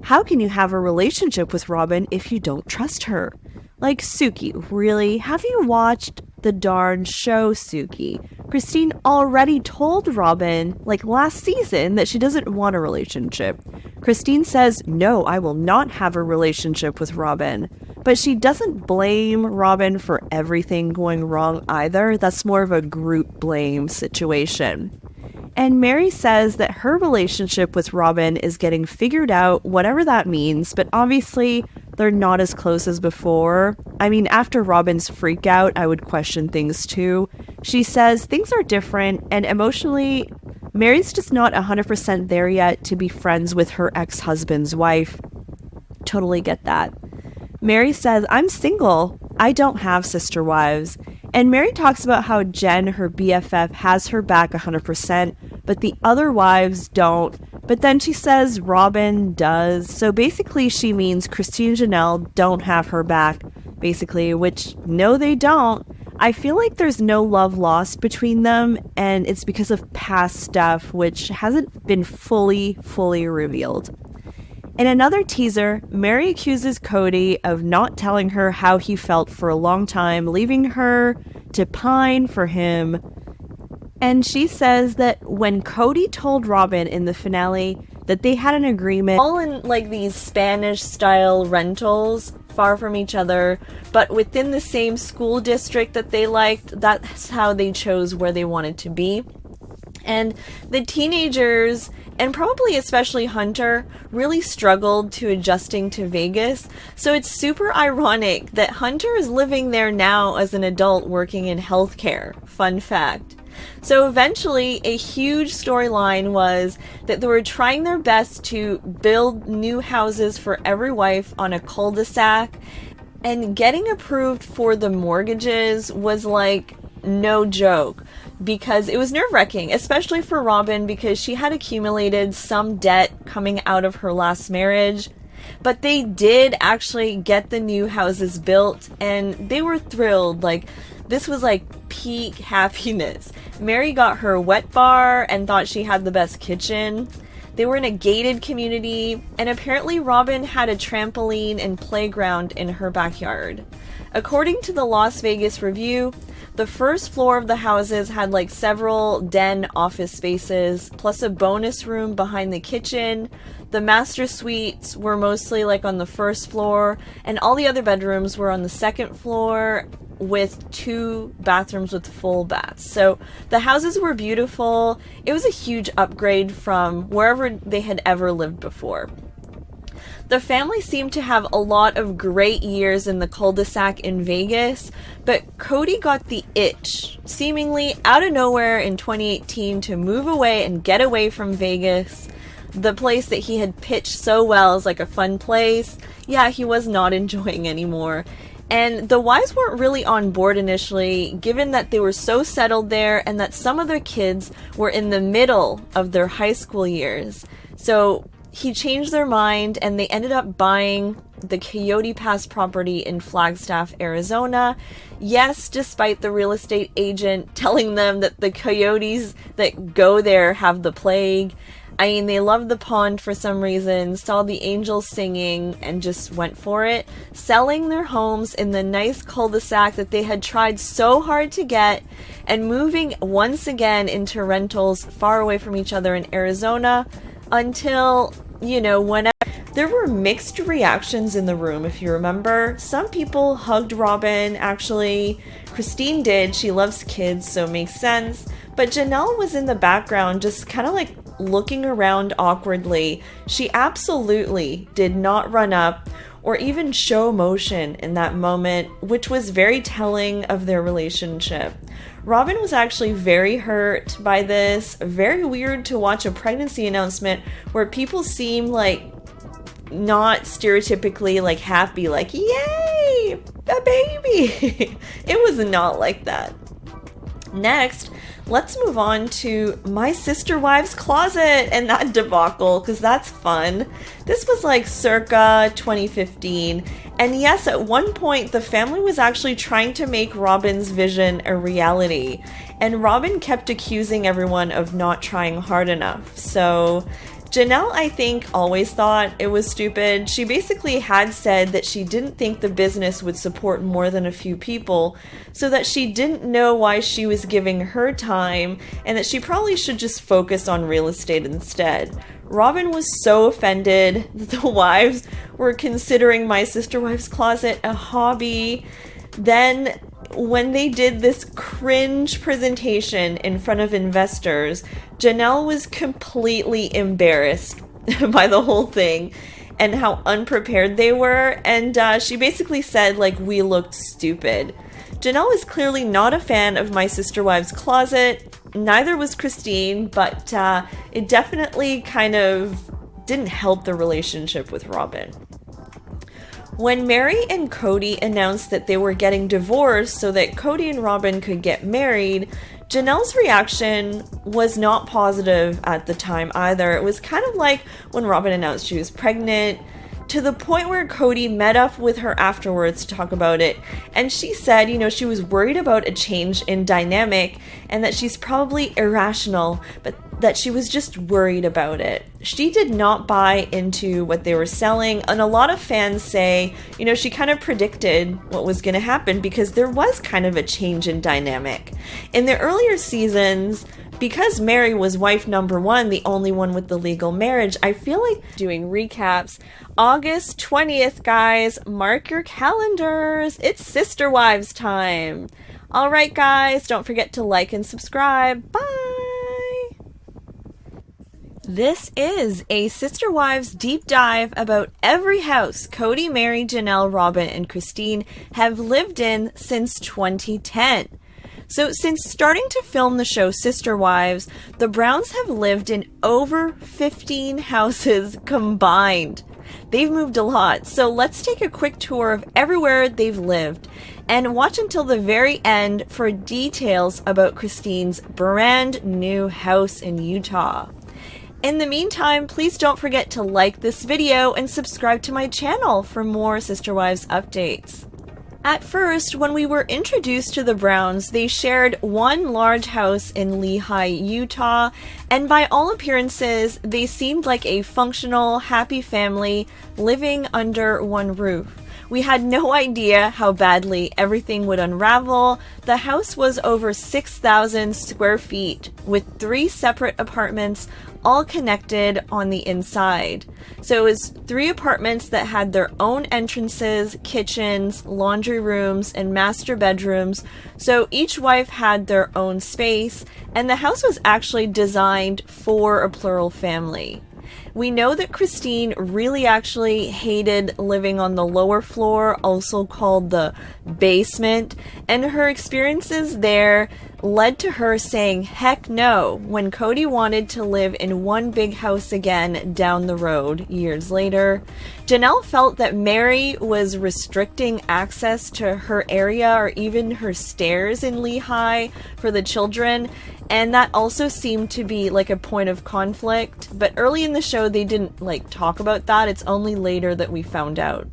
how can you have a relationship with Robin if you don't trust her? Like, Suki, really? Have you watched the darn show, Suki? Christine already told Robin, like last season, that she doesn't want a relationship. Christine says, no, I will not have a relationship with Robin. But she doesn't blame Robin for everything going wrong either. That's more of a group blame situation. And Mary says that her relationship with Robin is getting figured out, whatever that means, but obviously they're not as close as before. I mean, after Robin's freak out, I would question things too. She says things are different, and emotionally, Mary's just not 100% there yet to be friends with her ex-husband's wife. Totally get that. Mary says, I'm single. I don't have sister wives. And Mary talks about how Jen, her BFF, has her back 100%, but the other wives don't. But then she says Robin does. So basically she means Christine and Janelle don't have her back, basically, which no, they don't. I feel like there's no love lost between them, and it's because of past stuff, which hasn't been fully revealed. In another teaser, Mary accuses Cody of not telling her how he felt for a long time, leaving her to pine for him. And she says that when Cody told Robin in the finale that they had an agreement, all in like these Spanish-style rentals, far from each other, but within the same school district that they liked, that's how they chose where they wanted to be. And the teenagers, and probably especially Hunter, really struggled to adjusting to Vegas. So it's super ironic that Hunter is living there now as an adult working in healthcare. Fun fact. So eventually, a huge storyline was that they were trying their best to build new houses for every wife on a cul-de-sac, and getting approved for the mortgages was like no joke, because it was nerve-wracking, especially for Robin, because she had accumulated some debt coming out of her last marriage. But they did actually get the new houses built, and they were thrilled. Like, this was like peak happiness. Mary got her wet bar and thought she had the best kitchen. They were in a gated community, and apparently Robin had a trampoline and playground in her backyard. According to the Las Vegas Review, the first floor of the houses had like several den office spaces, plus a bonus room behind the kitchen. The master suites were mostly like on the first floor, and all the other bedrooms were on the second floor, with 2 bathrooms with full baths. So the houses were beautiful. It was a huge upgrade from wherever they had ever lived before. The family seemed to have a lot of great years in the cul-de-sac in Vegas, but Cody got the itch, seemingly out of nowhere in 2018, to move away and get away from Vegas, the place that he had pitched so well as like a fun place. Yeah, he was not enjoying anymore. And the wives weren't really on board initially, given that they were so settled there and that some of their kids were in the middle of their high school years. So he changed their mind, and they ended up buying the Coyote Pass property in Flagstaff, Arizona. Yes, despite the real estate agent telling them that the coyotes that go there have the plague. I mean, they loved the pond for some reason, saw the angels singing, and just went for it, selling their homes in the nice cul-de-sac that they had tried so hard to get, and moving once again into rentals far away from each other in Arizona, until, you know, whenever. There were mixed reactions in the room, if you remember. Some people hugged Robin, actually. Christine did. She loves kids, so it makes sense. But Janelle was in the background, just kind of like looking around awkwardly. She absolutely did not run up or even show emotion in that moment, which was very telling of their relationship. Robin was actually very hurt by this. Very weird to watch a pregnancy announcement where people seem like not stereotypically like happy, like, yay, a baby. It was not like that. Next, let's move on to My Sister Wives Closet and that debacle, because that's fun. This was like circa 2015, and yes, at one point the family was actually trying to make Robin's vision a reality, and Robin kept accusing everyone of not trying hard enough. So Janelle, I think, always thought it was stupid. She basically had said that she didn't think the business would support more than a few people, so that she didn't know why she was giving her time, and that she probably should just focus on real estate instead. Robin was so offended that the wives were considering My Sister Wives Closet a hobby. Then when they did this cringe presentation in front of investors, Janelle was completely embarrassed by the whole thing and how unprepared they were, and she basically said, like, we looked stupid. Janelle is clearly not a fan of My Sister Wives Closet, neither was Christine, but it definitely kind of didn't help the relationship with Robin. When Mary and Cody announced that they were getting divorced so that Cody and Robin could get married, Janelle's reaction was not positive at the time either. It was kind of like when Robin announced she was pregnant, to the point where Cody met up with her afterwards to talk about it, and she said, you know, she was worried about a change in dynamic and that she's probably irrational, but that she was just worried about it. She did not buy into what they were selling, and a lot of fans say, you know, she kind of predicted what was going to happen because there was kind of a change in dynamic. In the earlier seasons, because Mary was wife number one, the only one with the legal marriage, I feel like doing recaps. August 20th, guys, mark your calendars. It's Sister Wives time. All right, guys, don't forget to like and subscribe. Bye. This is a Sister Wives deep dive about every house Cody, Mary, Janelle, Robin, and Christine have lived in since 2010. So since starting to film the show Sister Wives, the Browns have lived in over 15 houses combined. They've moved a lot, so let's take a quick tour of everywhere they've lived and watch until the very end for details about Christine's brand new house in Utah. In the meantime, please don't forget to like this video and subscribe to my channel for more Sister Wives updates. At first, when we were introduced to the Browns, they shared one large house in Lehi, Utah, and by all appearances, they seemed like a functional, happy family living under one roof. We had no idea how badly everything would unravel. The house was over 6,000 square feet with 3 separate apartments all connected on the inside. So it was 3 apartments that had their own entrances, kitchens, laundry rooms, and master bedrooms. So each wife had their own space, and the house was actually designed for a plural family. We know that Christine really actually hated living on the lower floor, also called the basement, and her experiences there led to her saying heck no when Cody wanted to live in one big house again down the road years later. Janelle felt that Mary was restricting access to her area or even her stairs in Lehi for the children, and that also seemed to be like a point of conflict. But early in the show, they didn't talk about that. It's only later that we found out.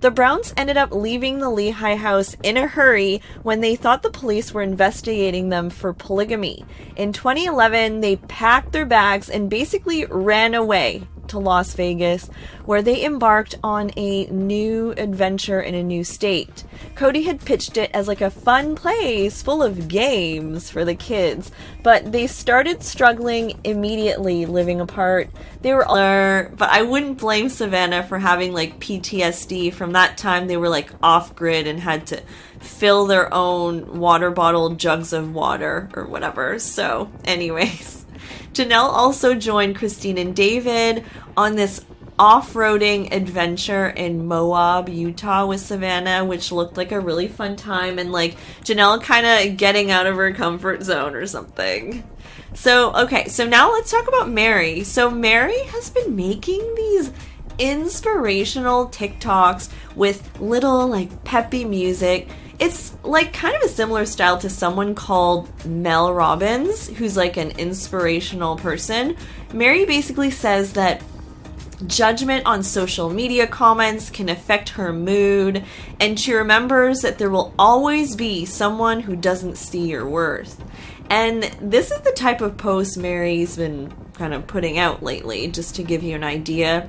The Browns ended up leaving the Lehi house in a hurry when they thought the police were investigating them for polygamy. In 2011, they packed their bags and basically ran away to Las Vegas, where they embarked on a new adventure in a new state. Cody had pitched it as a fun place full of games for the kids, but they started struggling immediately living apart. They were but I wouldn't blame Savannah for having PTSD from that time. They were off-grid and had to fill their own water bottle jugs of water or whatever. So anyways, Janelle also joined Christine and David on this off-roading adventure in Moab, Utah with Savannah, which looked like a really fun time, and like Janelle kind of getting out of her comfort zone or something. So, okay, so now let's talk about Mary. So Mary has been making these inspirational TikToks with little like peppy music. It's like kind of a similar style to someone called Mel Robbins, who's like an inspirational person. Mary basically says that judgment on social media comments can affect her mood, and she remembers that there will always be someone who doesn't see your worth. And this is the type of post Mary's been kind of putting out lately, just to give you an idea.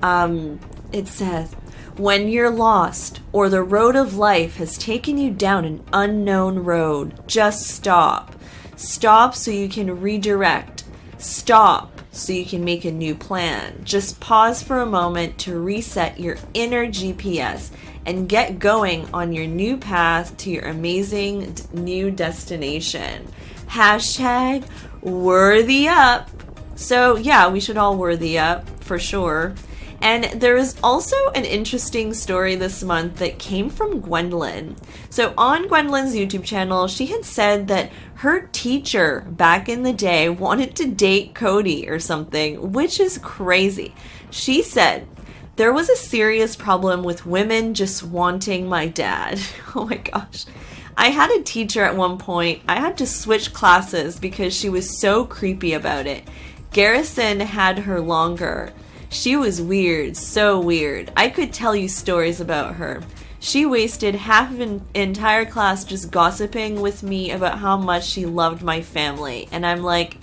It says, when you're lost or the road of life has taken you down an unknown road, just stop. Stop so you can redirect. Stop so you can make a new plan. Just pause for a moment to reset your inner GPS and get going on your new path to your amazing new destination. Hashtag worthy up. So yeah, we should all worthy up for sure. And there is also an interesting story this month that came from Gwendolyn. So on Gwendolyn's YouTube channel, she had said that her teacher back in the day wanted to date Cody or something, which is crazy. She said, there was a serious problem with women just wanting my dad. Oh my gosh. I had a teacher at one point. I had to switch classes because she was so creepy about it. Garrison had her longer. She was weird, so weird. I could tell you stories about her. She wasted half of an entire class just gossiping with me about how much she loved my family. And I'm like,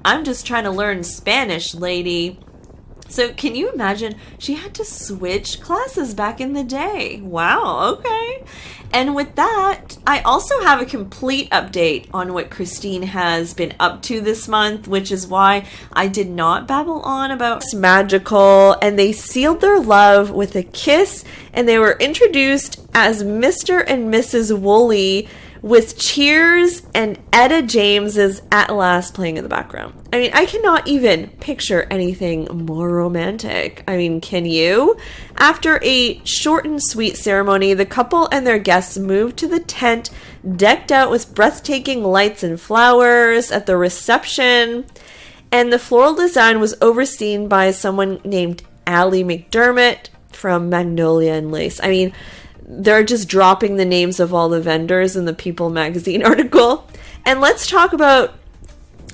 I'm just trying to learn Spanish, lady. So can you imagine? She had to switch classes back in the day. Wow, okay. And with that, I also have a complete update on what Christine has been up to this month, which is why I did not babble on about It's Magical. And they sealed their love with a kiss, and they were introduced as Mr. and Mrs. Woolley, with Cheers and Etta James's At Last playing in the background. I mean, I cannot even picture anything more romantic. I mean, can you? After a short and sweet ceremony, the couple and their guests moved to the tent, decked out with breathtaking lights and flowers at the reception. And the floral design was overseen by someone named Allie McDermott from Magnolia and Lace. I mean, they're just dropping the names of all the vendors in the People magazine article. And let's talk about,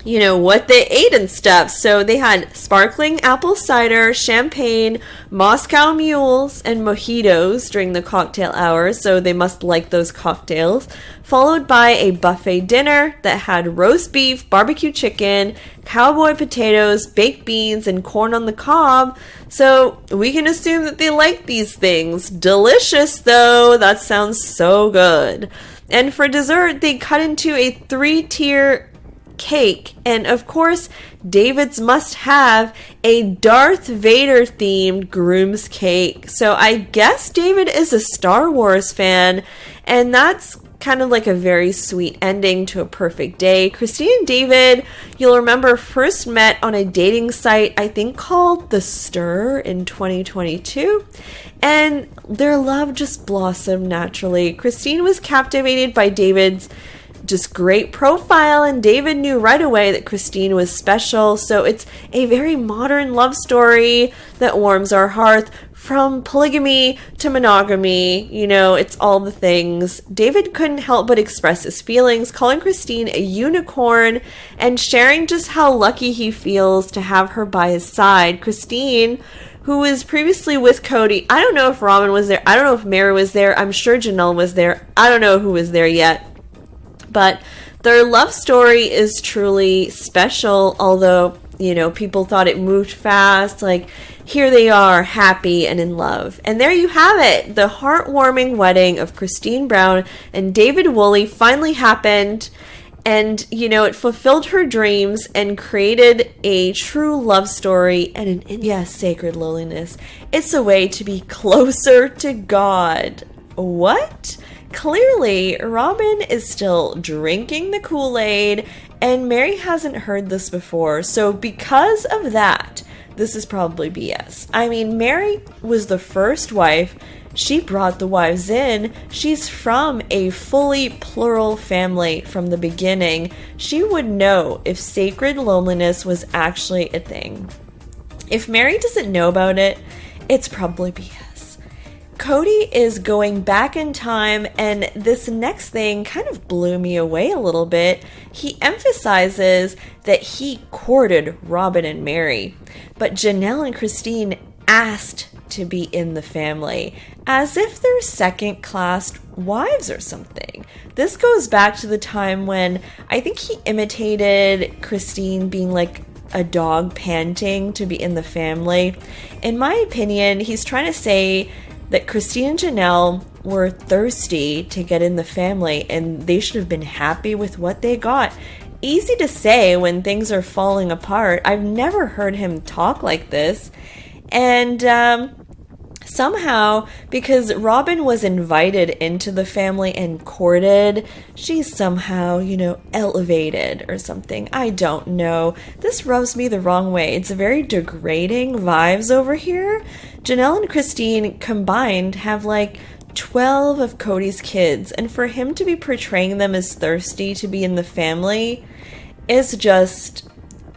what they ate and stuff. So they had sparkling apple cider, champagne, Moscow mules, and mojitos during the cocktail hour. So they must like those cocktails. Followed by a buffet dinner that had roast beef, barbecue chicken, cowboy potatoes, baked beans, and corn on the cob. So we can assume that they like these things. Delicious, though. That sounds so good. And for dessert, they cut into a 3-tier cake. And of course, David's must have a Darth Vader themed groom's cake. So I guess David is a Star Wars fan, and that's kind of like a very sweet ending to a perfect day. Christine and David, you'll remember, first met on a dating site, I think called The Stir, in 2022. And their love just blossomed naturally. Christine was captivated by David's just great profile, and David knew right away that Christine was special. So it's a very modern love story that warms our heart. From polygamy to monogamy, it's all the things. David couldn't help but express his feelings, calling Christine a unicorn and sharing just how lucky he feels to have her by his side. Christine, who was previously with Cody, I don't know if Robin was there, I don't know if Mary was there, I'm sure Janelle was there, I don't know who was there yet. But their love story is truly special, although, people thought it moved fast. Like, here they are, happy and in love. And there you have it. The heartwarming wedding of Christine Brown and David Woolley finally happened. And, it fulfilled her dreams and created a true love story and sacred loneliness. It's a way to be closer to God. What? Clearly, Robin is still drinking the Kool-Aid, and Mary hasn't heard this before. So because of that, this is probably BS. I mean, Mary was the first wife. She brought the wives in. She's from a fully plural family from the beginning. She would know if sacred loneliness was actually a thing. If Mary doesn't know about it, it's probably BS. Cody is going back in time, and this next thing kind of blew me away a little bit. He emphasizes that he courted Robin and Mary, but Janelle and Christine asked to be in the family, as if they're second-class wives or something. This goes back to the time when I think he imitated Christine being like a dog panting to be in the family. In my opinion, he's trying to say that Christine and Janelle were thirsty to get in the family, and they should have been happy with what they got. Easy to say when things are falling apart. I've never heard him talk like this. And somehow, because Robin was invited into the family and courted, she's somehow, elevated or something. I don't know. This rubs me the wrong way. It's very degrading vibes over here. Janelle and Christine combined have like 12 of Cody's kids, and for him to be portraying them as thirsty to be in the family is just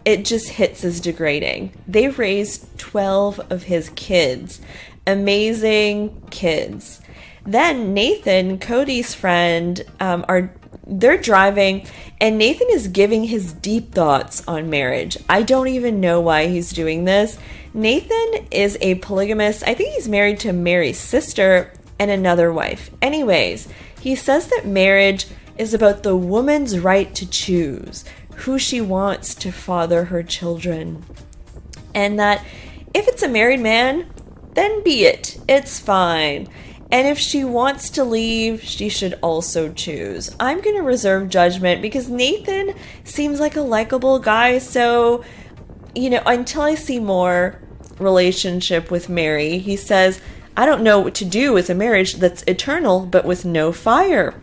hits as degrading. They raised 12 of his kids. Amazing kids. Then Nathan, Cody's friend, they're driving, and Nathan is giving his deep thoughts on marriage. I don't even know why he's doing this. Nathan is a polygamist. I think he's married to Mary's sister and another wife. Anyways, he says that marriage is about the woman's right to choose who she wants to father her children. And that if it's a married man, then be it. It's fine. And if she wants to leave, she should also choose. I'm going to reserve judgment because Nathan seems like a likable guy. So, until I see more relationship with Mary, he says, I don't know what to do with a marriage that's eternal but with no fire.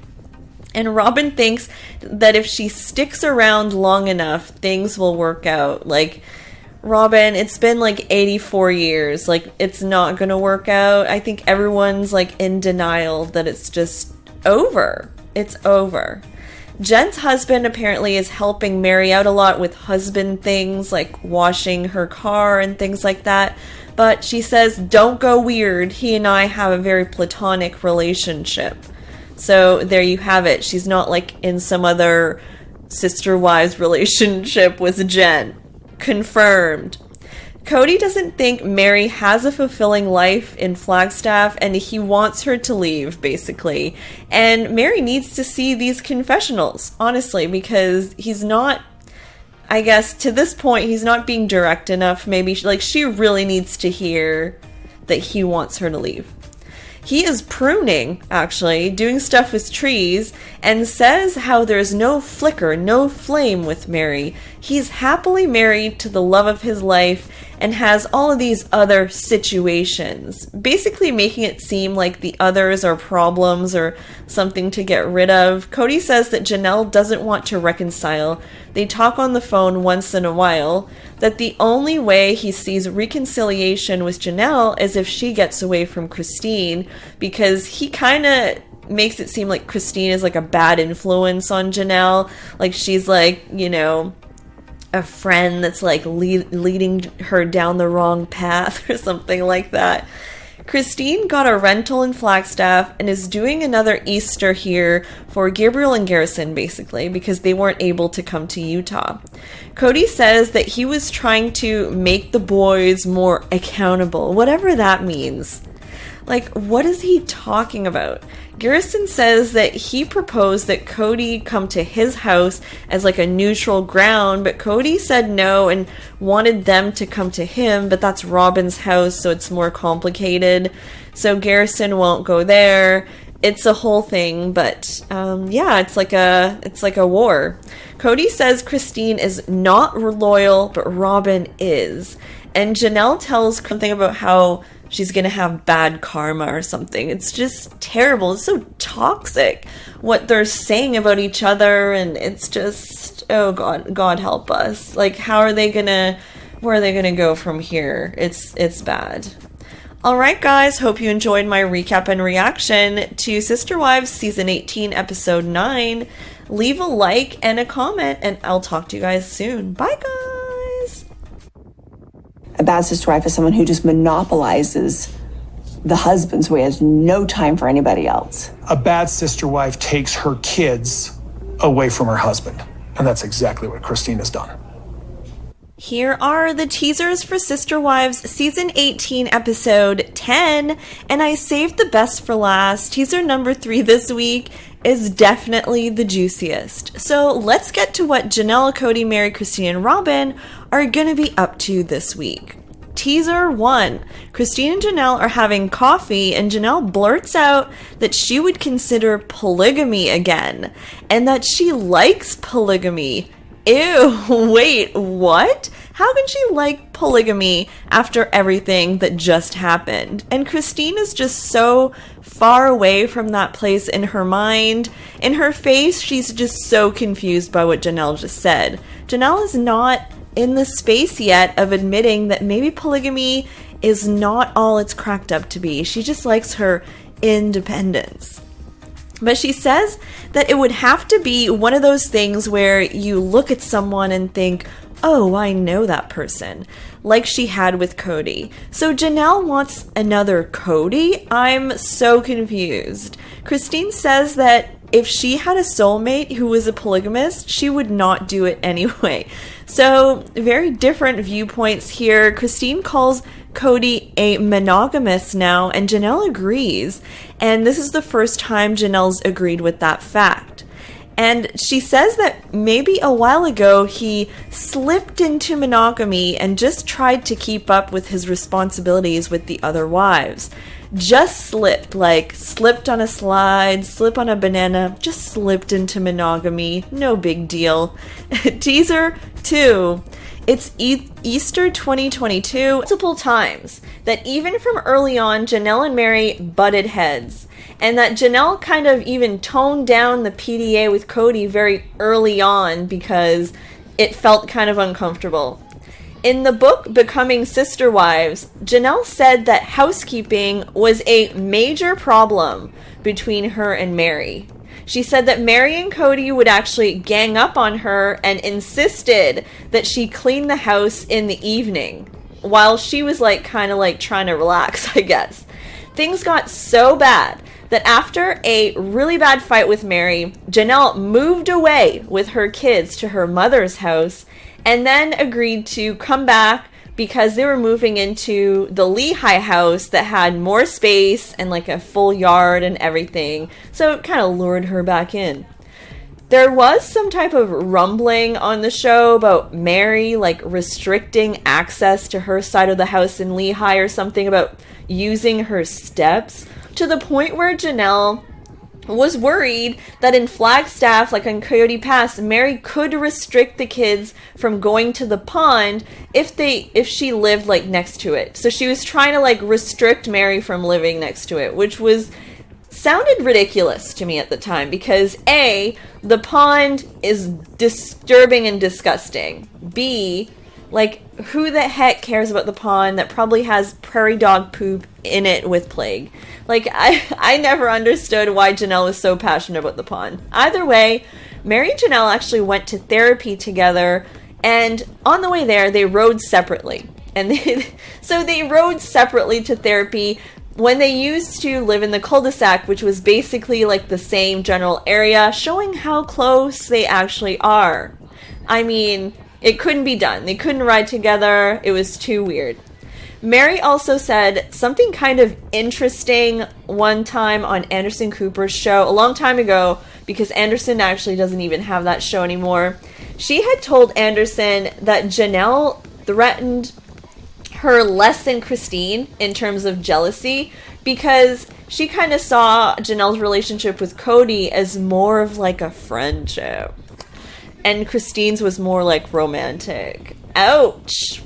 And Robin thinks that if she sticks around long enough, things will work out. Like, Robin, it's been like 84 years. Like, it's not gonna work out. I think everyone's like in denial that it's just over. It's over. Jen's husband apparently is helping Mary out a lot with husband things, like washing her car and things like that. But she says, don't go weird. He and I have a very platonic relationship. So there you have it. She's not like in some other sister wives relationship with Jen. Confirmed. Cody doesn't think Mary has a fulfilling life in Flagstaff, and he wants her to leave, basically. And Mary needs to see these confessionals, honestly, because he's not, I guess, to this point, he's not being direct enough. Maybe, she really needs to hear that he wants her to leave. He is pruning, actually, doing stuff with trees, and says how there's no flicker, no flame with Mary. He's happily married to the love of his life and has all of these other situations, basically making it seem like the others are problems or something to get rid of. Cody says that Janelle doesn't want to reconcile. They talk on the phone once in a while, that the only way he sees reconciliation with Janelle is if she gets away from Christine, because he kind of makes it seem like Christine is like a bad influence on Janelle. Like she's like, a friend that's like leading her down the wrong path or something like that. Christine got a rental in Flagstaff and is doing another Easter here for Gabriel and Garrison, basically, because they weren't able to come to Utah. Cody says that he was trying to make the boys more accountable, whatever that means. Like, what is he talking about? Garrison says that he proposed that Cody come to his house as like a neutral ground, but Cody said no and wanted them to come to him, but that's Robin's house, so it's more complicated. So Garrison won't go there. It's a whole thing, but it's like a war. Cody says Christine is not loyal, but Robin is. And Janelle tells something about how she's gonna have bad karma or something. It's just terrible. It's so toxic what they're saying about each other, and it's just, oh God help us. Like, how are they gonna where are they going to go from here? It's bad. Alright guys, hope you enjoyed my recap and reaction to Sister Wives Season 18, Episode 9. Leave a like and a comment, and I'll talk to you guys soon. Bye guys! A bad sister wife is someone who just monopolizes the husband so he has no time for anybody else. A bad sister wife takes her kids away from her husband. And that's exactly what Christine has done. Here are the teasers for Sister Wives Season 18, Episode 10, and I saved the best for last. Teaser number 3 this week is definitely the juiciest. So let's get to what Janelle, Cody, Mary, Christine, and Robin are going to be up to this week. Teaser 1. Christine and Janelle are having coffee, and Janelle blurts out that she would consider polygamy again, and that she likes polygamy. Ew, wait, what? How can she like polygamy after everything that just happened? And Christine is just so far away from that place in her mind. In her face, she's just so confused by what Janelle just said. Janelle is not in the space yet of admitting that maybe polygamy is not all it's cracked up to be. She just likes her independence. But she says that it would have to be one of those things where you look at someone and think, oh, I know that person, like she had with Cody. So Janelle wants another Cody? I'm so confused. Christine says that if she had a soulmate who was a polygamist, she would not do it anyway. So very different viewpoints here. Christine calls Cody a monogamist now, and Janelle agrees. And this is the first time Janelle's agreed with that fact. And she says that maybe a while ago he slipped into monogamy and just tried to keep up with his responsibilities with the other wives. Just slipped, like slipped on a slide, slip on a banana, just slipped into monogamy. No big deal. Teaser 2. It's Easter 2022 multiple times that even from early on, Janelle and Mary butted heads. And that Janelle kind of even toned down the PDA with Cody very early on because it felt kind of uncomfortable. In the book Becoming Sister Wives, Janelle said that housekeeping was a major problem between her and Mary. She said that Mary and Cody would actually gang up on her and insisted that she clean the house in the evening while she was kind of trying to relax, I guess. Things got so bad that after a really bad fight with Mary, Janelle moved away with her kids to her mother's house and then agreed to come back because they were moving into the Lehigh house that had more space and a full yard and everything. So it kind of lured her back in. There was some type of rumbling on the show about Mary restricting access to her side of the house in Lehigh or something about using her steps, to the point where Janelle was worried that in Flagstaff, on Coyote Pass, Mary could restrict the kids from going to the pond if she lived next to it. So she was trying to restrict Mary from living next to it, which sounded ridiculous to me at the time because A, the pond is disturbing and disgusting. B, who the heck cares about the pond that probably has prairie dog poop in it with plague? I never understood why Janelle was so passionate about the pond. Either way, Mary and Janelle actually went to therapy together, and on the way there, they rode separately. And they rode separately to therapy when they used to live in the cul-de-sac, which was basically the same general area, showing how close they actually are. I mean, it couldn't be done. They couldn't ride together. It was too weird. Mary also said something kind of interesting one time on Anderson Cooper's show a long time ago, because Anderson actually doesn't even have that show anymore. She had told Anderson that Janelle threatened her less than Christine in terms of jealousy because she kind of saw Janelle's relationship with Cody as more of a friendship. And Christine's was more romantic. Ouch.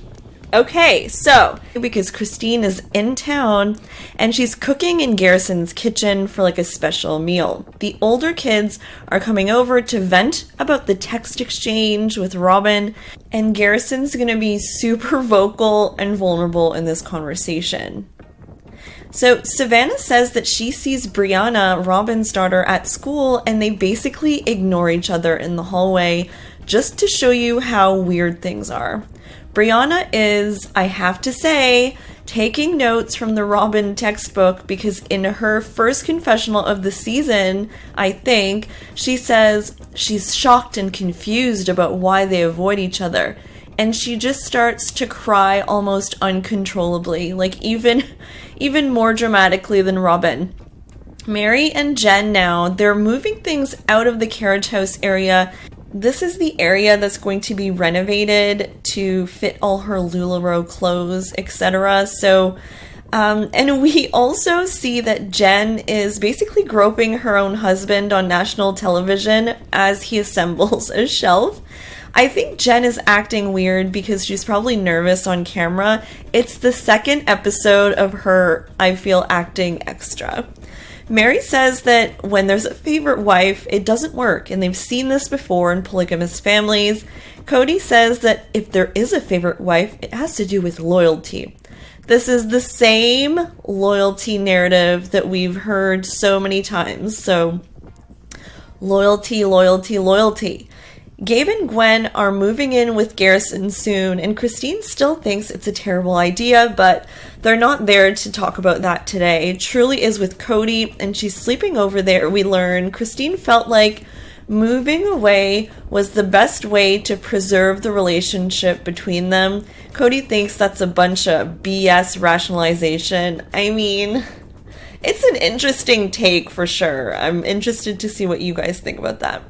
Okay, so because Christine is in town and she's cooking in Garrison's kitchen for like a special meal. The older kids are coming over to vent about the text exchange with Robin, and Garrison's gonna be super vocal and vulnerable in this conversation. So Savannah says that she sees Brianna, Robin's daughter, at school, and they basically ignore each other in the hallway just to show you how weird things are. Brianna is, I have to say, taking notes from the Robin textbook because in her first confessional of the season, I think, she says she's shocked and confused about why they avoid each other. And she just starts to cry almost uncontrollably, like even more dramatically than Robin. Mary and Jen now, they're moving things out of the carriage house area. This is the area that's going to be renovated to fit all her LuLaRoe clothes, etc. So, and we also see that Jen is basically groping her own husband on national television as he assembles a shelf. I think Jen is acting weird because she's probably nervous on camera. It's the second episode of her, I feel, acting extra. Mary says that when there's a favorite wife, it doesn't work, and they've seen this before in polygamous families. Cody says that if there is a favorite wife, it has to do with loyalty. This is the same loyalty narrative that we've heard so many times. So, loyalty, loyalty, loyalty. Gabe and Gwen are moving in with Garrison soon, and Christine still thinks it's a terrible idea, but they're not there to talk about that today. Truly is with Cody, and she's sleeping over there, we learn. Christine felt like moving away was the best way to preserve the relationship between them. Cody thinks that's a bunch of BS rationalization. I mean, it's an interesting take for sure. I'm interested to see what you guys think about that.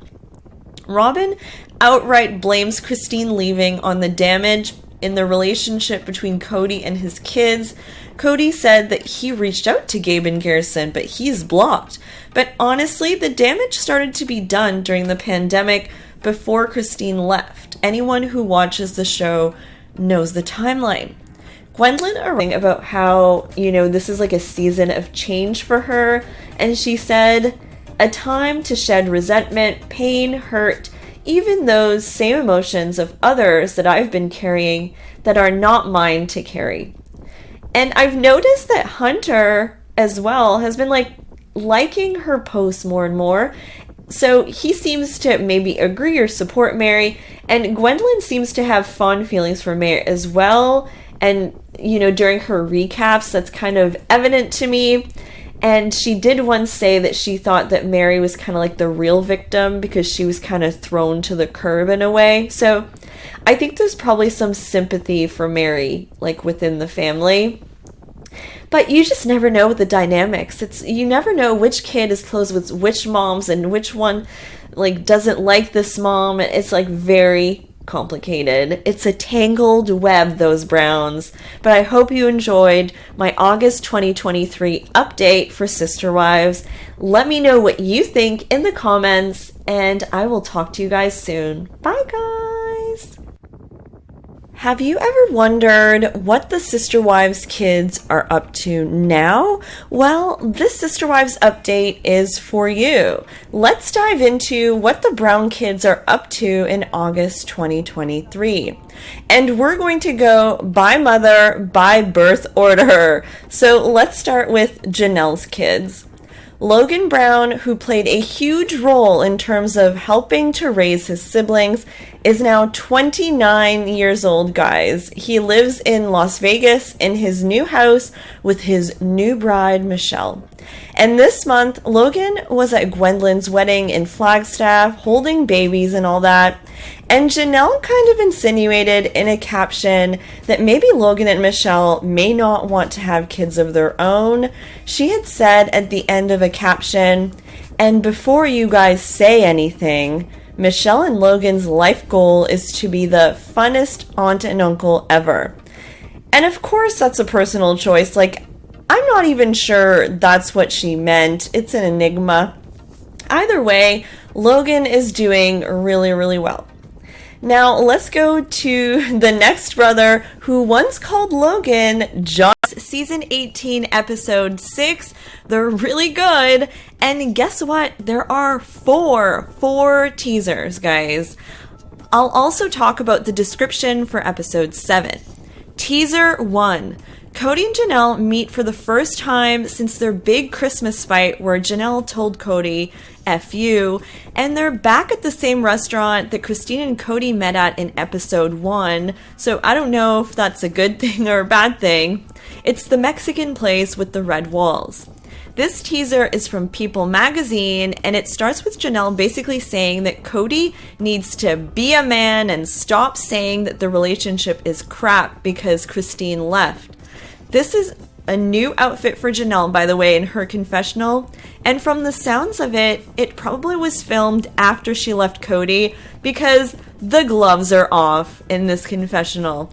Robin outright blames Christine leaving on the damage in the relationship between Cody and his kids. Cody said that he reached out to Gabe and Garrison, but he's blocked. But honestly, the damage started to be done during the pandemic before Christine left. Anyone who watches the show knows the timeline. Gwendolyn arranged about how, this is like a season of change for her, and she said, a time to shed resentment, pain, hurt, even those same emotions of others that I've been carrying that are not mine to carry. And I've noticed that Hunter as well has been liking her posts more and more. So he seems to maybe agree or support Mary, and Gwendolyn seems to have fond feelings for Mary as well. And, during her recaps, that's kind of evident to me. And she did once say that she thought that Mary was kind of like the real victim because she was kind of thrown to the curb in a way. So I think there's probably some sympathy for Mary, within the family. But you just never know with the dynamics. You never know which kid is close with which moms and which one doesn't like this mom. It's very complicated. It's a tangled web, those Browns. But I hope you enjoyed my August 2023 update for Sister Wives. Let me know what you think in the comments, and I will talk to you guys soon. Bye, guys! Have you ever wondered what the Sister Wives kids are up to now? Well, this Sister Wives update is for you. Let's dive into what the Brown kids are up to in August 2023. And we're going to go by mother, by birth order. So let's start with Janelle's kids. Logan Brown, who played a huge role in terms of helping to raise his siblings, is now 29 years old, guys. He lives in Las Vegas in his new house with his new bride, Michelle. And this month, Logan was at Gwendolyn's wedding in Flagstaff, holding babies and all that. And Janelle kind of insinuated in a caption that maybe Logan and Michelle may not want to have kids of their own. She had said at the end of a caption, "And before you guys say anything, Michelle and Logan's life goal is to be the funnest aunt and uncle ever." And of course, that's a personal choice. I'm not even sure that's what she meant. It's an enigma. Either way, Logan is doing really, really well. Now, let's go to the next brother who once called Logan John. Season 18, episode 6. They're really good. And guess what? There are four teasers, guys. I'll also talk about the description for episode 7. Teaser 1. Cody and Janelle meet for the first time since their big Christmas fight where Janelle told Cody, F you, and they're back at the same restaurant that Christine and Cody met at in episode 1, so I don't know if that's a good thing or a bad thing. It's the Mexican place with the red walls. This teaser is from People magazine, and it starts with Janelle basically saying that Cody needs to be a man and stop saying that the relationship is crap because Christine left. This is a new outfit for Janelle, by the way, in her confessional, and from the sounds of it, it probably was filmed after she left Cody because the gloves are off in this confessional.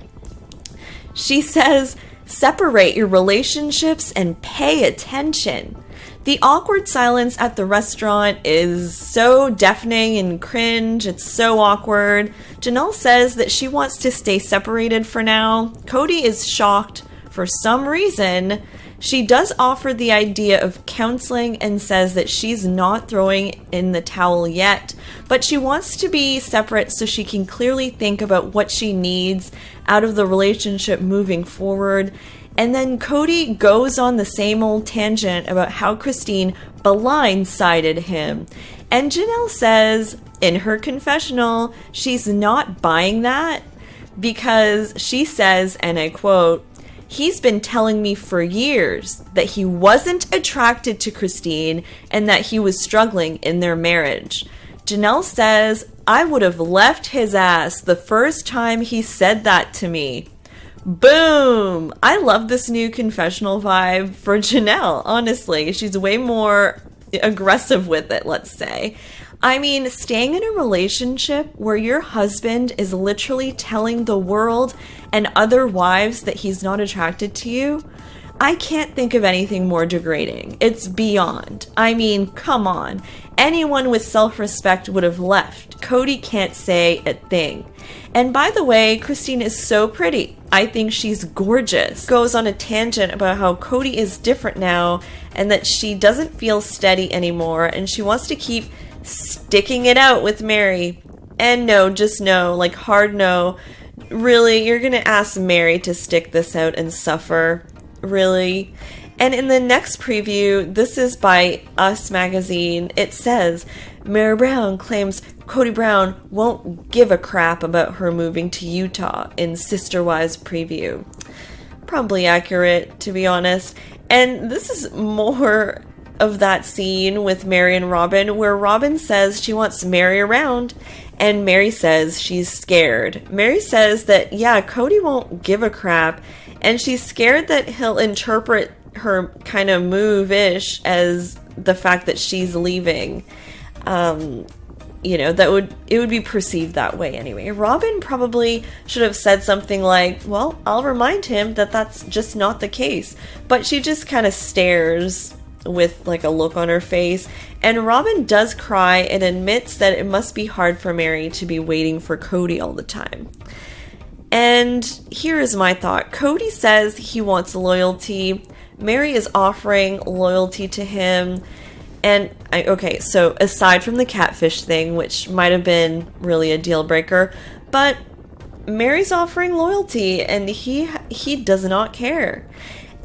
She says, separate your relationships and pay attention. The awkward silence at the restaurant is so deafening and cringe. It's so awkward. Janelle says that she wants to stay separated for now. Cody is shocked for some reason. She does offer the idea of counseling and says that she's not throwing in the towel yet, but she wants to be separate so she can clearly think about what she needs out of the relationship moving forward. And then Cody goes on the same old tangent about how Christine blindsided him. And Janelle says in her confessional she's not buying that because she says, and I quote, he's been telling me for years that he wasn't attracted to Christine and that he was struggling in their marriage. Janelle says, I would have left his ass the first time he said that to me. Boom! I love this new confessional vibe for Janelle, honestly. She's way more aggressive with it, let's say. I mean, staying in a relationship where your husband is literally telling the world and other wives that he's not attracted to you, I can't think of anything more degrading. It's beyond. I mean, come on. Anyone with self-respect would have left. Cody can't say a thing. And by the way, Christine is so pretty. I think she's gorgeous. Goes on a tangent about how Cody is different now and that she doesn't feel steady anymore and she wants to keep sticking it out with Mary. And no, just no, like hard no. Really, you're gonna ask Mary to stick this out and suffer? Really? And in the next preview, this is by Us Magazine, it says, Mary Brown claims Cody Brown won't give a crap about her moving to Utah in Sister Wives preview. Probably accurate, to be honest. And this is more of that scene with Mary and Robin where Robin says she wants Mary around and Mary says she's scared. Mary says that, yeah, Cody won't give a crap and she's scared that he'll interpret her kind of move-ish as the fact that she's leaving. You know, it would be perceived that way anyway. Robin probably should have said something like, well, I'll remind him that that's just not the case. But she just kind of stares with like a look on her face. And Robin does cry and admits that it must be hard for Mary to be waiting for Cody all the time. And here is my thought. Cody says he wants loyalty. Mary is offering loyalty to him. And, okay, so aside from the catfish thing, which might have been really a deal breaker, but Mary's offering loyalty and he does not care.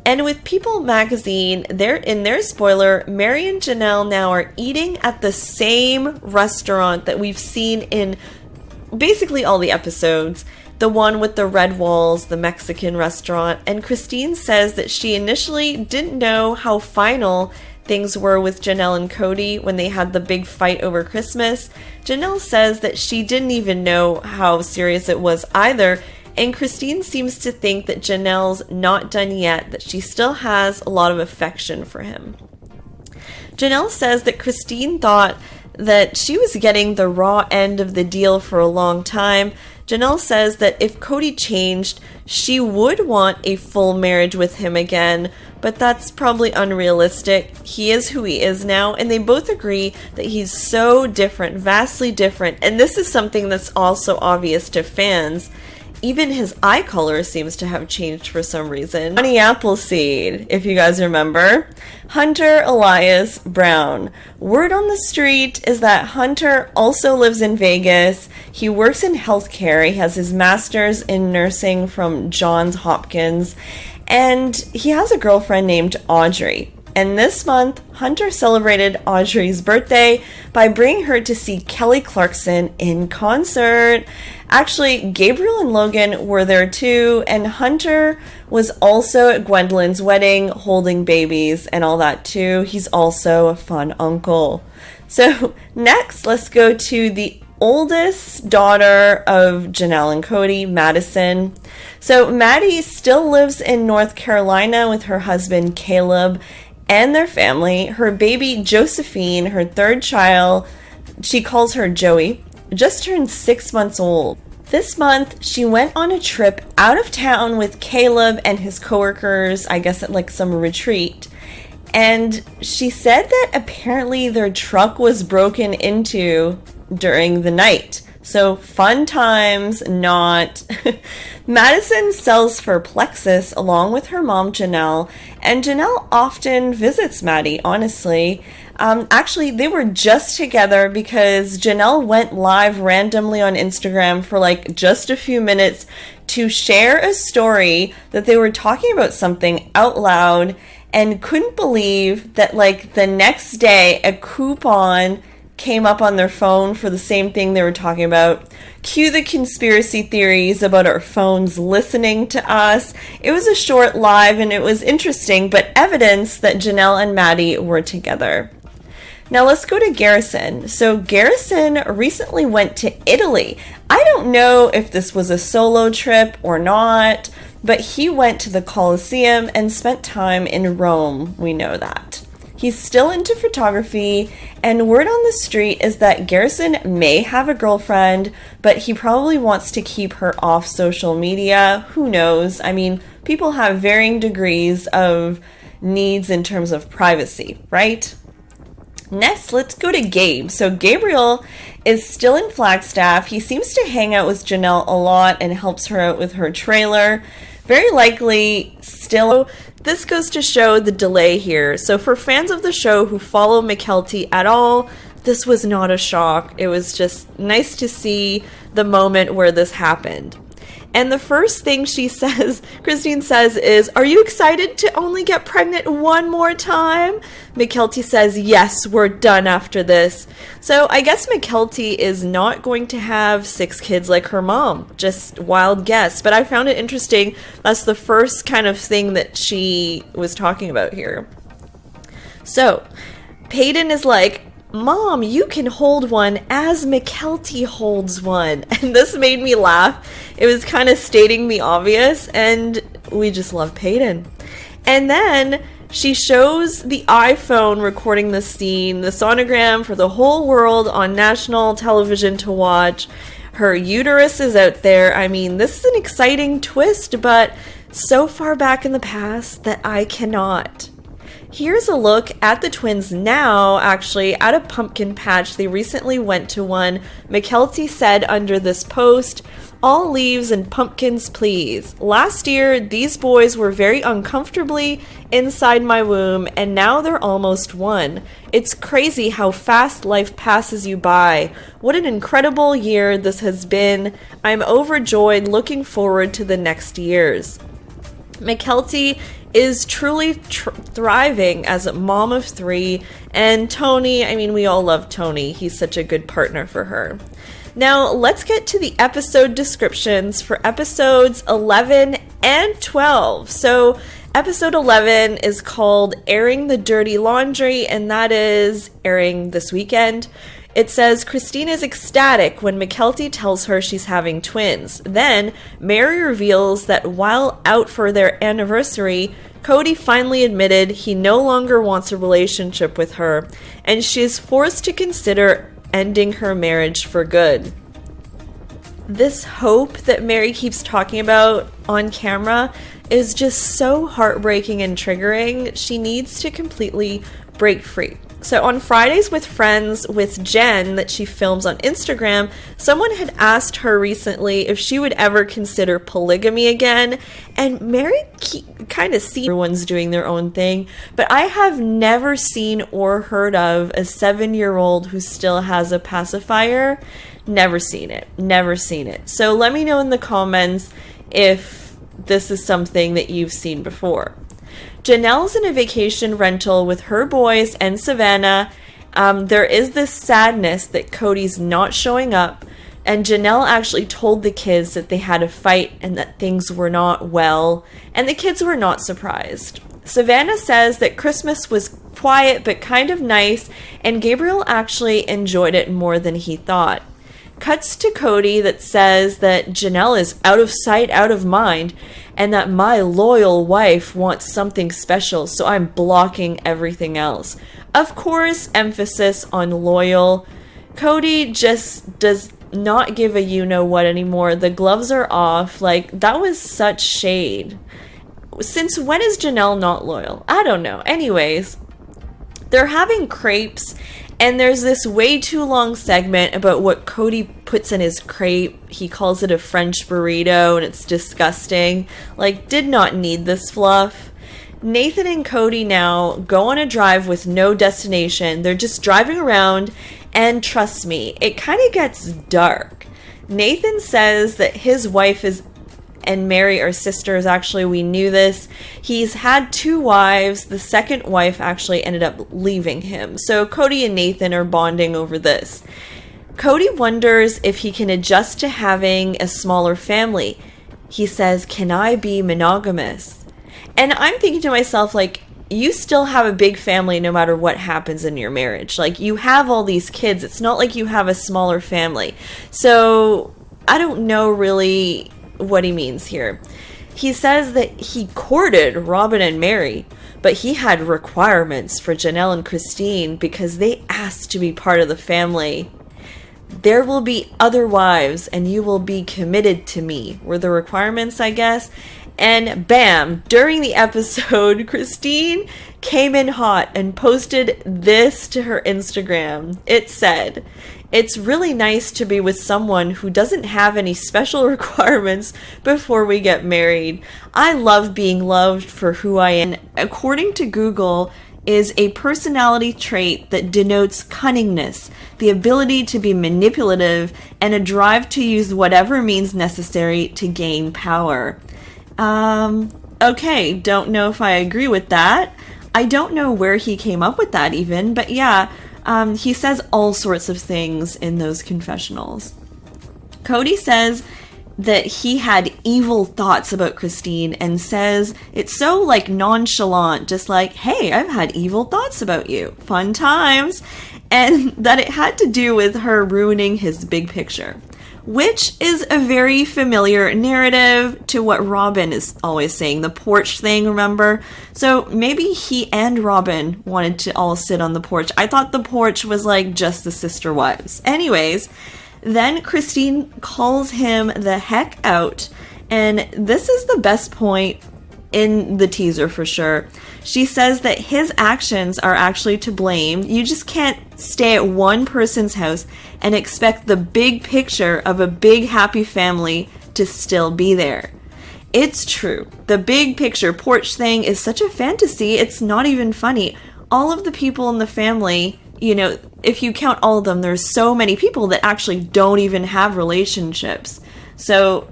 And with People magazine, in their spoiler, Mary and Janelle now are eating at the same restaurant that we've seen in basically all the episodes. The one with the red walls, the Mexican restaurant. And Christine says that she initially didn't know how final things were with Janelle and Cody when they had the big fight over Christmas. Janelle says that she didn't even know how serious it was either. And Christine seems to think that Janelle's not done yet, that she still has a lot of affection for him. Janelle says that Christine thought that she was getting the raw end of the deal for a long time. Janelle says that if Cody changed, she would want a full marriage with him again, but that's probably unrealistic. He is who he is now, and they both agree that he's so different, vastly different, and this is something that's also obvious to fans. Even his eye color seems to have changed for some reason. Johnny Appleseed, if you guys remember. Hunter Elias Brown. Word on the street is that Hunter also lives in Vegas. He works in healthcare. He has his master's in nursing from Johns Hopkins. And he has a girlfriend named Audrey. And this month, Hunter celebrated Audrey's birthday by bringing her to see Kelly Clarkson in concert. Actually, Gabriel and Logan were there too, and Hunter was also at Gwendolyn's wedding holding babies and all that too. He's also a fun uncle. So next, let's go to the oldest daughter of Janelle and Cody, Madison. So Maddie still lives in North Carolina with her husband Caleb and their family. Her baby Josephine, her third child, she calls her Joey, just turned 6 months old. This month, she went on a trip out of town with Caleb and his coworkers, I guess at like some retreat. And she said that apparently their truck was broken into during the night. So fun times, not. Madison sells for Plexus along with her mom, Janelle, and Janelle often visits Maddie, honestly. Actually, they were just together because Janelle went live randomly on Instagram for like just a few minutes to share a story that they were talking about something out loud and couldn't believe that like the next day a coupon came up on their phone for the same thing they were talking about. Cue the conspiracy theories about our phones listening to us. It was a short live and it was interesting, but evidence that Janelle and Maddie were together. Now let's go to Garrison. So Garrison recently went to Italy. I don't know if this was a solo trip or not, but he went to the Colosseum and spent time in Rome. We know that. He's still into photography, and word on the street is that Garrison may have a girlfriend, but he probably wants to keep her off social media. Who knows? I mean, people have varying degrees of needs in terms of privacy, right? Next, let's go to Gabe. So Gabriel is still in Flagstaff. He seems to hang out with Janelle a lot and helps her out with her trailer. Very likely still. This goes to show the delay here. So for fans of the show who follow Mykelti at all, this was not a shock. It was just nice to see the moment where this happened. And the first thing she says, Christine says, is, "Are you excited to only get pregnant one more time?" Mykelti says, "Yes, we're done after this." So I guess Mykelti is not going to have 6 kids like her mom. Just wild guess. But I found it interesting. That's the first kind of thing that she was talking about here. So Peyton is like, "Mom, you can hold one as Mykelti holds one." And this made me laugh. It was kind of stating the obvious, and we just love Peyton. And then she shows the iPhone recording the scene, the sonogram for the whole world on national television to watch. Her uterus is out there. I mean, this is an exciting twist, but so far back in the past that I cannot. Here's a look at the twins now, actually, at a pumpkin patch. They recently went to one. Mykelti said under this post, "All leaves and pumpkins, please. Last year, these boys were very uncomfortably inside my womb, and now they're almost 1. It's crazy how fast life passes you by. What an incredible year this has been. I'm overjoyed, looking forward to the next years." Mykelti is truly thriving as a mom of 3, and Tony, I mean, we all love Tony. He's such a good partner for her. Now, let's get to the episode descriptions for episodes 11 and 12. So, episode 11 is called Airing the Dirty Laundry, and that is airing this weekend. It says, Christine is ecstatic when Mykelti tells her she's having twins. Then, Mary reveals that while out for their anniversary, Cody finally admitted he no longer wants a relationship with her, and she is forced to consider ending her marriage for good. This hope that Mary keeps talking about on camera is just so heartbreaking and triggering. She needs to completely break free. So on Fridays with Friends with Jen that she films on Instagram, someone had asked her recently if she would ever consider polygamy again. And Mary kind of sees everyone's doing their own thing, but I have never seen or heard of a 7-year-old who still has a pacifier. Never seen it. Never seen it. So let me know in the comments if this is something that you've seen before. Janelle's in a vacation rental with her boys and Savannah. There is this sadness that Cody's not showing up, and Janelle actually told the kids that they had a fight and that things were not well, and the kids were not surprised. Savannah says that Christmas was quiet but kind of nice, and Gabriel actually enjoyed it more than he thought. Cuts to Cody that says that Janelle is out of sight, out of mind, and that my loyal wife wants something special, so I'm blocking everything else. Of course, emphasis on loyal. Cody just does not give a you-know-what anymore. The gloves are off. Like, that was such shade. Since when is Janelle not loyal? I don't know. Anyways, they're having crepes, and there's this way too long segment about what Cody puts in his crepe. He calls it a French burrito, and it's disgusting. Like, did not need this fluff. Nathan and Cody now go on a drive with no destination. They're just driving around, and trust me, it kind of gets dark. Nathan says that his wife and Mary are sisters. Actually, we knew this. He's had 2 wives. The second wife actually ended up leaving him. So Cody and Nathan are bonding over this. Cody wonders if he can adjust to having a smaller family. He says, "Can I be monogamous?" And I'm thinking to myself, like, you still have a big family no matter what happens in your marriage. Like, you have all these kids. It's not like you have a smaller family. So I don't know really what he means here. He says that he courted Robin and Mary, but he had requirements for Janelle and Christine because they asked to be part of the family. There will be other wives and you will be committed to me, were the requirements, I guess. And bam, during the episode, Christine came in hot and posted this to her Instagram. It said, "It's really nice to be with someone who doesn't have any special requirements before we get married. I love being loved for who I am." According to Google, is a personality trait that denotes cunningness, the ability to be manipulative, and a drive to use whatever means necessary to gain power. Okay, don't know if I agree with that. I don't know where he came up with that even, but yeah, he says all sorts of things in those confessionals. Cody says that he had evil thoughts about Christine and says it's so like nonchalant, just like, "Hey, I've had evil thoughts about you. Fun times." And that it had to do with her ruining his big picture, which is a very familiar narrative to what Robin is always saying, the porch thing, remember? So maybe he and Robin wanted to all sit on the porch. I thought the porch was like just the sister wives. Anyways, then Christine calls him the heck out, and this is the best point in the teaser for sure. She says that his actions are actually to blame. You just can't stay at one person's house and expect the big picture of a big happy family to still be there. It's true. The big picture porch thing is such a fantasy, it's not even funny. All of the people in the family, you know, if you count all of them, there's so many people that actually don't even have relationships. So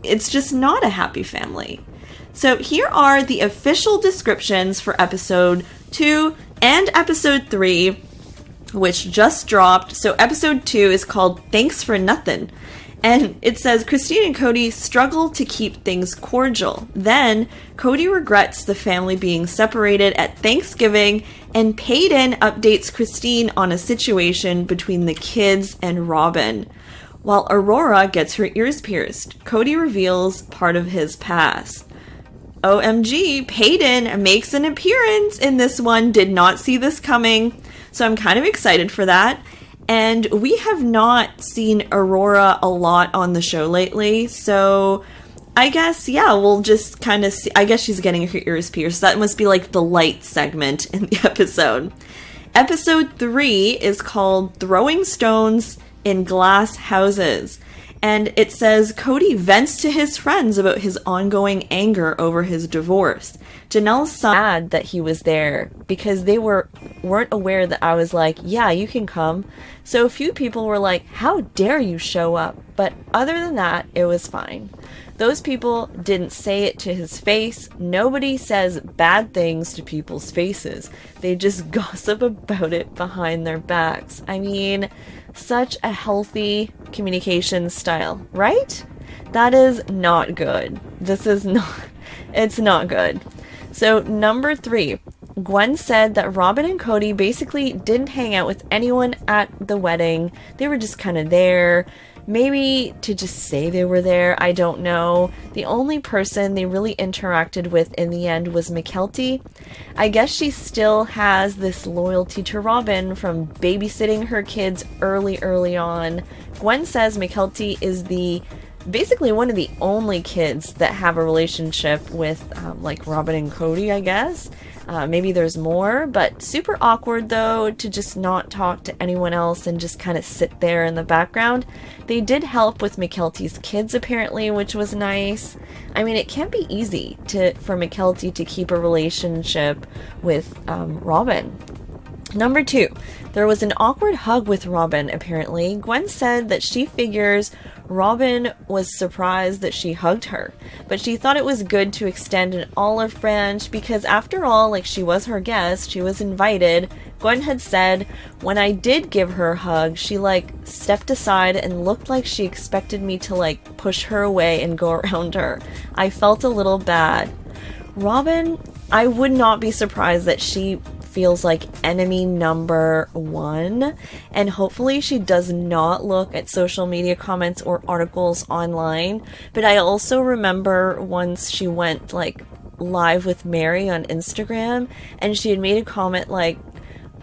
it's just not a happy family. So here are the official descriptions for episode 2 and episode 3, which just dropped. So episode 2 is called Thanks for Nothing. And it says, Christine and Cody struggle to keep things cordial. Then, Cody regrets the family being separated at Thanksgiving, and Peyton updates Christine on a situation between the kids and Robin. While Aurora gets her ears pierced, Cody reveals part of his past. OMG, Peyton makes an appearance in this one. Did not see this coming. So I'm kind of excited for that. And we have not seen Aurora a lot on the show lately, so I guess, yeah, we'll just kind of see. I guess she's getting her ears pierced. That must be like the light segment in the episode. Episode 3 is called Throwing Stones in Glass Houses. And it says Cody vents to his friends about his ongoing anger over his divorce. Janelle's sad that he was there because they weren't aware that I was like, yeah, you can come. So a few people were like, how dare you show up? But other than that, it was fine. Those people didn't say it to his face. Nobody says bad things to people's faces. They just gossip about it behind their backs. I mean, such a healthy communication style, right? That is not good. It's not good. So number 3, Gwen said that Robin and Cody basically didn't hang out with anyone at the wedding. They were just kind of there. Maybe to just say they were there, I don't know. The only person they really interacted with in the end was Mykelti. I guess she still has this loyalty to Robin from babysitting her kids early on. Gwen says Mykelti is basically one of the only kids that have a relationship with like Robin and Cody, I guess. Maybe there's more, but super awkward though to just not talk to anyone else and just kind of sit there in the background. They did help with Mykelti's kids apparently, which was nice. I mean, it can't be easy for Mykelti to keep a relationship with Robin. Number 2, there was an awkward hug with Robin, apparently. Gwen said that she figures Robin was surprised that she hugged her, but she thought it was good to extend an olive branch because after all, like, she was her guest, she was invited. Gwen had said, when I did give her a hug, she like stepped aside and looked like she expected me to like push her away and go around her. I felt a little bad. Robin, I would not be surprised that she feels like enemy number 1, and hopefully she does not look at social media comments or articles online. But I also remember once she went like live with Mary on Instagram and she had made a comment like,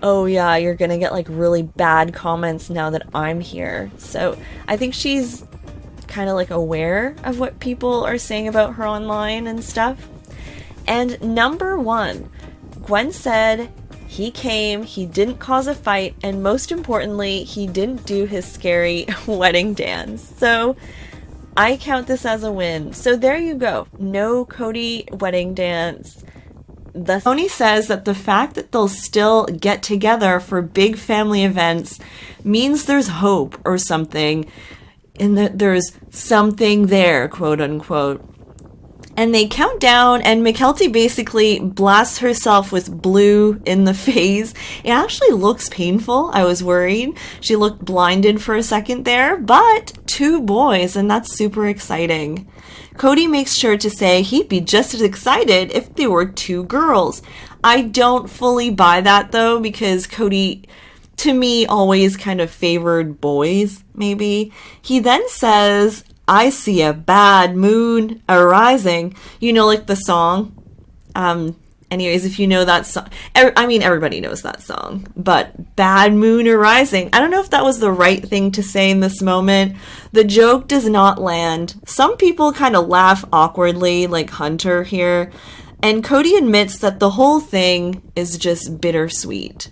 oh yeah, you're gonna get like really bad comments now that I'm here. So I think she's kind of like aware of what people are saying about her online and stuff. And number 1, Gwen said he came, he didn't cause a fight, and most importantly, he didn't do his scary wedding dance. So I count this as a win. So there you go. No Cody wedding dance. Tony says that the fact that they'll still get together for big family events means there's hope or something, and that there's something there, quote unquote. And they count down, and Mykelti basically blasts herself with blue in the face. It actually looks painful. I was worried. She looked blinded for a second there, but 2 boys, and that's super exciting. Cody makes sure to say he'd be just as excited if they were 2 girls. I don't fully buy that though, because Cody, to me, always kind of favored boys, maybe. He then says, I see a bad moon arising. You know, like the song. Anyways, if you know that song, I mean, everybody knows that song, but bad moon arising. I don't know if that was the right thing to say in this moment. The joke does not land. Some people kind of laugh awkwardly, like Hunter here, and Cody admits that the whole thing is just bittersweet.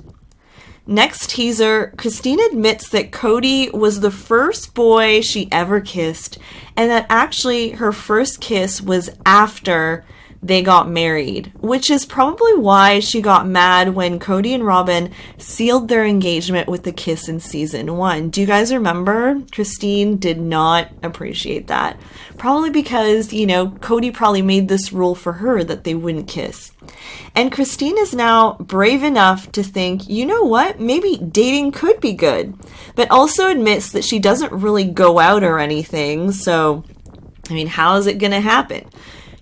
Next teaser, Christine admits that Cody was the first boy she ever kissed, and that actually her first kiss was after they got married, which is probably why she got mad when Cody and Robin sealed their engagement with the kiss in season 1. Do you guys remember? Christine did not appreciate that. Probably because, you know, Cody probably made this rule for her that they wouldn't kiss. And Christine is now brave enough to think, you know what, maybe dating could be good, but also admits that she doesn't really go out or anything, so, I mean, how is it gonna happen?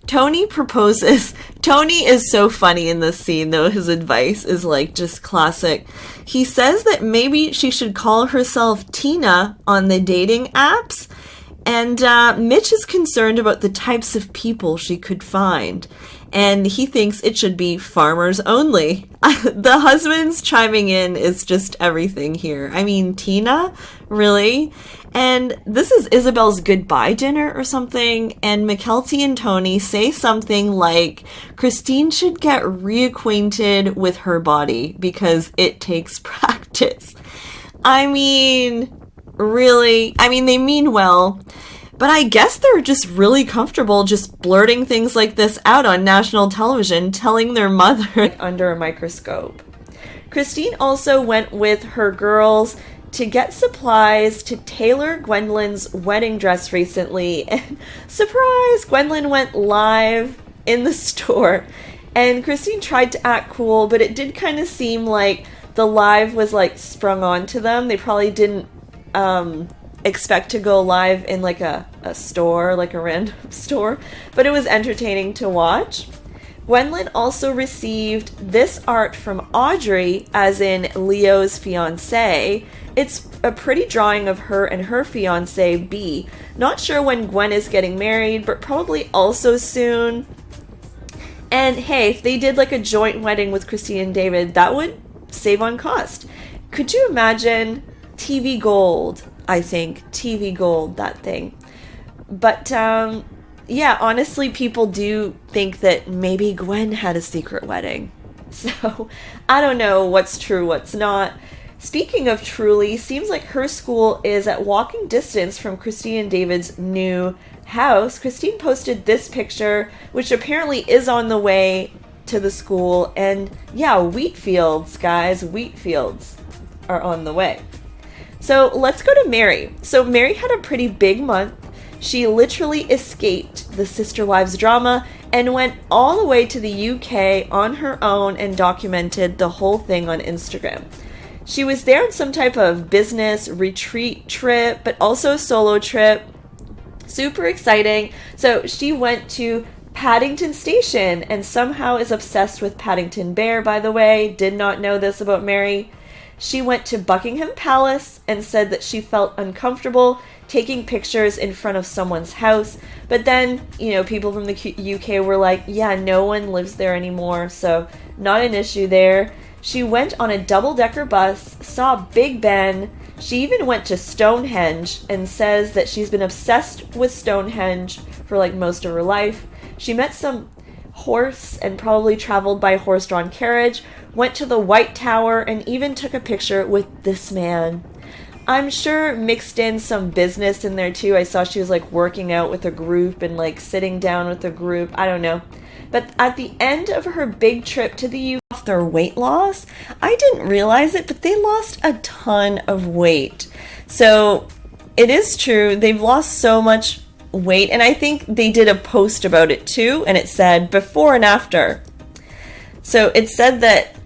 Tony proposes. Tony is so funny in this scene, though. His advice is like just classic. He says that maybe she should call herself Tina on the dating apps. And Mitch is concerned about the types of people she could find. and he thinks it should be farmers only. The husband's chiming in is just everything here. I mean, Tina? Really? And this is Isabel's goodbye dinner or something, and Mykelti and Tony say something like Christine should get reacquainted with her body because it takes practice. I mean, really? I mean, they mean well, but I guess they're just really comfortable just blurting things like this out on national television, telling their mother under a microscope. Christine also went with her girls to get supplies to tailor Gwendolyn's wedding dress recently. And surprise, Gwendolyn went live in the store. And Christine tried to act cool, but it did kind of seem like the live was like sprung onto them. They probably didn't expect to go live in like a store, like a random store, but it was entertaining to watch. Gwendolyn also received this art from Audrey, as in Leo's fiancé. It's a pretty drawing of her and her fiancé, B. Not sure when Gwen is getting married, but probably also soon. And hey, if they did like a joint wedding with Christine and David, that would save on cost. Could you imagine TV gold? I think TV gold, that thing. But yeah, honestly, people do think that maybe Gwen had a secret wedding. So I don't know what's true, what's not. Speaking of truly, seems like her school is at walking distance from Christine and David's new house. Christine posted this picture, which apparently is on the way to the school. And yeah, wheat fields, guys, wheat fields are on the way. So let's go to Mary. So Mary had a pretty big month. She literally escaped the Sister Wives drama and went all the way to the UK on her own and documented the whole thing on Instagram. She was there on some type of business retreat trip, but also a solo trip. Super exciting. So she went to Paddington Station and somehow is obsessed with Paddington Bear, by the way. Did not know this about Mary. She went to Buckingham Palace and said that she felt uncomfortable taking pictures in front of someone's house. But then, you know, people from the UK were like, yeah, no one lives there anymore, so not an issue there. She went on a double-decker bus, saw Big Ben. She even went to Stonehenge and says that she's been obsessed with Stonehenge for like most of her life. She met some horse and probably traveled by horse-drawn carriage, went to the White Tower, and even took a picture with this man. I'm sure mixed in some business in there too. I saw she was like working out with a group and like sitting down with a group. I don't know. But at the end of her big trip to the UK, their weight loss, I didn't realize it, but they lost a ton of weight. So it is true. They've lost so much weight. And I think they did a post about it too. And it said before and after. So it said that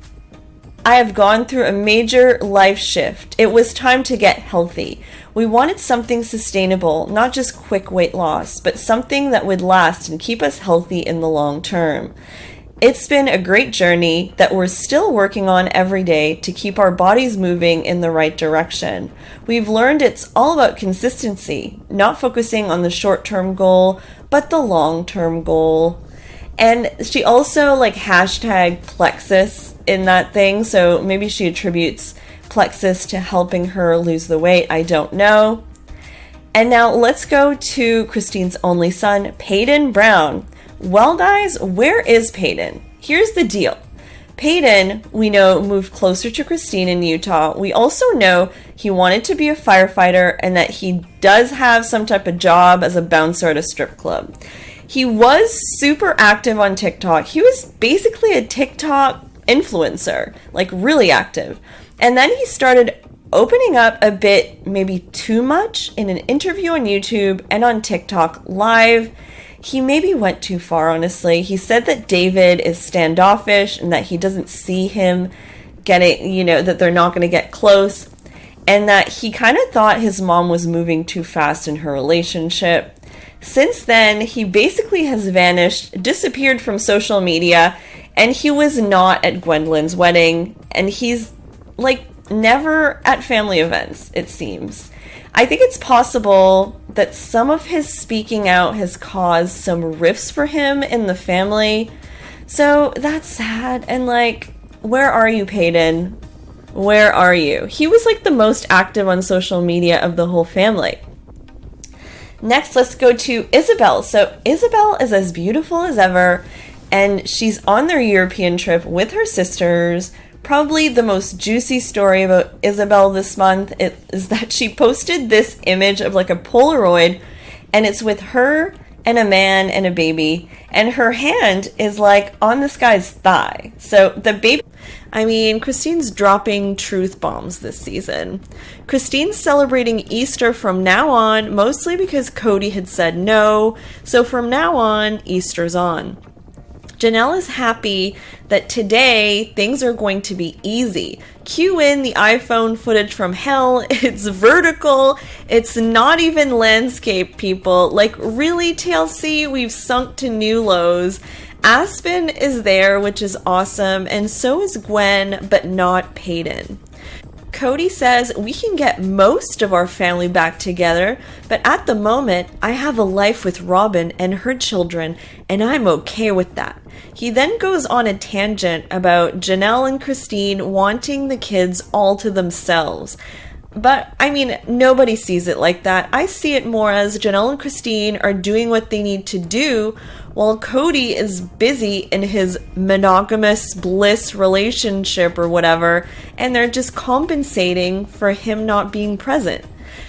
I have gone through a major life shift. It was time to get healthy. We wanted something sustainable, not just quick weight loss, but something that would last and keep us healthy in the long term. It's been a great journey that we're still working on every day to keep our bodies moving in the right direction. We've learned it's all about consistency, not focusing on the short-term goal, but the long-term goal. And she also like hashtag Plexus in that thing, so maybe she attributes Plexus to helping her lose the weight. I don't know. And now let's go to Christine's only son, Peyton Brown. Well, guys, where is Peyton? Here's the deal. Peyton, we know, moved closer to Christine in Utah. We also know he wanted to be a firefighter and that he does have some type of job as a bouncer at a strip club. He was super active on TikTok. He was basically a TikTok influencer, like really active. And then he started opening up a bit, maybe too much, in an interview on YouTube and on TikTok live. He maybe went too far, honestly. He said that David is standoffish and that he doesn't see him getting, you know, that they're not going to get close. And that he kind of thought his mom was moving too fast in her relationship. Since then, he basically has vanished, disappeared from social media, and he was not at Gwendolyn's wedding. And he's, like, never at family events, it seems. I think it's possible that some of his speaking out has caused some rifts for him in the family. So that's sad. And like, where are you, Peyton? Where are you? He was like the most active on social media of the whole family. Next, let's go to Isabel. So Isabel is as beautiful as ever, and she's on their European trip with her sisters. Probably the most juicy story about Isabel this month is that she posted this image of like a Polaroid, and it's with her and a man and a baby, and her hand is like on this guy's thigh. So the baby, I mean, Christine's dropping truth bombs this season. Christine's celebrating Easter from now on, mostly because Cody had said no. So from now on, Easter's on. Janelle is happy that today things are going to be easy. Cue in the iPhone footage from hell. It's vertical. It's not even landscape, people. Like, really, TLC, we've sunk to new lows. Aspen is there, which is awesome, and so is Gwen, but not Peyton. Cody says we can get most of our family back together, but at the moment, I have a life with Robin and her children, and I'm okay with that. He then goes on a tangent about Janelle and Christine wanting the kids all to themselves. But, I mean, nobody sees it like that. I see it more as Janelle and Christine are doing what they need to do while Cody is busy in his monogamous bliss relationship or whatever, and they're just compensating for him not being present.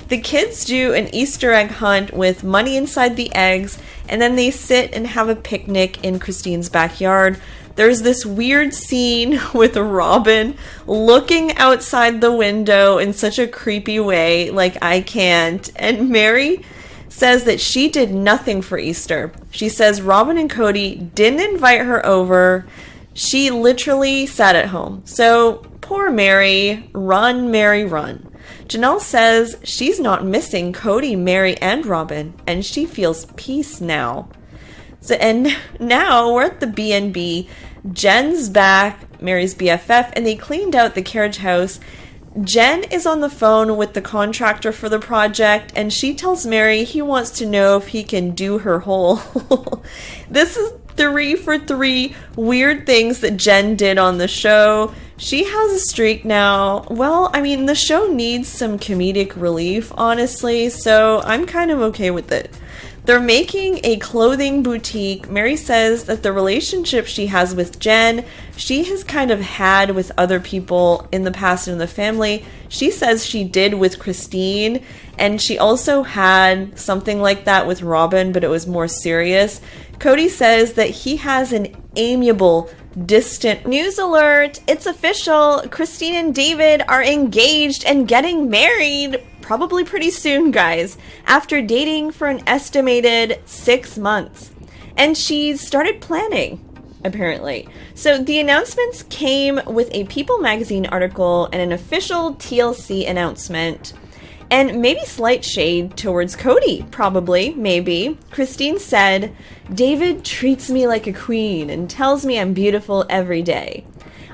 The kids do an Easter egg hunt with money inside the eggs, and then they sit and have a picnic in Christine's backyard. There's this weird scene with Robin looking outside the window in such a creepy way, like I can't. And Mary says that she did nothing for Easter. She says Robin and Cody didn't invite her over. She literally sat at home. So poor Mary, run, Mary, run. Janelle says she's not missing Cody, Mary, and Robin, and she feels peace now. So, and now we're at the B&B. Jen's back, Mary's BFF, and they cleaned out the carriage house. Jen is on the phone with the contractor for the project, and she tells Mary he wants to know if he can do her hole. This is 3 for 3 weird things that Jen did on the show. She has a streak now. Well, I mean, the show needs some comedic relief, honestly, so I'm kind of okay with it. They're making a clothing boutique. Mary says that the relationship she has with Jen, she has kind of had with other people in the past in the family. She says she did with Christine, and she also had something like that with Robin, but it was more serious. Cody says that he has an amiable, distant news alert. It's official. Christine and David are engaged and getting married probably pretty soon, guys, after dating for an estimated 6 months. And she's started planning, apparently. So the announcements came with a People magazine article and an official TLC announcement. And maybe slight shade towards Cody, probably, maybe. Christine said, David treats me like a queen and tells me I'm beautiful every day.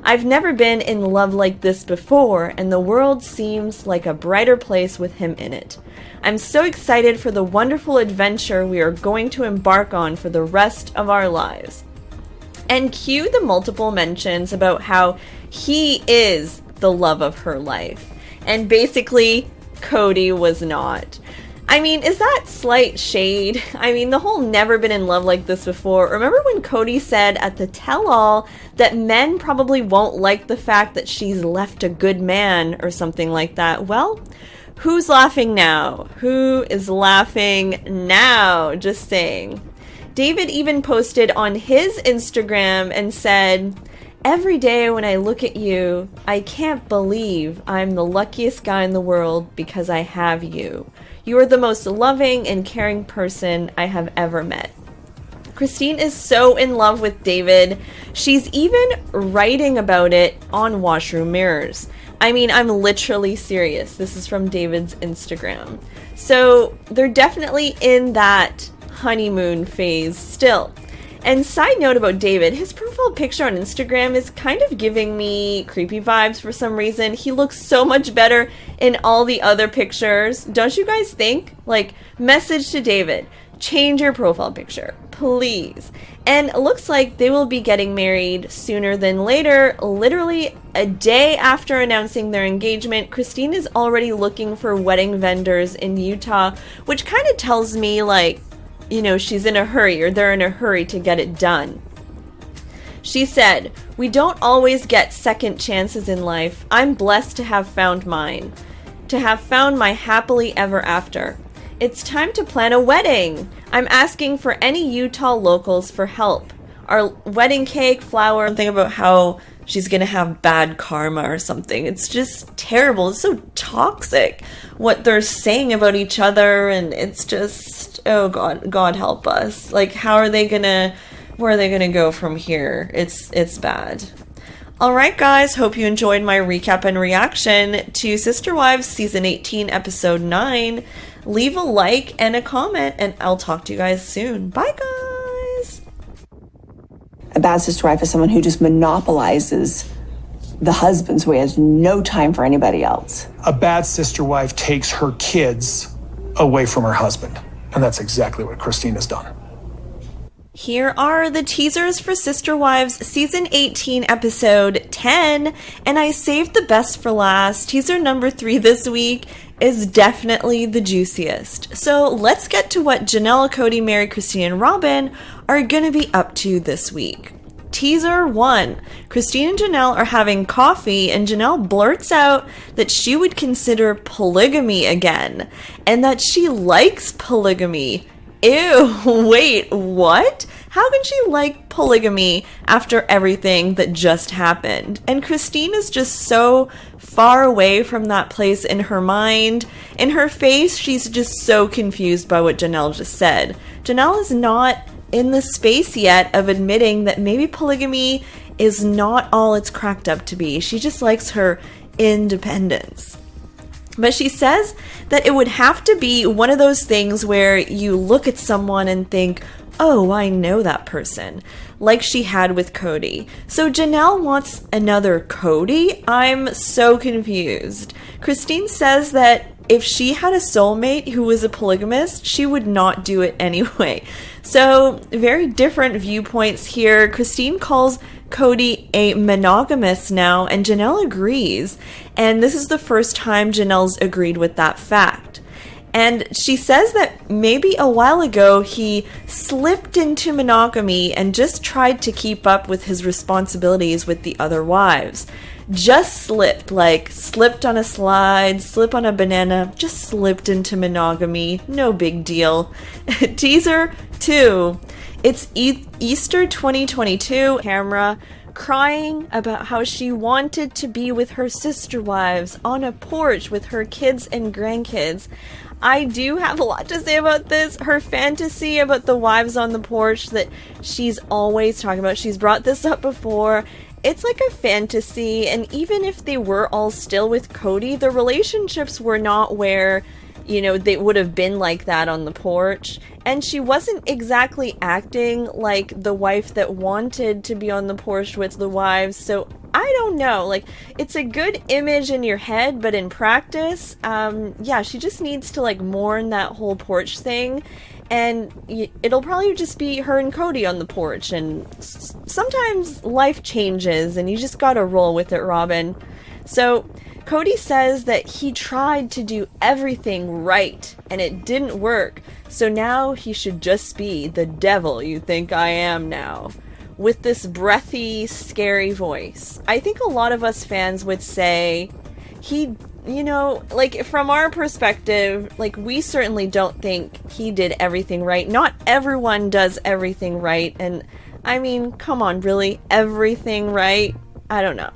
I've never been in love like this before, and the world seems like a brighter place with him in it. I'm so excited for the wonderful adventure we are going to embark on for the rest of our lives. And cue the multiple mentions about how he is the love of her life. And basically, Cody was not. I mean, is that slight shade? I mean, the whole never been in love like this before. Remember when Cody said at the tell-all that men probably won't like the fact that she's left a good man or something like that? Well, who's laughing now? Who is laughing now? Just saying. David even posted on his Instagram and said, every day when I look at you, I can't believe I'm the luckiest guy in the world because I have you. You are the most loving and caring person I have ever met. Christine is so in love with David. She's even writing about it on Washroom Mirrors. I mean, I'm literally serious. This is from David's Instagram. So they're definitely in that honeymoon phase still. And side note about David, his profile picture on Instagram is kind of giving me creepy vibes for some reason. He looks so much better in all the other pictures. Don't you guys think? Like, message to David, change your profile picture. Please. And it looks like they will be getting married sooner than later. Literally a day after announcing their engagement, Christine is already looking for wedding vendors in Utah, which kind of tells me, like, you know, she's in a hurry, or they're in a hurry to get it done. She said, "We don't always get second chances in life. I'm blessed to have found mine, to have found my happily ever after. It's time to plan a wedding. I'm asking for any Utah locals for help. Our wedding cake, flower," something about how she's gonna have bad karma or something. It's just terrible. It's so toxic what they're saying about each other, and it's just, oh God help us. Like, where are they gonna go from here? It's bad. Alright guys, hope you enjoyed my recap and reaction to Sister Wives Season 18, Episode 9. Leave a like and a comment, and I'll talk to you guys soon. Bye guys! A bad sister wife is someone who just monopolizes the husband so he has no time for anybody else. A bad sister wife takes her kids away from her husband. And that's exactly what Christine has done. Here are the teasers for Sister Wives Season 18, Episode 10, and I saved the best for last. Teaser number 3 this week is definitely the juiciest. So let's get to what Janelle, Cody, Mary, Christine, and Robin are going to be up to this week. Teaser 1. Christine and Janelle are having coffee, and Janelle blurts out that she would consider polygamy again, and that she likes polygamy. Ew, wait, what? How can she like polygamy after everything that just happened? And Christine is just so far away from that place in her mind. In her face, she's just so confused by what Janelle just said. Janelle is not in the space yet of admitting that maybe polygamy is not all it's cracked up to be. She just likes her independence. But she says that it would have to be one of those things where you look at someone and think, oh, I know that person, like she had with Cody. So Janelle wants another Cody? I'm so confused. Christine says that if she had a soulmate who was a polygamist, she would not do it anyway. So very different viewpoints here. Christine calls Cody a monogamist now, and Janelle agrees. And this is the first time Janelle's agreed with that fact. And she says that maybe a while ago he slipped into monogamy and just tried to keep up with his responsibilities with the other wives. Just slipped, like slipped on a slide, slip on a banana, just slipped into monogamy. No big deal. Teaser 2. It's Easter 2022. Camera crying about how she wanted to be with her sister wives on a porch with her kids and grandkids. I do have a lot to say about this. Her fantasy about the wives on the porch that she's always talking about. She's brought this up before. It's like a fantasy, and even if they were all still with Cody, the relationships were not where, you know, they would have been like that on the porch. And she wasn't exactly acting like the wife that wanted to be on the porch with the wives. So I don't know. Like, it's a good image in your head, but in practice, yeah, she just needs to like mourn that whole porch thing. And it'll probably just be her and Cody on the porch. And sometimes life changes and you just gotta roll with it, Robin. So Cody says that he tried to do everything right and it didn't work. So now he should just be the devil you think I am now. With this breathy, scary voice. I think a lot of us fans would say he, you know, like from our perspective, like we certainly don't think he did everything right. Not everyone does everything right. And I mean, come on, really? Everything right? I don't know.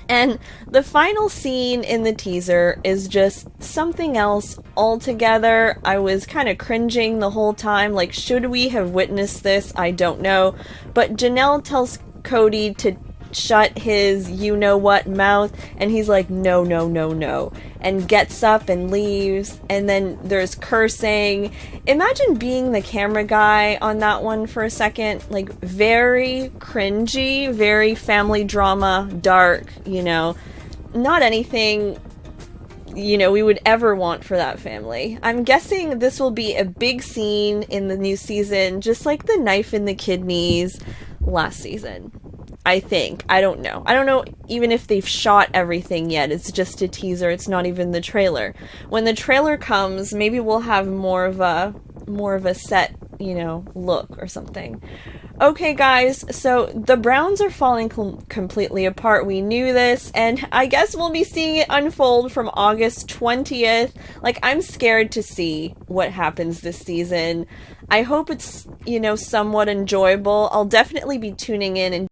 And the final scene in the teaser is just something else altogether. I was kind of cringing the whole time. Like, should we have witnessed this? I don't know. But Janelle tells Cody to shut his you-know-what mouth, and he's like, no, no, no, no, and gets up and leaves, and then there's cursing. Imagine being the camera guy on that one for a second. Like, very cringy, very family drama, dark, you know, not anything we would ever want for that family. I'm guessing this will be a big scene in the new season, just like the knife in the kidneys last season. I think. I don't know. I don't know even if they've shot everything yet. It's just a teaser. It's not even the trailer. When the trailer comes, maybe we'll have more of a set, look or something. Okay, guys, so the Browns are falling completely apart. We knew this, and I guess we'll be seeing it unfold from August 20th. Like, I'm scared to see what happens this season. I hope it's, somewhat enjoyable. I'll definitely be tuning in and